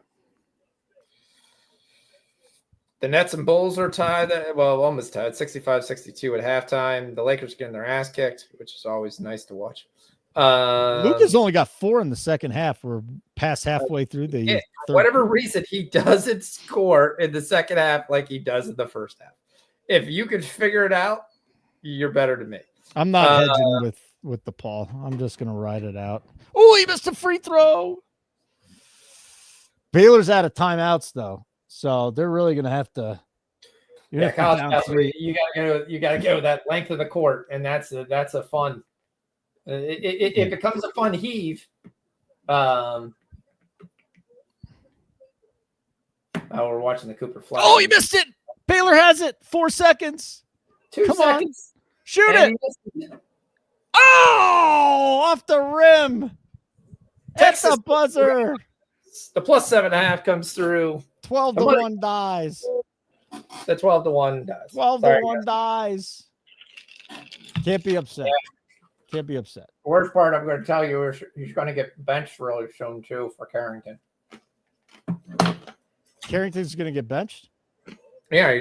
The Nets and Bulls are tied. Well, almost tied. 65-62 at halftime. The Lakers getting their ass kicked, which is always nice to watch.
Lucas only got 4 in the second half. We're past halfway through the
for whatever reason, he doesn't score in the second half like he does in the first half. If you could figure it out, you're better than me.
I'm not hedging with the Paul. I'm just going to ride it out. Oh, he missed a free throw. Baylor's out of timeouts, though. So they're really going to have to.
College basketball, you got to go that length of the court, and that's a fun. It becomes a fun heave. We're watching the Cooper Flag.
Oh, he missed it. Baylor has it. 4 seconds.
2 seconds.
On. Shoot it. Oh, off the rim. That's a buzzer.
The plus 7.5 comes through.
12-1 dies.
The 12-1 dies.
12-1 dies. Can't be upset. Yeah. Can't be upset.
The worst part, I'm going to tell you, he's going to get benched really soon too for Carrington.
Carrington's going to get benched?
Yeah,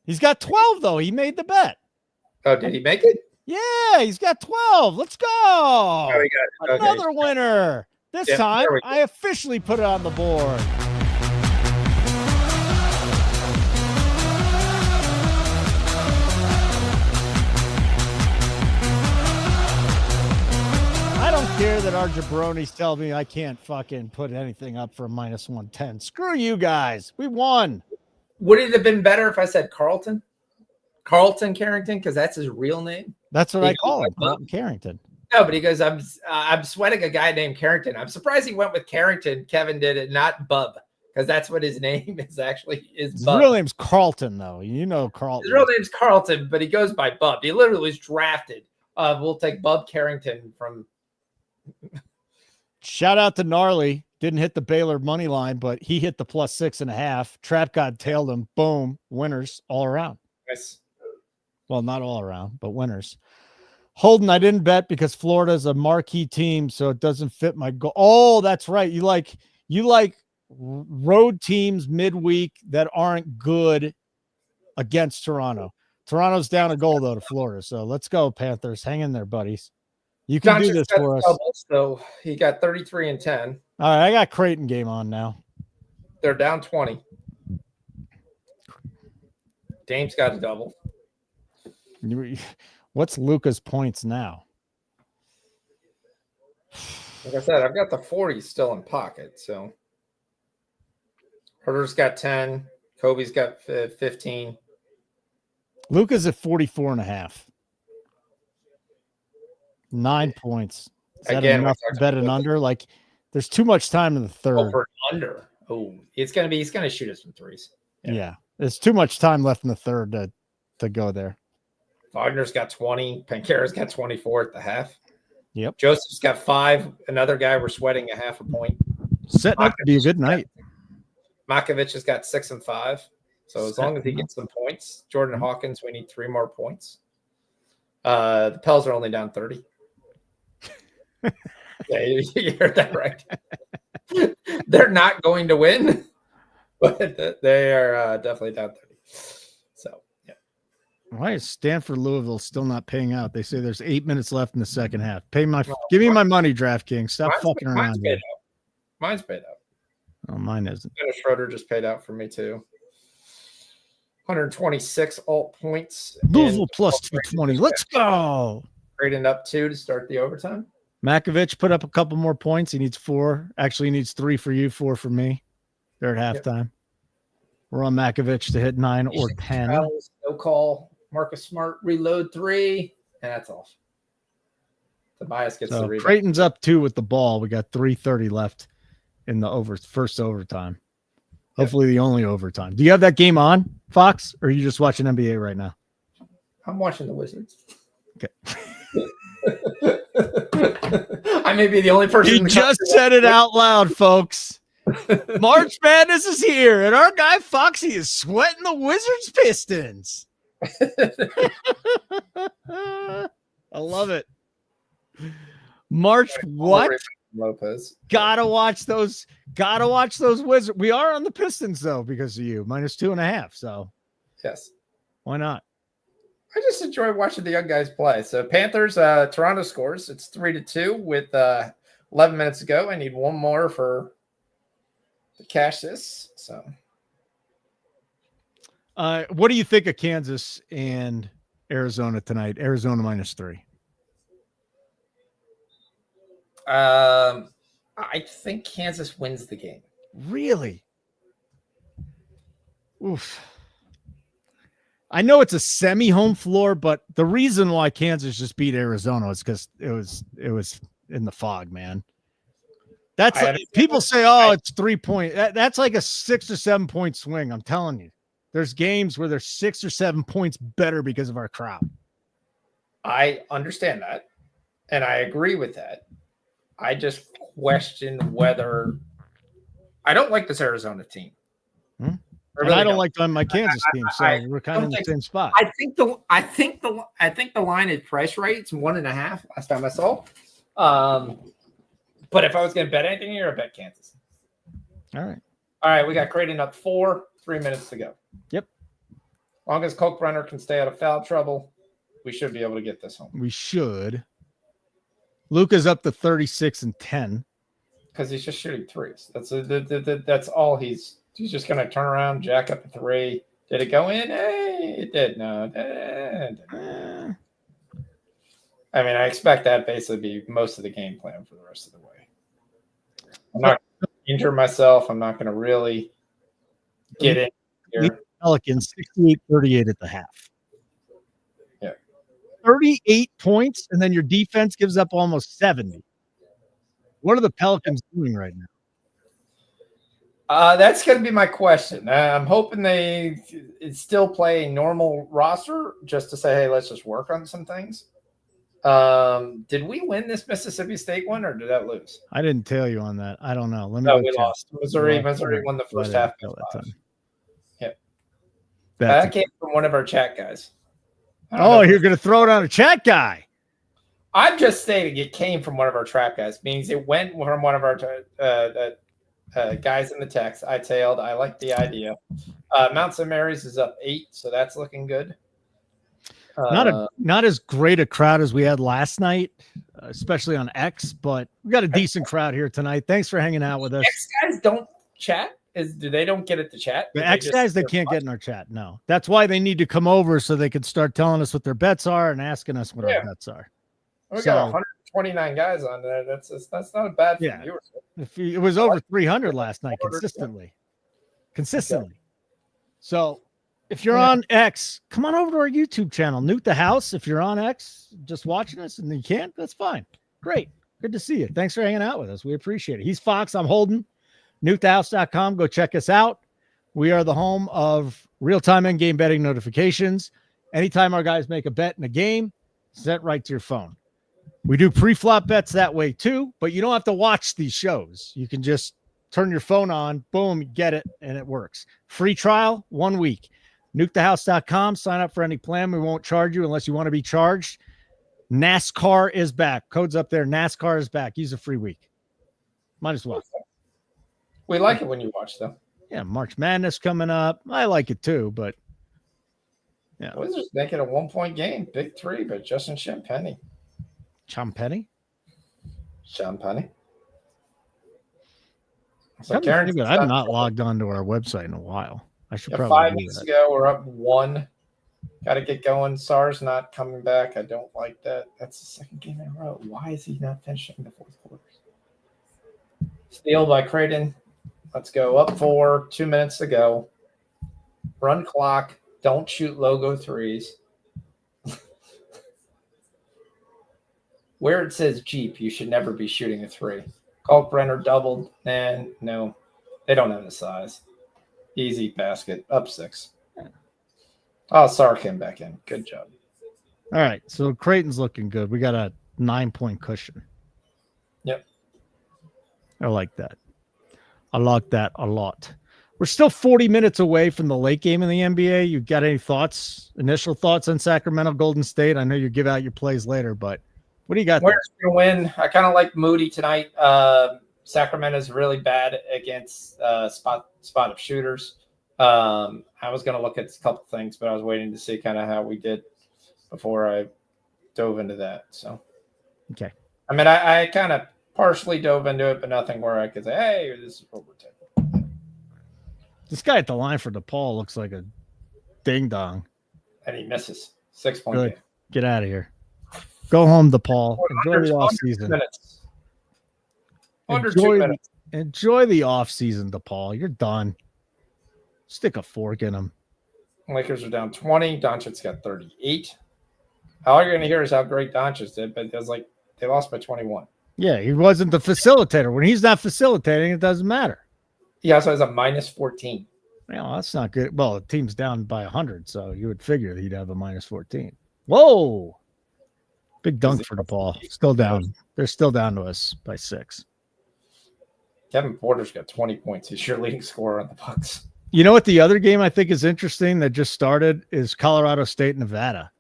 he's got 12 though. He made the bet.
Oh, did he make it?
Yeah, he's got 12. Let's go.
Oh, he got it.
Another winner. This time, I officially put it on the board. I don't care that our jabronis tell me I can't fucking put anything up for minus 110. Screw you guys. We won.
Would it have been better if I said Carlton? Carlton Carrington, because that's his real name.
That's what I call him, Carlton Carrington.
No, but he goes, I'm sweating a guy named Carrington. I'm surprised he went with Carrington. Kevin did it, not Bub, because that's what his name is actually. His
real name's Carlton, though. You know Carlton.
His real name's Carlton, but he goes by Bub. He literally was drafted. We'll take Bub Carrington from.
Shout out to Gnarly. Didn't hit the Baylor money line, but he hit the plus 6.5. Trap God tailed him. Boom. Winners all around.
Nice. Well,
not all around, but winners. Holden, I didn't bet because Florida is a marquee team, so it doesn't fit my goal. Oh, that's right. You like road teams midweek that aren't good against Toronto. Toronto's down a goal, though, to Florida. So let's go, Panthers. Hang in there, buddies. You can do this for us.
So he got 33 and 10.
All right, I got Creighton game on now.
They're down 20. Dame's got a double.
What's Luca's points now?
Like I said, I've got the 40 still in pocket. So Herter's got 10. Kobe's got 15.
Luca's at 44.5. 9 points. Is that enough to bet an under? Like, there's too much time in the third.
Oh, for an under. Oh, he's gonna shoot us some threes.
Yeah. There's too much time left in the third to go there.
Wagner's got 20. Pancara's got 24 at the half.
Yep.
Joseph's got 5. Another guy we're sweating a half a point.
Setting up to be a good night.
Makovich has got 6 and 5. So as long as he gets some points, Jordan Hawkins, we need 3 more points. The Pels are only down 30. Yeah, you heard that right. They're not going to win, but they are definitely down 30. So, yeah.
Why is Stanford Louisville still not paying out? They say there's 8 minutes left in the second half. Give me my money, DraftKings. Stop fucking around.
Mine's paid out.
Oh, mine isn't.
Dennis Schroeder just paid out for me too. 126 alt points.
Louisville plus 220. Let's go.
Grading up 2 to start the overtime.
Makovich put up a couple more points. He needs 4. Actually, he needs 3 for you, 4 for me. They're at halftime. Yep. We're on Makovich to hit 9 or 10.
Travels, no call. Marcus Smart reload 3, and that's off. Tobias gets the rebound.
Creighton's up 2 with the ball. We got 3:30 left in the first overtime. Hopefully the only overtime. Do you have that game on, Fox, or are you just watching NBA right now?
I'm watching the Wizards.
Okay.
I may be the only person.
You just said it out loud, folks. March Madness is here, and our guy Foxy is sweating the Wizards Pistons. I love it. March what?
Lopez.
Gotta watch those Wizards. We are on the Pistons though because of you. -2.5. So
yes.
Why not?
I just enjoy watching the young guys play. So Panthers, Toronto scores. It's 3-2 with 11 minutes to go. I need one more to cash this. So
what do you think of Kansas and Arizona tonight? Arizona -3.
I think Kansas wins the game.
Really? Oof. I know it's a semi-home floor, but the reason why Kansas just beat Arizona is because it was in the fog, man. That's people say, "Oh, it's 3 point." That's like a 6 or 7 point swing. I'm telling you, there's games where there's 6 or 7 points better because of our crowd.
I understand that, and I agree with that. I just question whether I don't like this Arizona team.
I don't like my Kansas team, so we're kind of in the same spot.
I think the line is price right. It's 1.5 last time I saw. But if I was going to bet anything here, I bet Kansas.
All
right. We got Creighton up 4, 3 minutes to go.
Yep.
As long as Kalkbrenner can stay out of foul trouble, we should be able to get this home.
We should. Luka's up to 36 and 10
because he's just shooting threes. That's all he's just going to turn around, jack up a 3. Did it go in? Hey, it did. No, it did. I mean, I expect that basically be most of the game plan for the rest of the way. I'm not going to injure myself. I'm not going to really get in here.
Pelicans 68-38 at the half. 38 points, and then your defense gives up almost 70. What are the Pelicans doing right now?
That's going to be my question. I'm hoping they still play a normal roster just to say, hey, let's just work on some things. Did we win this Mississippi State one, or did that lose?
I didn't tell you on that. I don't know.
We lost. Missouri won the first half. Yeah. That came from one of our chat guys.
Oh, you're going to throw it on a chat guy.
I'm just stating it came from one of our trap guys. Means it went from one of our guys in the text. I tailed. I like the idea. Mount St. Mary's is up 8, so that's looking good.
Not as great a crowd as we had last night, especially on X, but we got a decent crowd here tonight. Thanks for hanging out with us.
X guys don't chat. They don't get it to chat?
The X guys, they can't get in our chat. No, that's why they need to come over so they can start telling us what their bets are and asking us what our bets are.
We got 129 guys on there. That's not a bad viewership.
It was over 300 last night consistently. So if you're on X, come on over to our YouTube channel, Nuke the House. If you're on X, just watching us and you can't, that's fine. Great. Good to see you. Thanks for hanging out with us. We appreciate it. He's Fox. I'm Holden. NukeTheHouse.com. Go check us out. We are the home of real-time in-game betting notifications. Anytime our guys make a bet in a game, set right to your phone. We do pre-flop bets that way too, but you don't have to watch these shows. You can just turn your phone on, boom, you get it, and it works. Free trial, 1 week. NukeTheHouse.com. Sign up for any plan. We won't charge you unless you want to be charged. NASCAR is back. Code's up there. NASCAR is back. Use a free week. Might as well.
We like it when you watch them.
Yeah, March Madness coming up. I like it too, but yeah.
Wizards making a 1-point game. Big three, but Justin Champagny.
Champagny?
Champagny. So
I've not logged on to our website in a while. I should probably
5 minutes ago, we're up 1. Got to get going. SAR's not coming back. I don't like that. That's the second game in a row. Why is he not finishing the fourth quarter? Steal by Creighton. Let's go. Up 4. 2 minutes to go. Run clock. Don't shoot logo threes. Where it says Jeep, you should never be shooting a 3. Kalkbrenner doubled. And no, they don't have the size. Easy basket. Up 6. Oh, SAR came back in. Good job.
All right. So Creighton's looking good. We got a 9-point cushion.
Yep.
I like that. I like that a lot. We're still 40 minutes away from the late game in the NBA. You got any thoughts, initial thoughts on Sacramento Golden State? I know you give out your plays later, but what do you got?
Where's going to win? I kind of like Moody tonight. Sacramento's really bad against spot up shooters. I was going to look at a couple things, but I was waiting to see kind of how we did before I dove into that. So,
okay.
I mean, I kind of partially dove into it, but nothing where I could say, hey, this is what we're taking.
This guy at the line for DePaul looks like a ding dong.
And he misses. 6-point
Good.
game.
Get out of here. Go home, DePaul. Enjoy the off season. Enjoy the off season, DePaul. You're done. Stick a fork in them.
Lakers are down 20. Doncic's got 38. All you're going to hear is how great Doncic did, but it was like they lost by 21.
Yeah, he wasn't the facilitator. When he's not facilitating, it doesn't matter.
He also has a minus 14.
Well, that's not good. Well, the team's down by 100, so you would figure that he'd have a minus 14. Whoa. Big dunk for DePaul. Still down. They're still down to us by 6.
Kevin Porter's got 20 points. He's your leading scorer on the Bucks.
You know what the other game I think is interesting that just started is Colorado State, Nevada.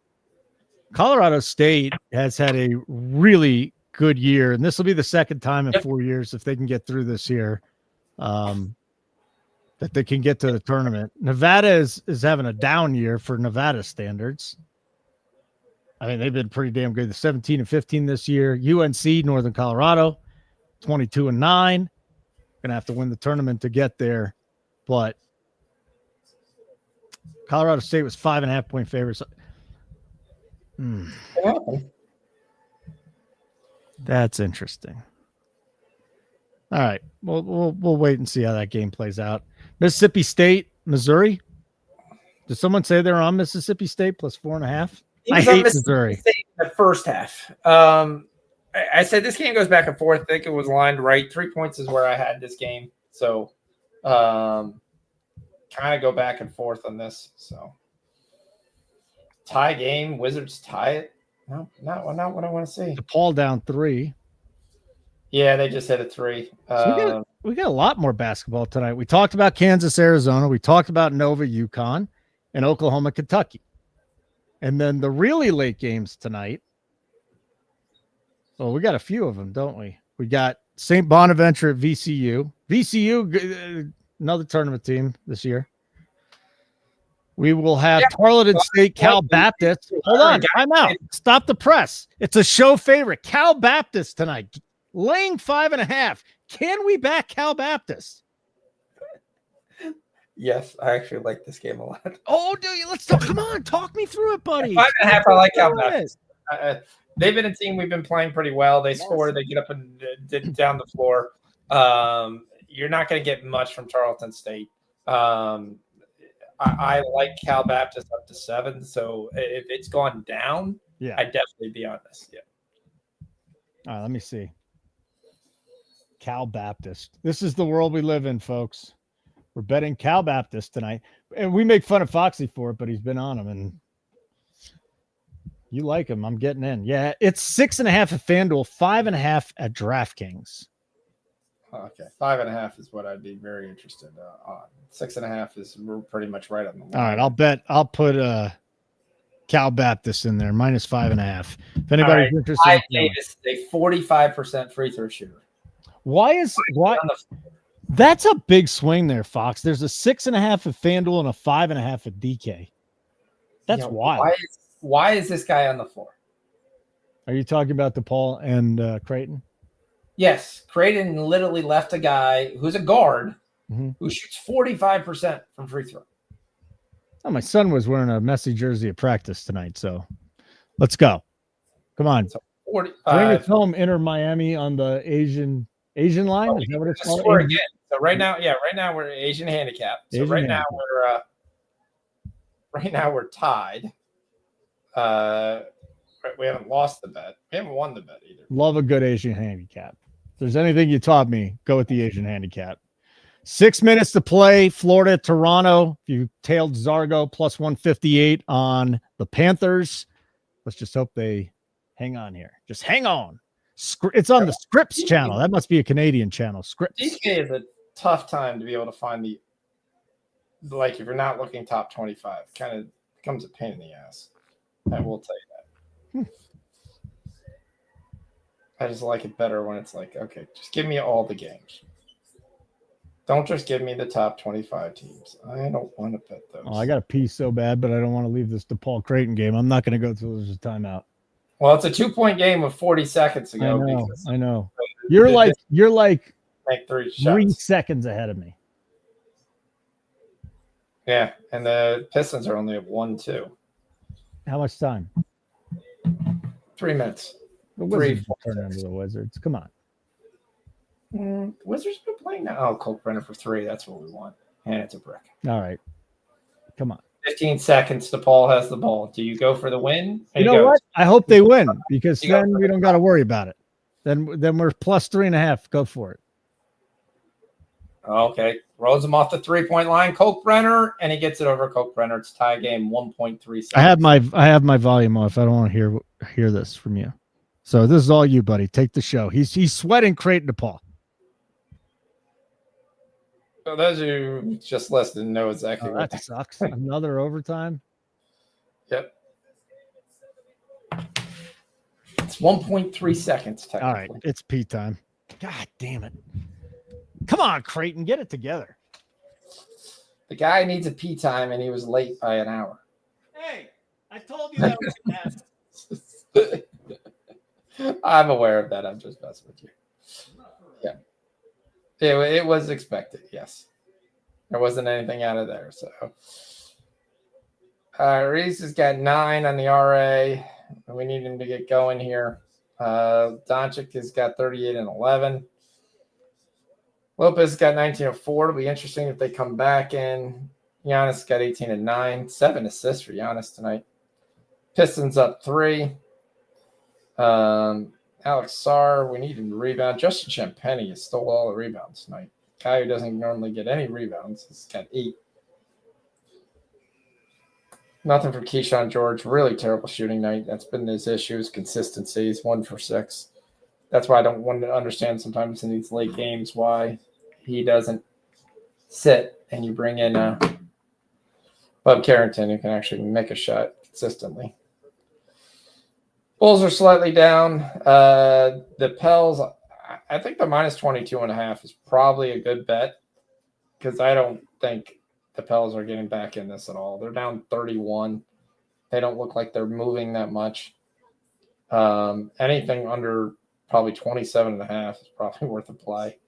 Colorado State has had a really good year, and this will be the second time in 4 years if they can get through this year that they can get to the tournament. Nevada is having a down year for Nevada standards. I mean, they've been pretty damn good. The 17-15 this year. UNC, Northern Colorado, 22-9. Going to have to win the tournament to get there, but Colorado State was 5.5-point favorites. That's interesting. All right. We'll wait and see how that game plays out. Mississippi State, Missouri. Did someone say they're on Mississippi State plus 4.5? I hate Missouri.
State in the first half. I said this game goes back and forth. I think it was lined right. 3 points is where I had this game. So kind of go back and forth on this. So tie game, Wizards tie it. No, not what I want to see.
DePaul down 3.
Yeah, they just hit a 3.
So we got a lot more basketball tonight. We talked about Kansas, Arizona. We talked about Nova, UConn, and Oklahoma, Kentucky. And then the really late games tonight. Well, we got a few of them, don't we? We got St. Bonaventure at VCU. VCU, another tournament team this year. We will have Tarleton State, Cal Baptist. Hold on, time out. Stop the press. It's a show favorite. Cal Baptist tonight, laying 5.5. Can we back Cal Baptist?
Yes, I actually like this game a lot.
Oh, do you? Let's talk. Come on, talk me through it, buddy.
5.5. I like Cal Baptist. They've been a team we've been playing pretty well. They score, they get up and down the floor. You're not going to get much from Tarleton State. I like Cal Baptist up to 7. So if it's gone down, I'd definitely be on this. Yeah.
All right, let me see. Cal Baptist. This is the world we live in, folks. We're betting Cal Baptist tonight. And we make fun of Foxy for it, but he's been on him. And you like him. I'm getting in. Yeah, it's 6.5 at FanDuel, 5.5 at DraftKings.
Okay, 5.5 is what I'd be very interested on. 6.5 is we're pretty much right on the line.
All right, I'll put Cal Baptist in there, minus 5.5. If anybody's interested,
Ty Davis is a 45% free throw shooter.
Why that's a big swing there, Fox. There's a 6.5 at FanDuel and a 5.5 at DK. That's wild.
Why is this guy on the floor?
Are you talking about DePaul and Creighton?
Yes, Creighton literally left a guy who's a guard who shoots 45% from free throw.
Oh, my son was wearing a messy jersey at practice tonight, so let's go. Come on.
So
bring us home, Inter Miami on the Asian line. Is that what it's called?
Again. So right now we're Asian handicap. So right now we're tied. We haven't lost the bet. We haven't won the bet either.
Love a good Asian handicap. If there's anything you taught me, go with the Asian handicap. 6 minutes to play. Florida, Toronto. You tailed Zargo plus 158 on the Panthers. Let's just hope they hang on here. Just hang on. It's on the Scripps channel. That must be a Canadian channel. Scripps.
DK is a tough time to be able to find if you're not looking top 25, kind of becomes a pain in the ass. I will tell you that. I just like it better when it's like, okay, just give me all the games. Don't just give me the top 25 teams. I don't want to bet those.
Oh, I got to pee so bad, but I don't want to leave this DePaul Creighton game. I'm not going to go till there's a timeout.
Well, it's a 2-point game with 40 seconds to go.
I know. You're like
make 3 shots.
3 seconds ahead of me.
Yeah, and the Pistons are only at 1-2.
How much time?
3 minutes.
The Wizards turn into the Wizards. Come on.
Wizards been playing now. Oh, Kalkbrenner for 3. That's what we want. And it's a brick.
All right. Come on.
15 seconds. DePaul has the ball. Do you go for the win?
You know what? I hope they win because then we don't got to worry about it. Then we're plus 3.5. Go for it.
Okay. Rolls him off the 3-point line. Kalkbrenner, and he gets it over Kalkbrenner. It's tie game 1.3 seconds.
I have my volume off. I don't want to hear this from you. So this is all you, buddy. Take the show. He's sweating Creighton DePaul.
So those who just listened know exactly what
that sucks. Another overtime.
Yep. It's 1.3 seconds. Technically.
All right, it's pee time. God damn it! Come on, Creighton, get it together.
The guy needs a pee time, and he was late by an hour.
Hey, I told you that was
I'm aware of that. I'm just messing with you. Yeah. It was expected, yes. There wasn't anything out of there. So Reese has got 9 on the RA. We need him to get going here. Doncic has got 38 and 11. Lopez got 19 and 4. It'll be interesting if they come back in. Giannis got 18 and 9. 7 assists for Giannis tonight. Pistons up 3. Alex Sarr, we need him to rebound. Justin Champagny has stole all the rebounds tonight. Guy who doesn't normally get any rebounds has got 8. Nothing from Keyshawn George. Really terrible shooting night. That's been his issue, is consistency. He's 1 for 6. That's why I don't want to understand sometimes in these late games why he doesn't sit and you bring in Bub Carrington who can actually make a shot consistently. Bulls are slightly down. The Pels, I think the minus 22.5 is probably a good bet because I don't think the Pels are getting back in this at all. They're down 31. They don't look like they're moving that much. Anything under probably 27.5 is probably worth a play.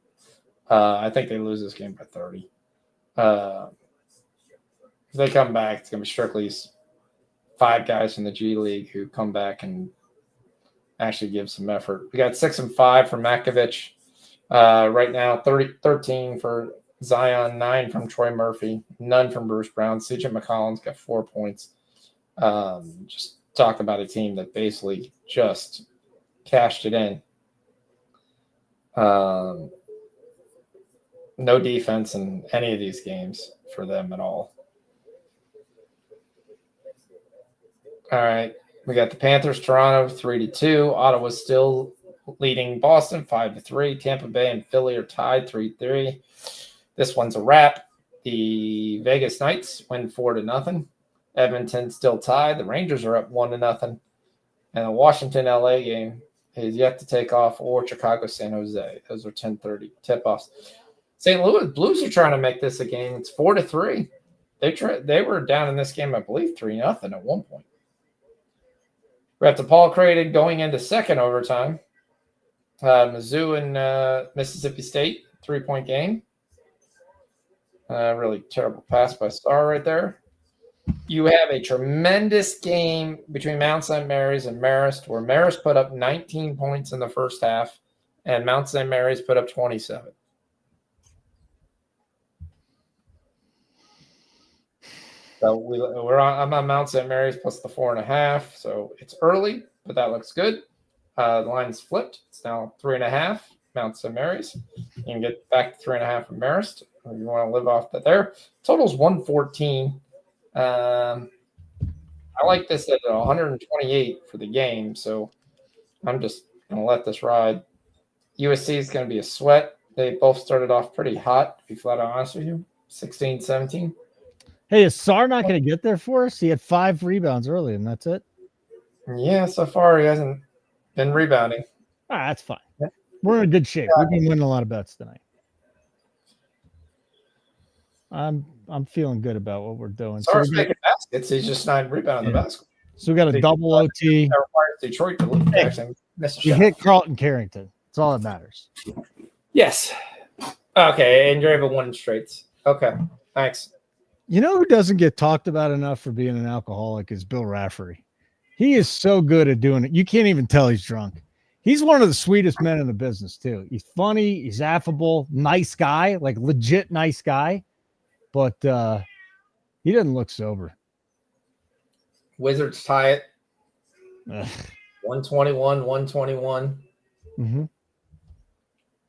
I think they lose this game by 30. If they come back, it's going to be strictly 5 guys from the G League who come back and actually give some effort. We got 6 and 5 for Makovich. Right now, 13 for Zion, 9 from Troy Murphy, none from Bruce Brown. CJ McCollum's got 4 points. Just talk about a team that basically just cashed it in. No defense in any of these games for them at all. All right. We got the Panthers, Toronto, 3-2. Ottawa's still leading Boston 5-3. Tampa Bay and Philly are tied 3-3. This one's a wrap. The Vegas Knights win 4-0. Edmonton still tied. The Rangers are up 1-0. And the Washington LA game is yet to take off, or Chicago San Jose. Those are 10:30 tip-offs. St. Louis Blues are trying to make this a game. It's 4-3. They were down in this game, I believe, 3-0 at one point. We're at the Paul Creighton going into second overtime. Mizzou and Mississippi State, 3-point game. Really terrible pass by Starr right there. You have a tremendous game between Mount St. Mary's and Marist, where Marist put up 19 points in the first half, and Mount St. Mary's put up 27. So I'm on Mount St. Mary's plus the 4.5. So it's early, but that looks good. The line's flipped. It's now 3.5. Mount St. Mary's. You can get back to 3.5 from Marist. If you want to live off that there. Total's 114. I like this at 128 for the game, so I'm just going to let this ride. USC is going to be a sweat. They both started off pretty hot, to be flat out honest with you. 16-17.
Hey, is Sarr not going to get there for us? He had 5 rebounds early, and that's it?
Yeah, so far he hasn't been rebounding.
That's fine. We're in good shape. We've been winning a lot of bets tonight. I'm feeling good about what we're doing.
Sarr's making baskets. He's just not rebounding the basket.
So we got a double OT.
That requires Detroit to lose. Actually,
you hit Carlton Carrington. That's all that matters.
Yes. Okay, and you're able to win straights. Okay, thanks.
You know who doesn't get talked about enough for being an alcoholic is Bill Raftery. He is so good at doing it. You can't even tell he's drunk. He's one of the sweetest men in the business, too. He's funny. He's affable. Nice guy, like legit nice guy. But he doesn't look sober.
Wizards tie it. 121, 121.
Mm-hmm.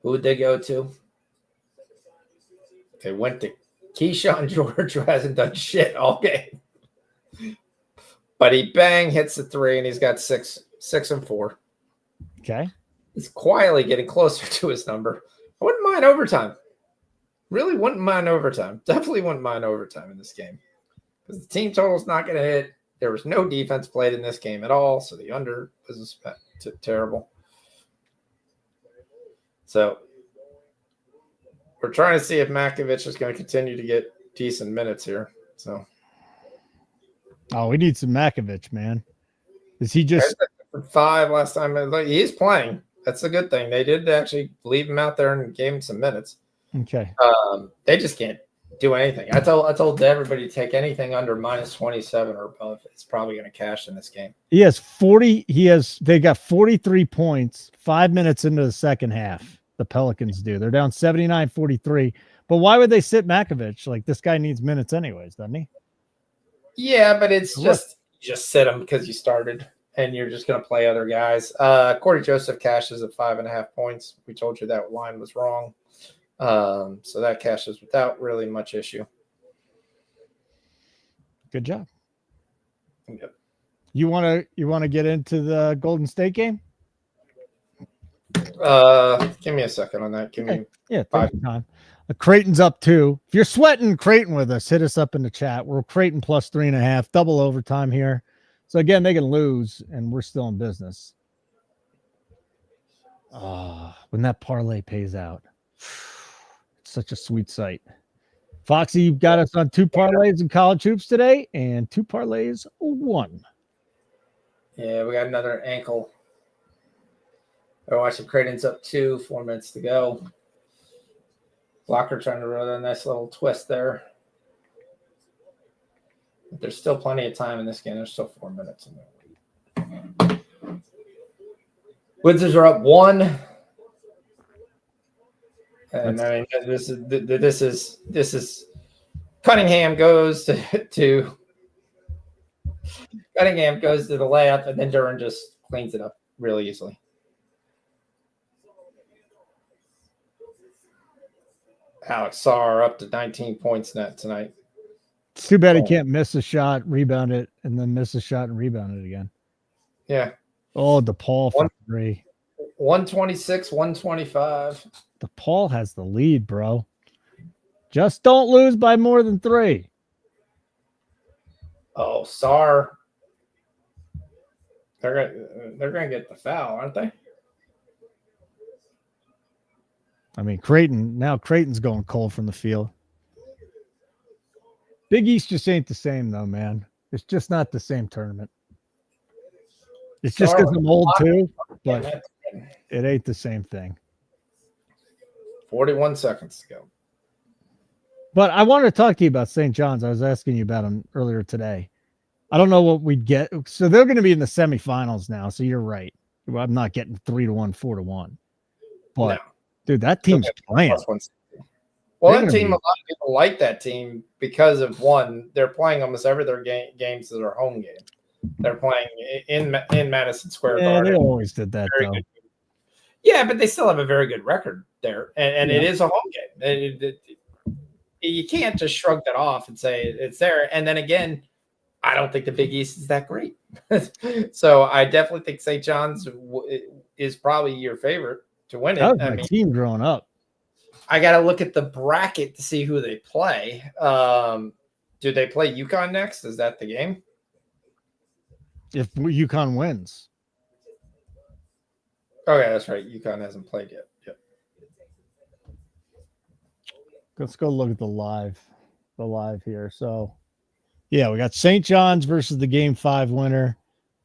Who would they go to? They went to Keyshawn George, who hasn't done shit all game. But he hits the 3, and he's got 6 and 4.
Okay.
He's quietly getting closer to his number. I wouldn't mind overtime. Really wouldn't mind overtime. Definitely wouldn't mind overtime in this game. Because the team total's not going to hit. There was no defense played in this game at all, so the under was terrible. So we're trying to see if Makovich is going to continue to get decent minutes here. So,
we need some Makovich, man. Is he just
5 last time? He is playing. That's a good thing. They did actually leave him out there and gave him some minutes.
Okay.
They just can't do anything. I told everybody to take anything under minus 27 or above. It's probably going to cash in this game.
They got 43 points 5 minutes into the second half. The Pelicans do. They're down 79-43. But why would they sit Makovich? Like, this guy needs minutes anyways, doesn't he?
Yeah, but it's just sit him because you started and you're just going to play other guys. Corey Joseph cashes at 5.5 points. We told you that line was wrong. So that cashes without really much issue.
Good job.
Yep.
You want to get into the Golden State game?
Give me a second on that. Give me
take your time. Creighton's up 2. If you're sweating Creighton with us, hit us up in the chat. We're Creighton plus 3.5, double overtime here. So again, they can lose, and we're still in business. When that parlay pays out, it's such a sweet sight. Foxy, you've got us on 2 parlays in college hoops today, and 2 parlays, 1.
Yeah, we got another ankle. We're watching Creighton's up 2, 4 minutes to go. Blocker trying to run a nice little twist there. But there's still plenty of time in this game. There's still 4 minutes in there. Wizards are up 1. And I mean, this is Cunningham goes to Cunningham goes to the layup, and then Duran just cleans it up really easily. Alex Sarr up to 19 points net tonight.
It's too bad he can't miss a shot, rebound it, and then miss a shot and rebound it again.
Yeah.
Oh, DePaul for 3.
126, 125.
DePaul has the lead, bro. Just don't lose by more than 3.
Oh, Sar. They're gonna get the foul, aren't they?
I mean, Creighton's going cold from the field. Big East just ain't the same, though, man. It's just not the same tournament. It's just because I'm old, too, but it ain't the same thing.
41 seconds to go.
But I wanted to talk to you about St. John's. I was asking you about them earlier today. I don't know what we'd get. So they're going to be in the semifinals now. So you're right. I'm not getting 3-1, 4-1. But,
No.
dude, that team's playing.
Well, that team, a lot of people like that team because of, one, they're playing almost every their games as their home game. They're playing in Madison Square Garden.
They always did that, though.
Good. Yeah, but they still have a very good record there. And it is a home game. You can't just shrug that off and say it's there. And then again, I don't think the Big East is that great. So I definitely think St. John's is probably your favorite to win it.
That was my team growing up.
I got to look at the bracket to see who they play. Do they play UConn next? Is that the game?
If UConn wins.
Okay, that's right. UConn hasn't played yet. Yep.
Let's go look at the live here. So, yeah, we got St. John's versus the Game 5 winner,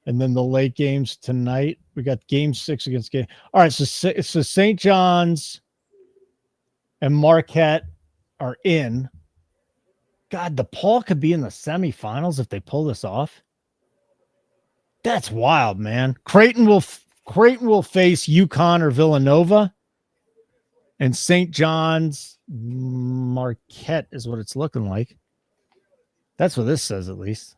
and then the late games tonight. We got Game 6 against Game. All right, so St. John's and Marquette are in. God, DePaul could be in the semifinals if they pull this off. That's wild, man. Creighton will face UConn or Villanova, and St. John's Marquette is what it's looking like. That's what this says, at least.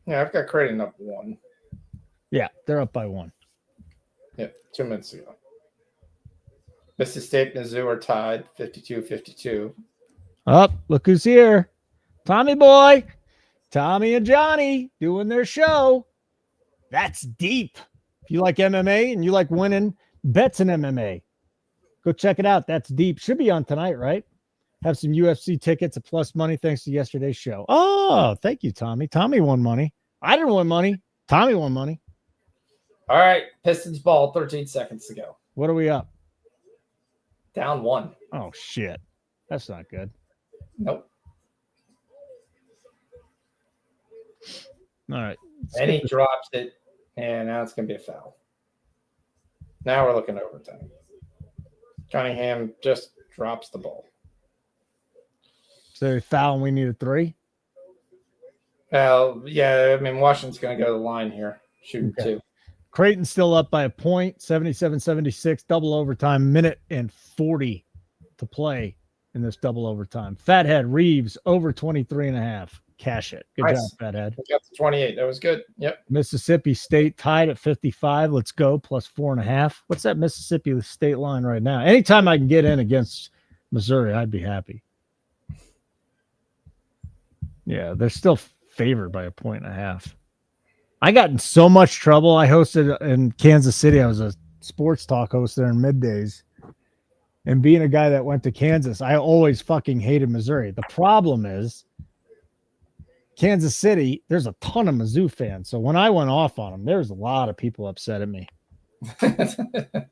Yeah, I've got Creighton up 1.
Yeah, they're up by 1.
Yep, 2 minutes ago. Mississippi State and Mizzou are tied 52-52.
Up, look who's here. Tommy boy. Tommy and Johnny doing their show. That's deep. If you like MMA and you like winning bets in MMA, go check it out. That's deep. Should be on tonight, right? Have some UFC tickets at plus money thanks to yesterday's show. Oh, thank you, Tommy. Tommy won money. I didn't win money. Tommy won money.
All right, Pistons ball, 13 seconds to go.
What are we up?
Down 1.
Oh, shit. That's not good.
Nope.
All right.
And he drops it, and now it's going to be a foul. Now we're looking at overtime. Cunningham just drops the ball.
So foul and we need a 3?
Well, yeah, I mean, Washington's going to go to the line here. Shooting 2.
Creighton's still up by a point, 77-76, double overtime, minute and 40 to play in this double overtime. Fathead Reeves over 23.5. Cash it. Good job, Fathead.
We got the 28. That was good. Yep.
Mississippi State tied at 55. Let's go. Plus 4.5. What's that Mississippi State line right now? Anytime I can get in against Missouri, I'd be happy. Yeah, they're still favored by a 1.5. I got in so much trouble. I hosted in Kansas City. I was a sports talk host there in middays. And being a guy that went to Kansas, I always fucking hated Missouri. The problem is Kansas City, there's a ton of Mizzou fans. So when I went off on them, there's a lot of people upset at me. A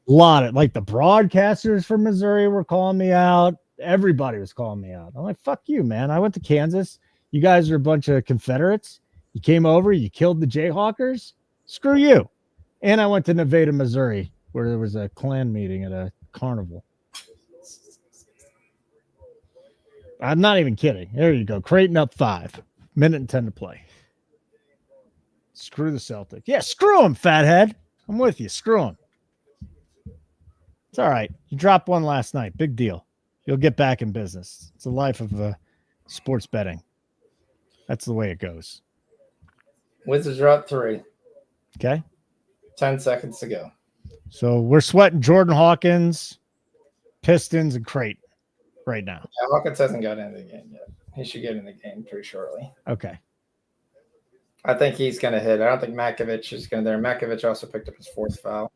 lot of, like, the broadcasters from Missouri were calling me out. Everybody was calling me out. I'm like, fuck you, man. I went to Kansas. You guys are a bunch of Confederates. You came over, you killed the Jayhawkers. Screw you. And I went to Nevada, Missouri, where there was a Klan meeting at a carnival. I'm not even kidding. There you go. Creighton up 5. Minute and 10 to play. Screw the Celtics. Yeah, screw them, fathead. I'm with you. Screw them. It's all right. You dropped 1 last night. Big deal. You'll get back in business. It's the life of sports betting. That's the way it goes.
Wizards are up 3.
Okay.
10 seconds to go.
So we're sweating Jordan Hawkins, Pistons, and Creighton right now.
Yeah, Hawkins hasn't got into the game yet. He should get in the game pretty shortly.
Okay.
I think he's going to hit. I don't think Makovich is going to there. Makovich also picked up his 4th foul.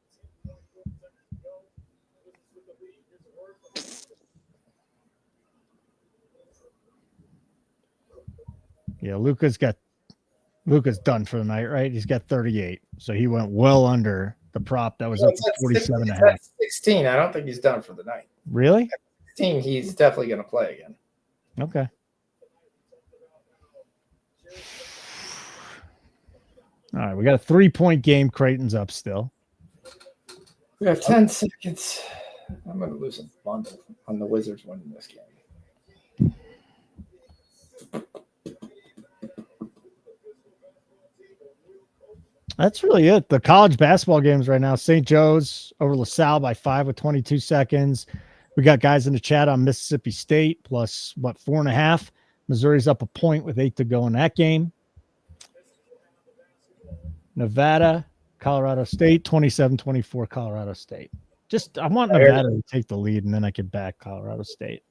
Yeah, Luca's done for the night, right? He's got 38. So he went well under the prop that was up to 47 and a half.
16. I don't think he's done for the night.
Really?
16, he's definitely going to play again.
Okay. All right, we got a 3-point game. Creighton's up still.
We have 10 seconds. I'm going to lose a bundle on the Wizards winning this game.
That's really it. The college basketball games right now. St. Joe's over LaSalle by 5 with 22 seconds. We got guys in the chat on Mississippi State plus 4.5. Missouri's up a point with 8 to go in that game. Nevada, Colorado State, 27-24 Colorado State. I want Nevada to take the lead, and then I could back Colorado State.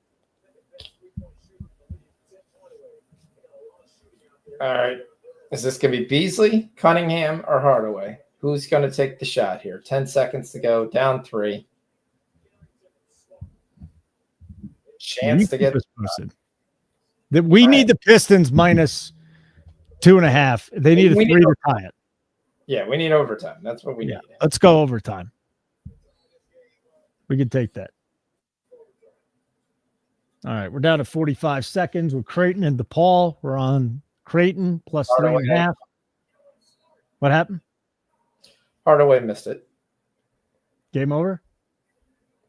All right. Is this going to be Beasley, Cunningham, or Hardaway? Who's going to take the shot here? 10 seconds to go, down 3. Chance to get
posted. We need the Pistons minus 2.5. They need a 3 to tie it.
Yeah, we need overtime. That's what we need.
Let's go overtime. We can take that. All right, we're down to 45 seconds with Creighton and DePaul. We're on Creighton plus 3.5. What happened?
Hardaway missed it.
Game over?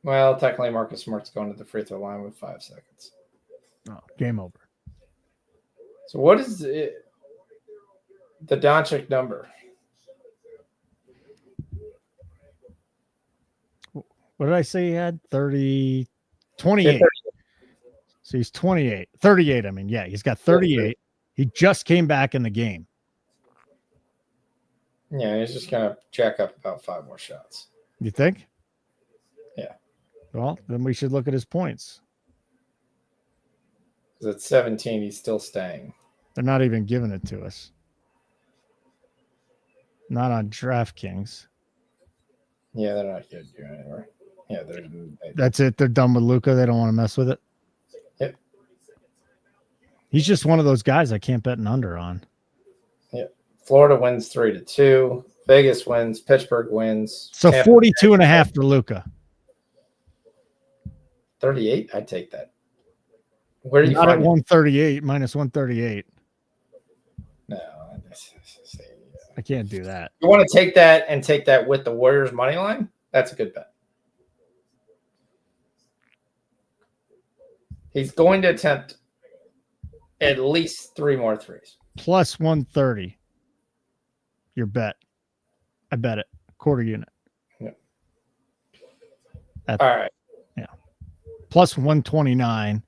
Well, technically Marcus Smart's going to the free throw line with 5 seconds.
Oh, game over.
So what is the Doncic number?
What did I say he had? 28. So he's 28. 38, I mean. Yeah, he's got 38. He just came back in the game.
Yeah, he's just going to jack up about 5 more shots.
You think?
Yeah.
Well, then we should look at his points.
Because at 17, he's still staying.
They're not even giving it to us. Not on DraftKings.
Yeah, they're not going to do anywhere. Yeah,
that's it. They're done with Luka. They don't want to mess with it.
Yep.
He's just one of those guys I can't bet an under on.
Yep. Florida wins 3-2. Vegas wins. Pittsburgh wins.
So 42.5 for Luka.
38. I'd take that. Where do you
not
find
at 138 minus 138?
No,
I can't do that.
You want to take that and take that with the Warriors money line? That's a good bet. He's going to attempt at least 3 more threes.
Plus 130. Your bet. I bet it. Quarter unit.
Yeah. All right.
Yeah. Plus 129.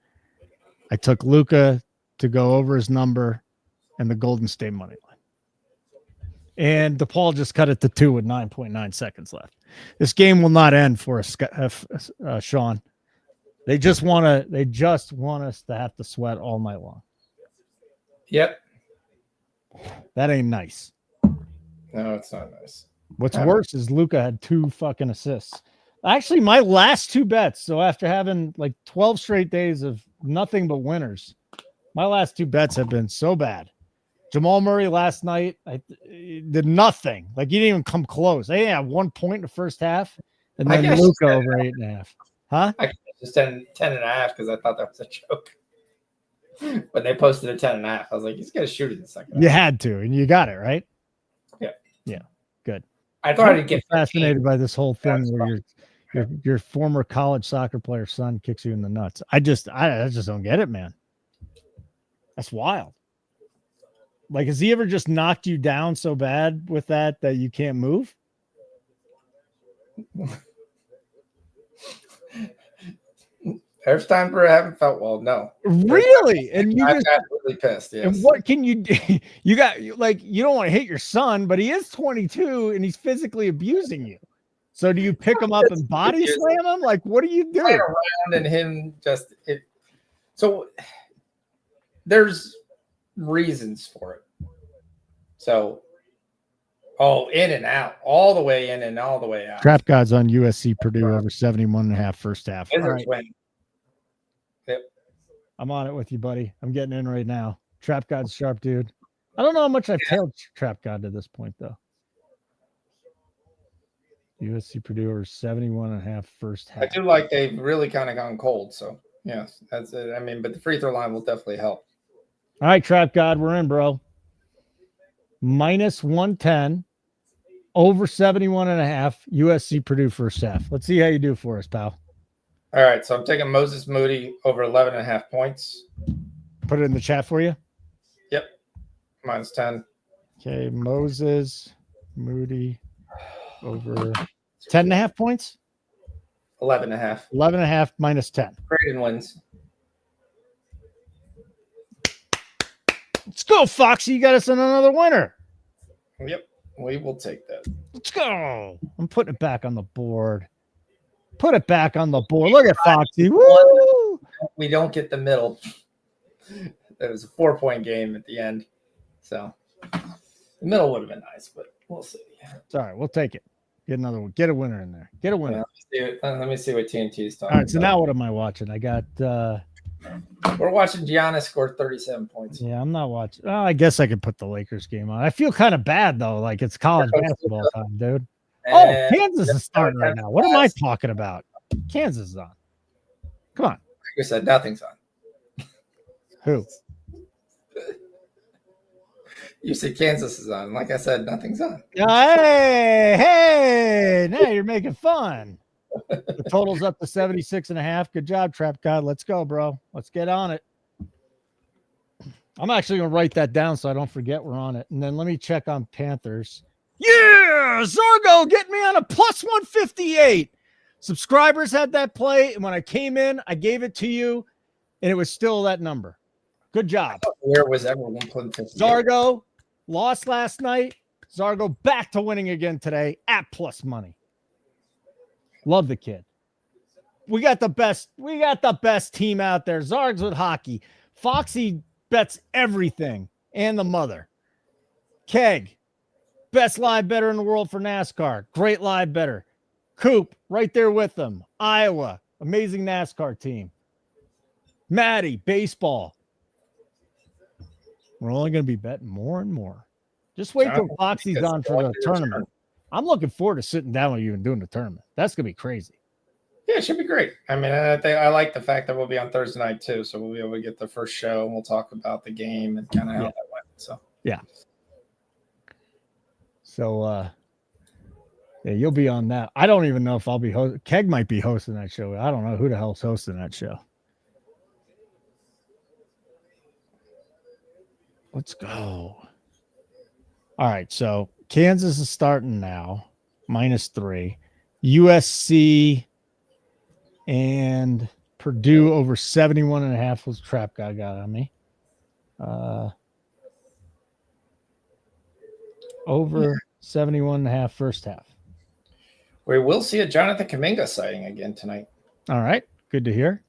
I took Luka to go over his number and the Golden State money line. And DePaul just cut it to 2 with 9.9 seconds left. This game will not end for us, Sean. They just want us to have to sweat all night long.
Yep.
That ain't nice.
No, it's not nice.
What's worse is Luka had 2 fucking assists. Actually, my last 2 bets. So after having like 12 straight days of nothing but winners, my last 2 bets have been so bad. Jamal Murray last night, I did nothing. Like he didn't even come close. They had 1 point in the first half, and then Luka over 8.5. Huh?
I just 10.5 because I thought that was a joke. When they posted a 10.5, I was like, he's gonna shoot it in the second.
You had to, and you got it right.
Yeah.
Yeah. Good.
I thought I'd get
fascinated by this whole thing where your former college soccer player son kicks you in the nuts. I just don't get it, man. That's wild. Like, has he ever just knocked you down so bad with that you can't move?
First time for haven't felt well. No,
really, and you
got really pissed. Yes.
And what can you do? You got like you don't want to hit your son, but he is 22 and he's physically abusing you. So do you pick him up and body slam him? Like, what do you do?
Right around and him just it. So there's reasons for it. So, in and out, all the way in and all the way out.
Trap Gods on USC Purdue over 71.5 first half.
Wizards win. Yep.
I'm on it with you, buddy. I'm getting in right now. Trap God's sharp, dude. I don't know how much I've tailed Trap God to this point, though. USC Purdue over 71.5 first half.
I do like they've really kind of gone cold. So, yes, that's it. I mean, but the free throw line will definitely help.
All right, Trap God, we're in, bro. Minus 110, over 71.5, USC Purdue first half. Let's see how you do for us, pal.
All right, so I'm taking Moses Moody over 11.5 points.
Put it in the chat for you.
Yep, minus 10.
Okay, Moses Moody over 10.5 points.
11.5.
11.5 minus 10.
Braden wins.
Let's go, Foxy. You got us in another winner.
Yep, we will take that.
Let's go. I'm putting it back on the board. Put it back on the board. Look at Foxy. Woo!
We don't get the middle. It was a 4-point game at the end. So the middle would have been nice, but we'll see.
It's all right. We'll take it. Get another one. Get a winner in there. Get a winner.
Let me see what TNT's talking
All right. So
about.
now what am I watching? I got
We're watching Giannis score 37 points.
yeah, I'm not watching. Oh, I guess I could put the Lakers game on. I feel kind of bad though. Like it's college basketball time, dude. Oh, Kansas is starting right now. What am I talking about? Kansas is on. Come on.
Like I said, nothing's on.
Who?
You said Kansas is on. Like I said, nothing's on.
Hey, now you're making fun. The total's up to 76.5. Good job, Trap God. Let's go, bro. Let's get on it. I'm actually going to write that down so I don't forget we're on it. And then let me check on Panthers. Yeah, Zargo, get me on a plus 158. Subscribers had that play. And when I came in, I gave it to you, and it was still that number. Good job.
Where was everyone putting 58?
Zargo lost last night. Zargo back to winning again today at plus money. Love the kid. We got the best team out there. Zarg's with hockey. Foxy bets everything and the mother. Keg, best live better in the world for NASCAR. Great live better. Coop, right there with them. Iowa, amazing NASCAR team. Maddie, baseball. We're only going to be betting more and more. Just wait till Foxy's on for the tournament. I'm looking forward to sitting down with you and doing the tournament. That's going to be crazy.
Yeah, it should be great. I mean, I like the fact that we'll be on Thursday night too, so we'll be able to get the first show and we'll talk about the game and kind of how that went. So
yeah. So yeah, you'll be on that. I don't even know if I'll be hosting. Keg might be hosting that show. I don't know who the hell's hosting that show. Let's go. All right, so Kansas is starting now, -3. USC and Purdue over 71.5 was Trap Guy got on me. Over 71.5 first half.
we will see a Jonathan Kuminga sighting again tonight.
All right, good to hear.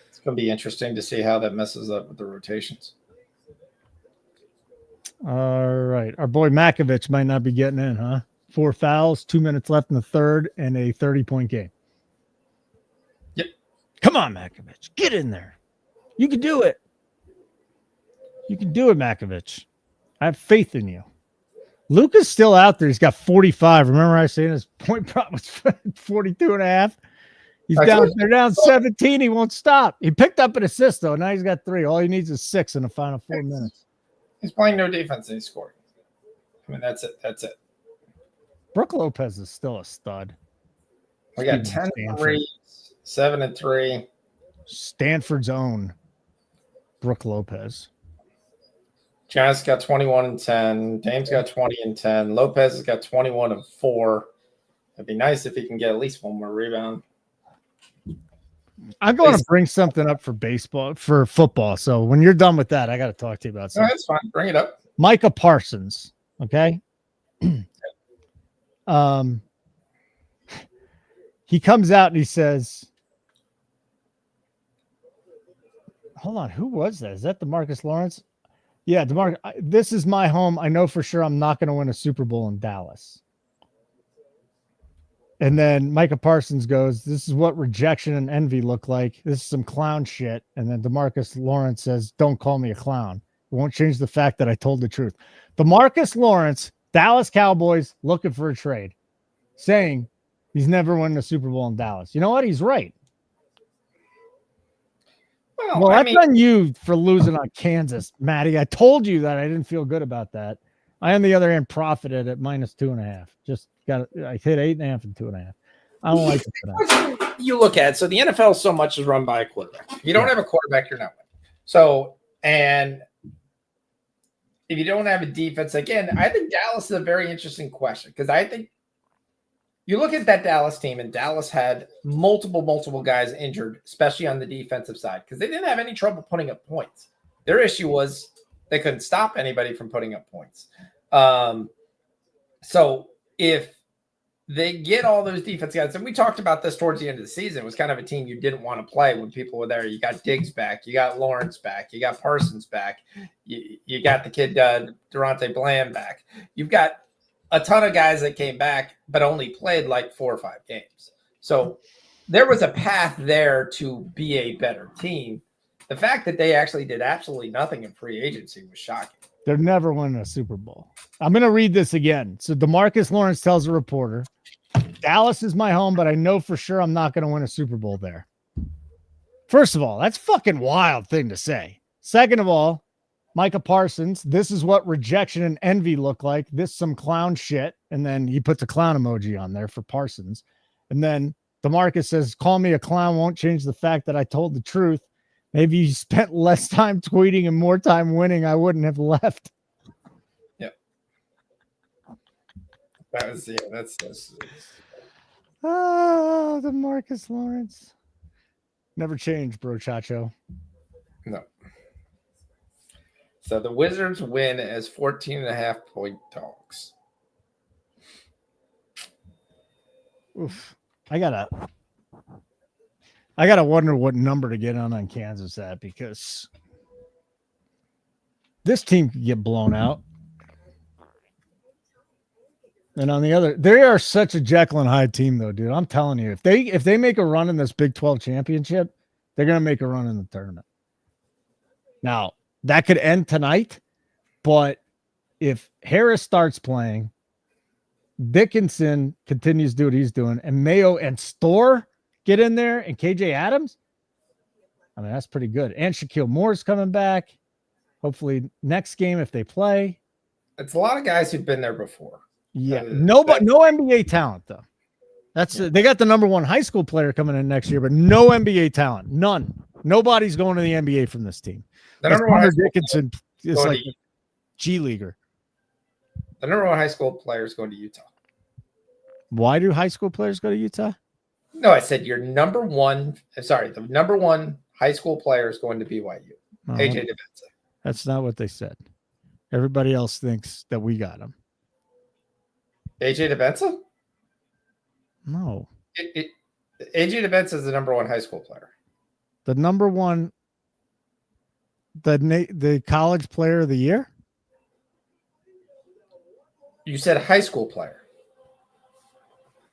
It's going to be interesting to see how that messes up with the rotations.
All right. Our boy Makovich might not be getting in, huh? 4 fouls, 2 minutes left in the third, and a 30-point game.
Yep.
Come on, Makovich. Get in there. You can do it. You can do it, Makovich. I have faith in you. Luka's still out there. He's got 45. Remember I said his point prop was 42.5? He's down. They're down 17. He won't stop. He picked up an assist, though. Now he's got 3. All he needs is 6 in the final 4 minutes.
He's playing no defense and he's scoring. I mean, that's it. That's it.
Brooke Lopez is still a stud.
We got 10 threes, 7 and 3.
Stanford's own Brooke Lopez.
Giannis got 21 and 10. Dame's got 20 and 10. Lopez has got 21 and 4. It'd be nice if he can get at least one more rebound.
I'm going to bring something up for football. So when you're done with that, I got to talk to you about something.
No, that's fine. Bring it up.
Micah Parsons. Okay. He comes out and he says, hold on. Who was that? Is that DeMarcus Lawrence? Yeah. DeMarcus. This is my home. I know for sure I'm not going to win a Super Bowl in Dallas. And then Micah Parsons goes, this is what rejection and envy look like. This is some clown shit. And then DeMarcus Lawrence says, don't call me a clown. won't change the fact that I told the truth. DeMarcus Lawrence, Dallas Cowboys looking for a trade, saying he's never won the Super Bowl in Dallas. You know what? He's right. Well, that's on you for losing on Kansas, Matty. I told you that I didn't feel good about that. I, on the other hand, profited at -2.5. I hit 8.5 and 2.5. I don't like it for that.
You look at it, so the NFL so much is run by a quarterback. If you don't have a quarterback, you're not winning. So, and if you don't have a defense, again, I think Dallas is a very interesting question because I think you look at that Dallas team, and Dallas had multiple guys injured, especially on the defensive side, because they didn't have any trouble putting up points. Their issue was they couldn't stop anybody from putting up points. So if they get all those defense guys, and we talked about this towards the end of the season, it was kind of a team you didn't want to play when people were there. You got Diggs back, you got Lawrence back, you got Parsons back, you got the kid Durante Bland back. You've got a ton of guys that came back, but only played like 4 or 5 games. So there was a path there to be a better team. The fact that they actually did absolutely nothing in free agency was shocking.
They're never winning a Super Bowl. I'm going to read this again. So DeMarcus Lawrence tells a reporter, Dallas is my home, but I know for sure I'm not going to win a Super Bowl there. First of all, that's fucking wild thing to say. Second of all, Micah Parsons, this is what rejection and envy look like. This some clown shit. And then he puts a clown emoji on there for Parsons. And then DeMarcus says, call me a clown won't change the fact that I told the truth. Maybe you spent less time tweeting and more time winning. I wouldn't have left.
Yep. That's.
Oh, DeMarcus Lawrence. Never changed, bro, Chacho.
No. So the Wizards win as 14.5-point dogs.
Oof. I gotta wonder what number to get on Kansas at, because this team could get blown out. And on the other, they are such a Jekyll and Hyde team, though, dude. I'm telling you, if they make a run in this Big 12 championship, they're gonna make a run in the tournament. Now, that could end tonight, but if Harris starts playing, Dickinson continues to do what he's doing, and Mayo and Storr get in there, and KJ Adams, I mean, that's pretty good. And Shaquille Moore's coming back. Hopefully next game if they play.
It's a lot of guys who've been there before.
Yeah, no NBA talent, though. They got the number 1 high school player coming in next year, but no NBA talent. None. Nobody's going to the NBA from this team.
The number 1
Dickinson is like a G leaguer.
The number 1 high school player is going to Utah.
Why do high school players go to Utah?
No, I said the number 1 high school player is going to BYU. AJ DeBenza.
That's not what they said. Everybody else thinks that we got him.
AJ DeBenza?
No.
AJ DeBenza is the number 1 high school player.
The number 1, the college player of the year?
You said high school player.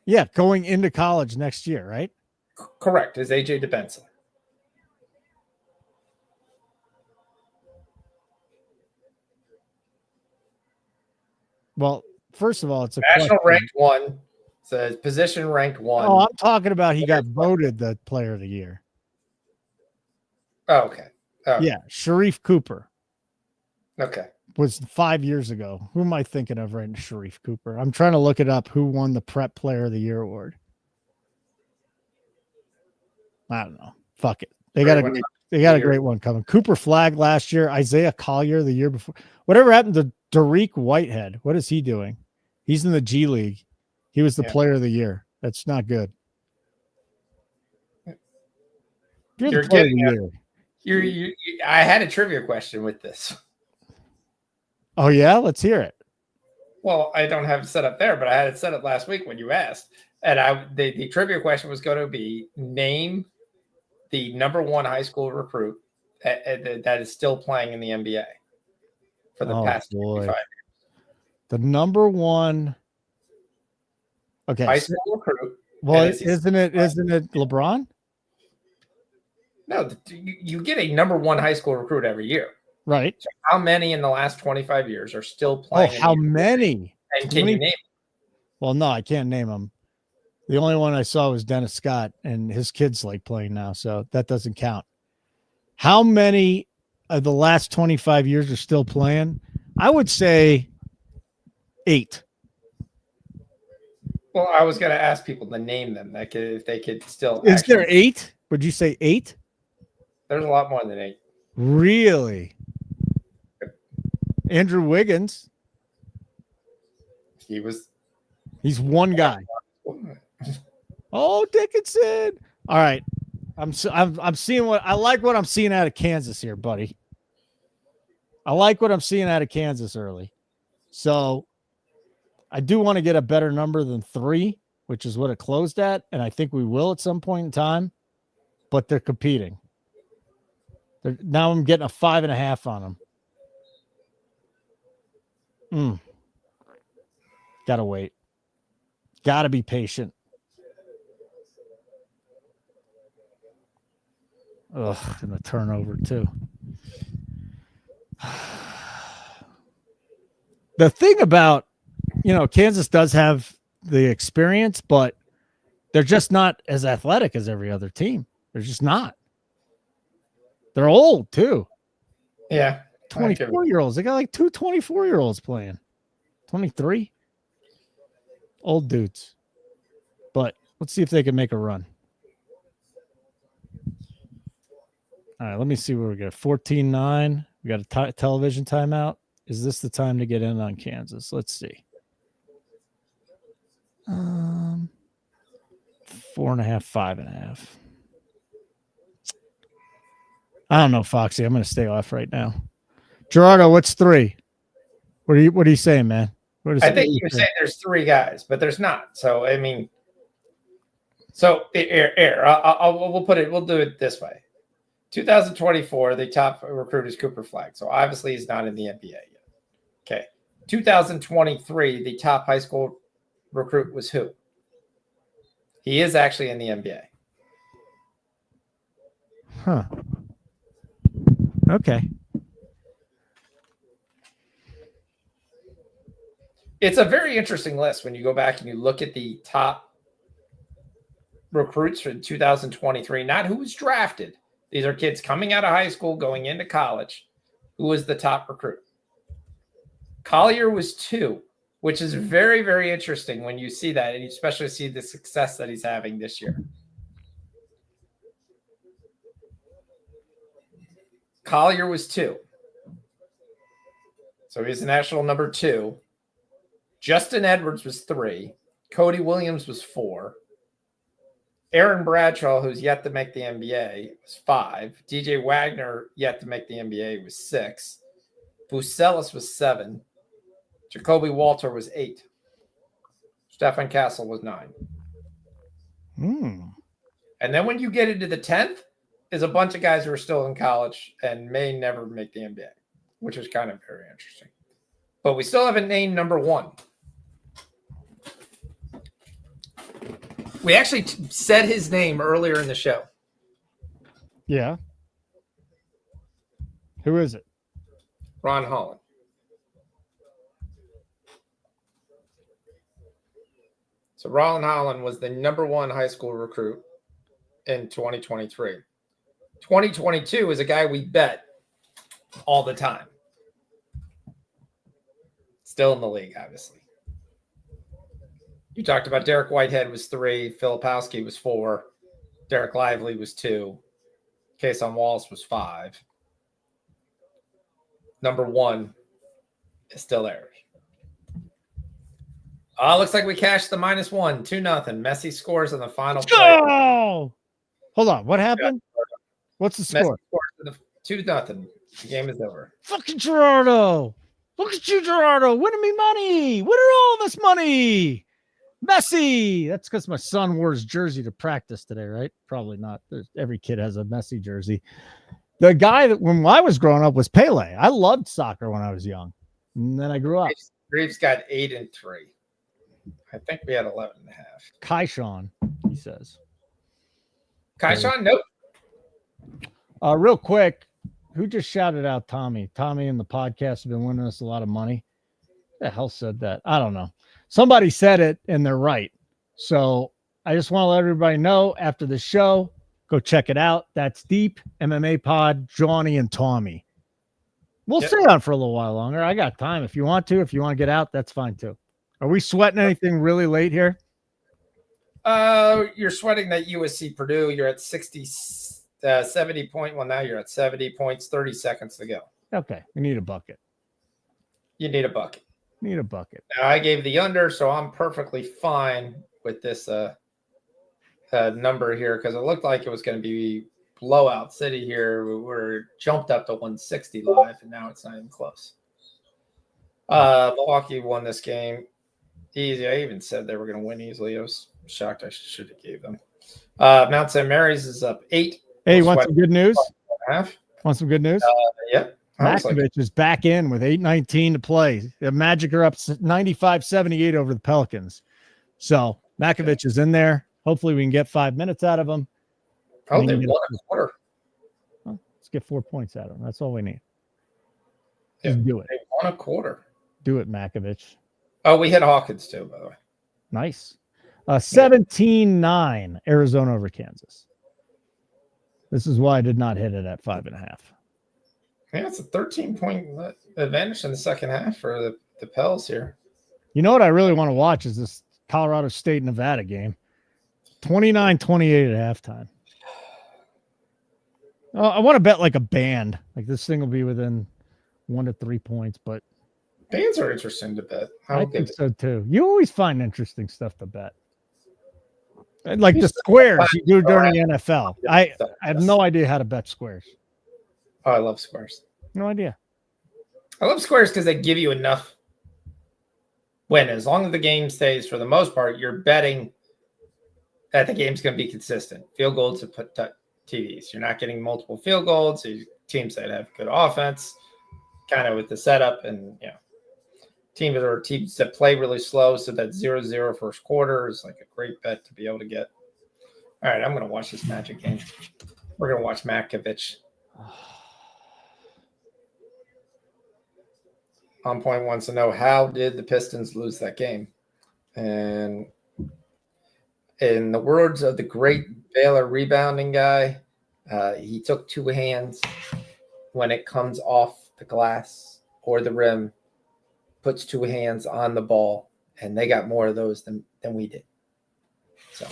Yeah, going into college next year, right?
Correct, is AJ DeBenza.
Well, first of all, it's a
national ranked 1. Says position ranked 1.
Oh, I'm talking about he got voted the player of the year.
Oh, okay. Oh.
Yeah, Sharif Cooper.
Okay.
Was 5 years ago. Who am I thinking of right now? Sharif Cooper. I'm trying to look it up. Who won the Prep Player of the Year award? I don't know. Fuck it. They got a great one coming. Cooper Flagg last year. Isaiah Collier the year before. Whatever happened to Dariq Whitehead? What is he doing? He's in the G League. He was the Player of the Year. That's not good.
You're getting I had a trivia question with this.
Oh, yeah? Let's hear it.
Well, I don't have it set up there, but I had it set up last week when you asked. And the trivia question was going to be, name the number 1 high school recruit that is still playing in the NBA for the past 25 years.
The number 1
high school recruit.
Well, isn't it LeBron?
No, you get a number 1 high school recruit every year.
Right.
So how many in the last 25 years are still
Oh,
playing?
how many?
And can you name?
Well, no, I can't name them. The only one I saw was Dennis Scott, and his kids like playing now, so that doesn't count. How many of the last 25 years are still playing? I would say 8.
Well, I was going to ask people to name them. If they could still.
Is there 8? Would you say 8?
There's a lot more than 8.
Really? Andrew Wiggins. He's one guy. Oh, Dickinson. All right. I'm seeing I like what I'm seeing out of Kansas here, buddy. I like what I'm seeing out of Kansas early. So I do want to get a better number than 3, which is what it closed at. And I think we will at some point in time, but they're competing. Now I'm getting a 5.5 on them. Gotta wait. Gotta be patient. Ugh, and the turnover too. The thing about, Kansas does have the experience, but they're just not as athletic as every other team. They're just not. They're old too.
Yeah.
24-year-olds. They got like 2 24-year-olds playing. 23. Old dudes. But let's see if they can make a run. All right, let me see where we got. 14-9. We got a television timeout. Is this the time to get in on Kansas? Let's see. 4.5, 5.5. I don't know, Foxy. I'm going to stay off right now. Gerardo, what's 3? What are you saying, man?
I think you were saying there's 3 guys, but there's not. So I mean, we'll do it this way. 2024, the top recruit is Cooper Flagg. So obviously he's not in the NBA yet. Okay. 2023, the top high school recruit was who? He is actually in the NBA.
Huh. Okay.
It's a very interesting list when you go back and you look at the top recruits for 2023, not who was drafted. These are kids coming out of high school, going into college. Who was the top recruit? Collier was 2, which is very, very interesting when you see that, and you especially see the success that he's having this year. Collier was 2. So he's the national number 2. Justin Edwards was 3. Cody Williams was 4. Aaron Bradshaw, who's yet to make the NBA, was 5. DJ Wagner, yet to make the NBA, was 6. Bucelis was 7. Jacoby Walter was 8. Stefan Castle was 9. And then when you get into the 10th, is a bunch of guys who are still in college and may never make the NBA, which is kind of very interesting. But we still haven't named number 1. We actually said his name earlier in the show.
Yeah. Who is it?
Ron Holland. So Ron Holland was the number 1 high school recruit in 2023. 2022 is a guy we bet all the time. Still in the league, obviously. You talked about Derek Whitehead was 3. Filipowski was 4. Derek Lively was 2. Kason Wallace was 5. Number 1 is still there. Looks like we cashed the -1, 2-0. Messi scores in the final play.
Oh! Hold on. What happened? What's the score?
2-0. The game is over.
Fucking Gerardo. Look at you, Gerardo. Winning me money. Winning all this money. Messi. That's because my son wore his jersey to practice today, right? Probably not. Every kid has a Messi jersey. The guy that when I was growing up was Pele. I loved soccer when I was young. And then I grew up.
Reeves got 8 and 3. I think we had 11.5.
Kaishan, he says.
Kaishan, nope.
Real quick, Who just shouted out Tommy? Tommy and the podcast have been winning us a lot of money. Who the hell said that? I don't know. Somebody said it and they're right. So I just want to let everybody know after the show, go check it out. That's Deep MMA Pod, Johnny and Tommy. We'll stay on for a little while longer. I got time. If you want to get out, that's fine too. Are we sweating anything really late here?
You're sweating that USC Purdue. You're at 70 point. Well, now you're at 70 points, 30 seconds to go.
Okay. We need a bucket.
You need a bucket.
Need a bucket.
Now I gave the under, so I'm perfectly fine with this number here because it looked like it was going to be blowout city here. We're jumped up to 160 live, and now it's not even close. Milwaukee won this game easy. I even said they were going to win easily. I was shocked. I should have gave them. Mount St. Mary's is up 8.
Hey, want some good news? Want some good news?
Yep.
Makovich is back in with 8:19 to play. The Magic are up 95-78 over the Pelicans. So Makovich is in there. Hopefully we can get 5 minutes out of him.
Oh, they won a quarter.
Well, let's get 4 points out of him. That's all we need.
Yeah,
Just do it.
They won a quarter.
Do it, Makovich.
Oh, we hit Hawkins too, by the way.
Nice. 17-9 Arizona over Kansas. This is why I did not hit it at 5.5.
Yeah, it's a 13-point advantage in the second half for the Pels here.
You know what I really want to watch is this Colorado State Nevada game. 29-28 at halftime. I want to bet like a band. Like this thing will be within 1 to 3 points, but
bands are interesting to bet.
I think so too. You always find interesting stuff to bet. Like the squares you do during the NFL. I have no idea how to bet squares.
Oh, I love squares.
No idea.
I love squares because they give you enough win. As long as the game stays, for the most part, you're betting that the game's going to be consistent. Field goals to put TVs. You're not getting multiple field goals. Teams that have good offense, kind of with the setup, and teams that play really slow. So that 0-0 first quarter is like a great bet to be able to get. All right, I'm going to watch this Magic game. We're going to watch Makovich. On Point wants to know, how did the Pistons lose that game? And in the words of the great Baylor rebounding guy, he took two hands when it comes off the glass or the rim, puts two hands on the ball, and they got more of those than we did. So,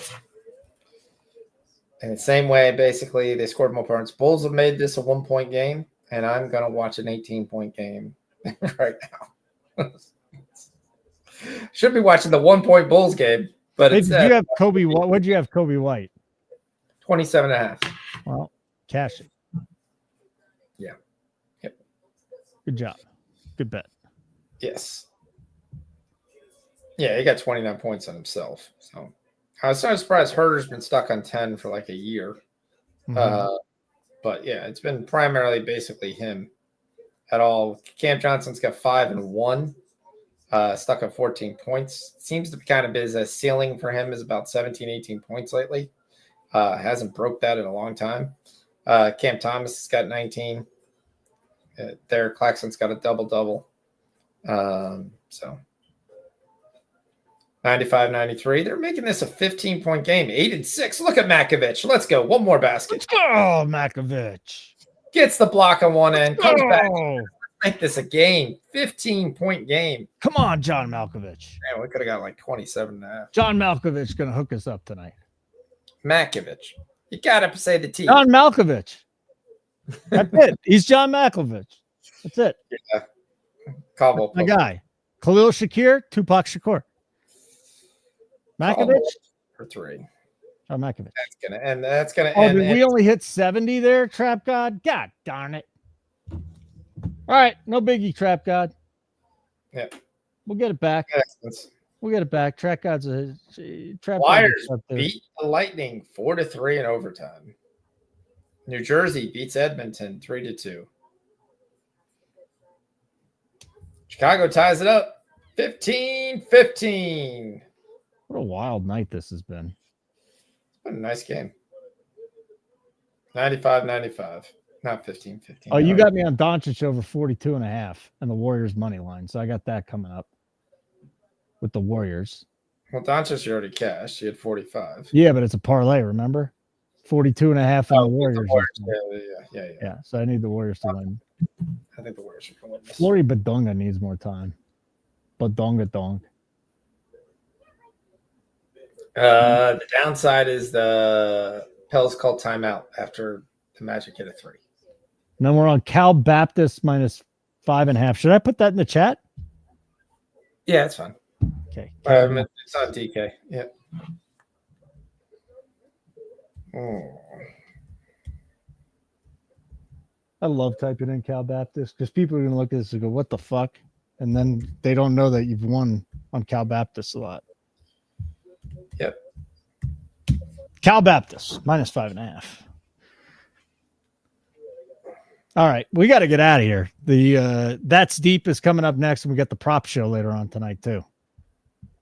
in the same way, basically, they scored more points. Bulls have made this a 1-point game, and I'm going to watch an 18-point game right now. Should be watching the 1-point Bulls game, but
did you have Kobe? What would you have Kobe White?
27.5.
Well, cash it.
Yeah. Yep.
Good job. Good bet.
Yes. Yeah, he got 29 points on himself. So I was kind of surprised Herter's been stuck on 10 for like a year. Mm-hmm. But yeah, it's been primarily basically him at all. Cam Johnson's got 5 and 1, stuck at 14 points. Seems to be kind of his ceiling for him is about 17, 18 points lately. Hasn't broke that in a long time. Cam Thomas has got 19. Derek Claxton's got a double-double. So 95-93. They're making this a 15-point game. 8-6. Look at Makovich. Let's go. One more basket.
Let's go, Makovich.
Gets the block on one end. Comes back. Make this a game. 15-point game.
Come on, John Malkovich.
Man, we could have got like 27.5.
John Malkovich going to hook us up tonight.
Makovich. You got to say the T.
John Malkovich. That's it. He's John Malkovich. That's it.
Yeah. Caldwell.
My guy. Khalil Shakir, Tupac Shakur. Makovich
for 3.
Oh, Makovich.
That's gonna end.
Did we only hit 70 there, Trap God? God darn it. All right, no biggie, Trap God.
Yeah.
We'll get it back.
Excellent.
We'll get it back. Trap God's Trap
Flyers beat the Lightning 4-3 in overtime. New Jersey beats Edmonton 3-2. Chicago ties it up 15-15.
What a wild night this has been.
It's been a nice game. 95-95. Not 15.
Oh, you got me on Doncic over 42.5 and the Warriors money line. So I got that coming up with the Warriors.
Well, Doncic you already cashed. You had 45.
Yeah, but it's a parlay, remember? 42.5 and the Warriors.
Yeah.
So I need the Warriors to win.
I think the Warriors are going to win this.
Flory Badonga needs more time. Badonga dong.
The downside is the Pels called timeout after the Magic hit a 3.
And then we're on Cal Baptist minus 5.5. Should I put that in the chat?
Yeah, it's fine.
Okay.
It's on DK. Yeah.
I love typing in Cal Baptist because people are going to look at this and go, what the fuck? And then they don't know that you've won on Cal Baptist a lot.
Yep.
Cal Baptist minus 5.5. All right, we got to get out of here. The That's Deep is coming up next, and we got the prop show later on tonight too.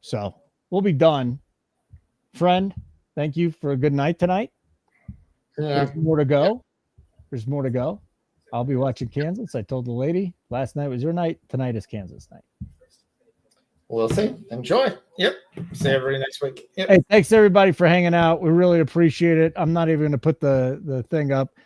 So we'll be done. Friend, thank you for a good night tonight.
Yeah.
There's more to go. There's more to go. I'll be watching Kansas. I told the lady last night was your night. Tonight is Kansas night.
We'll see. Enjoy. Yep. See everybody next week. Yep.
Hey, thanks everybody for hanging out. We really appreciate it. I'm not even going to put the thing up.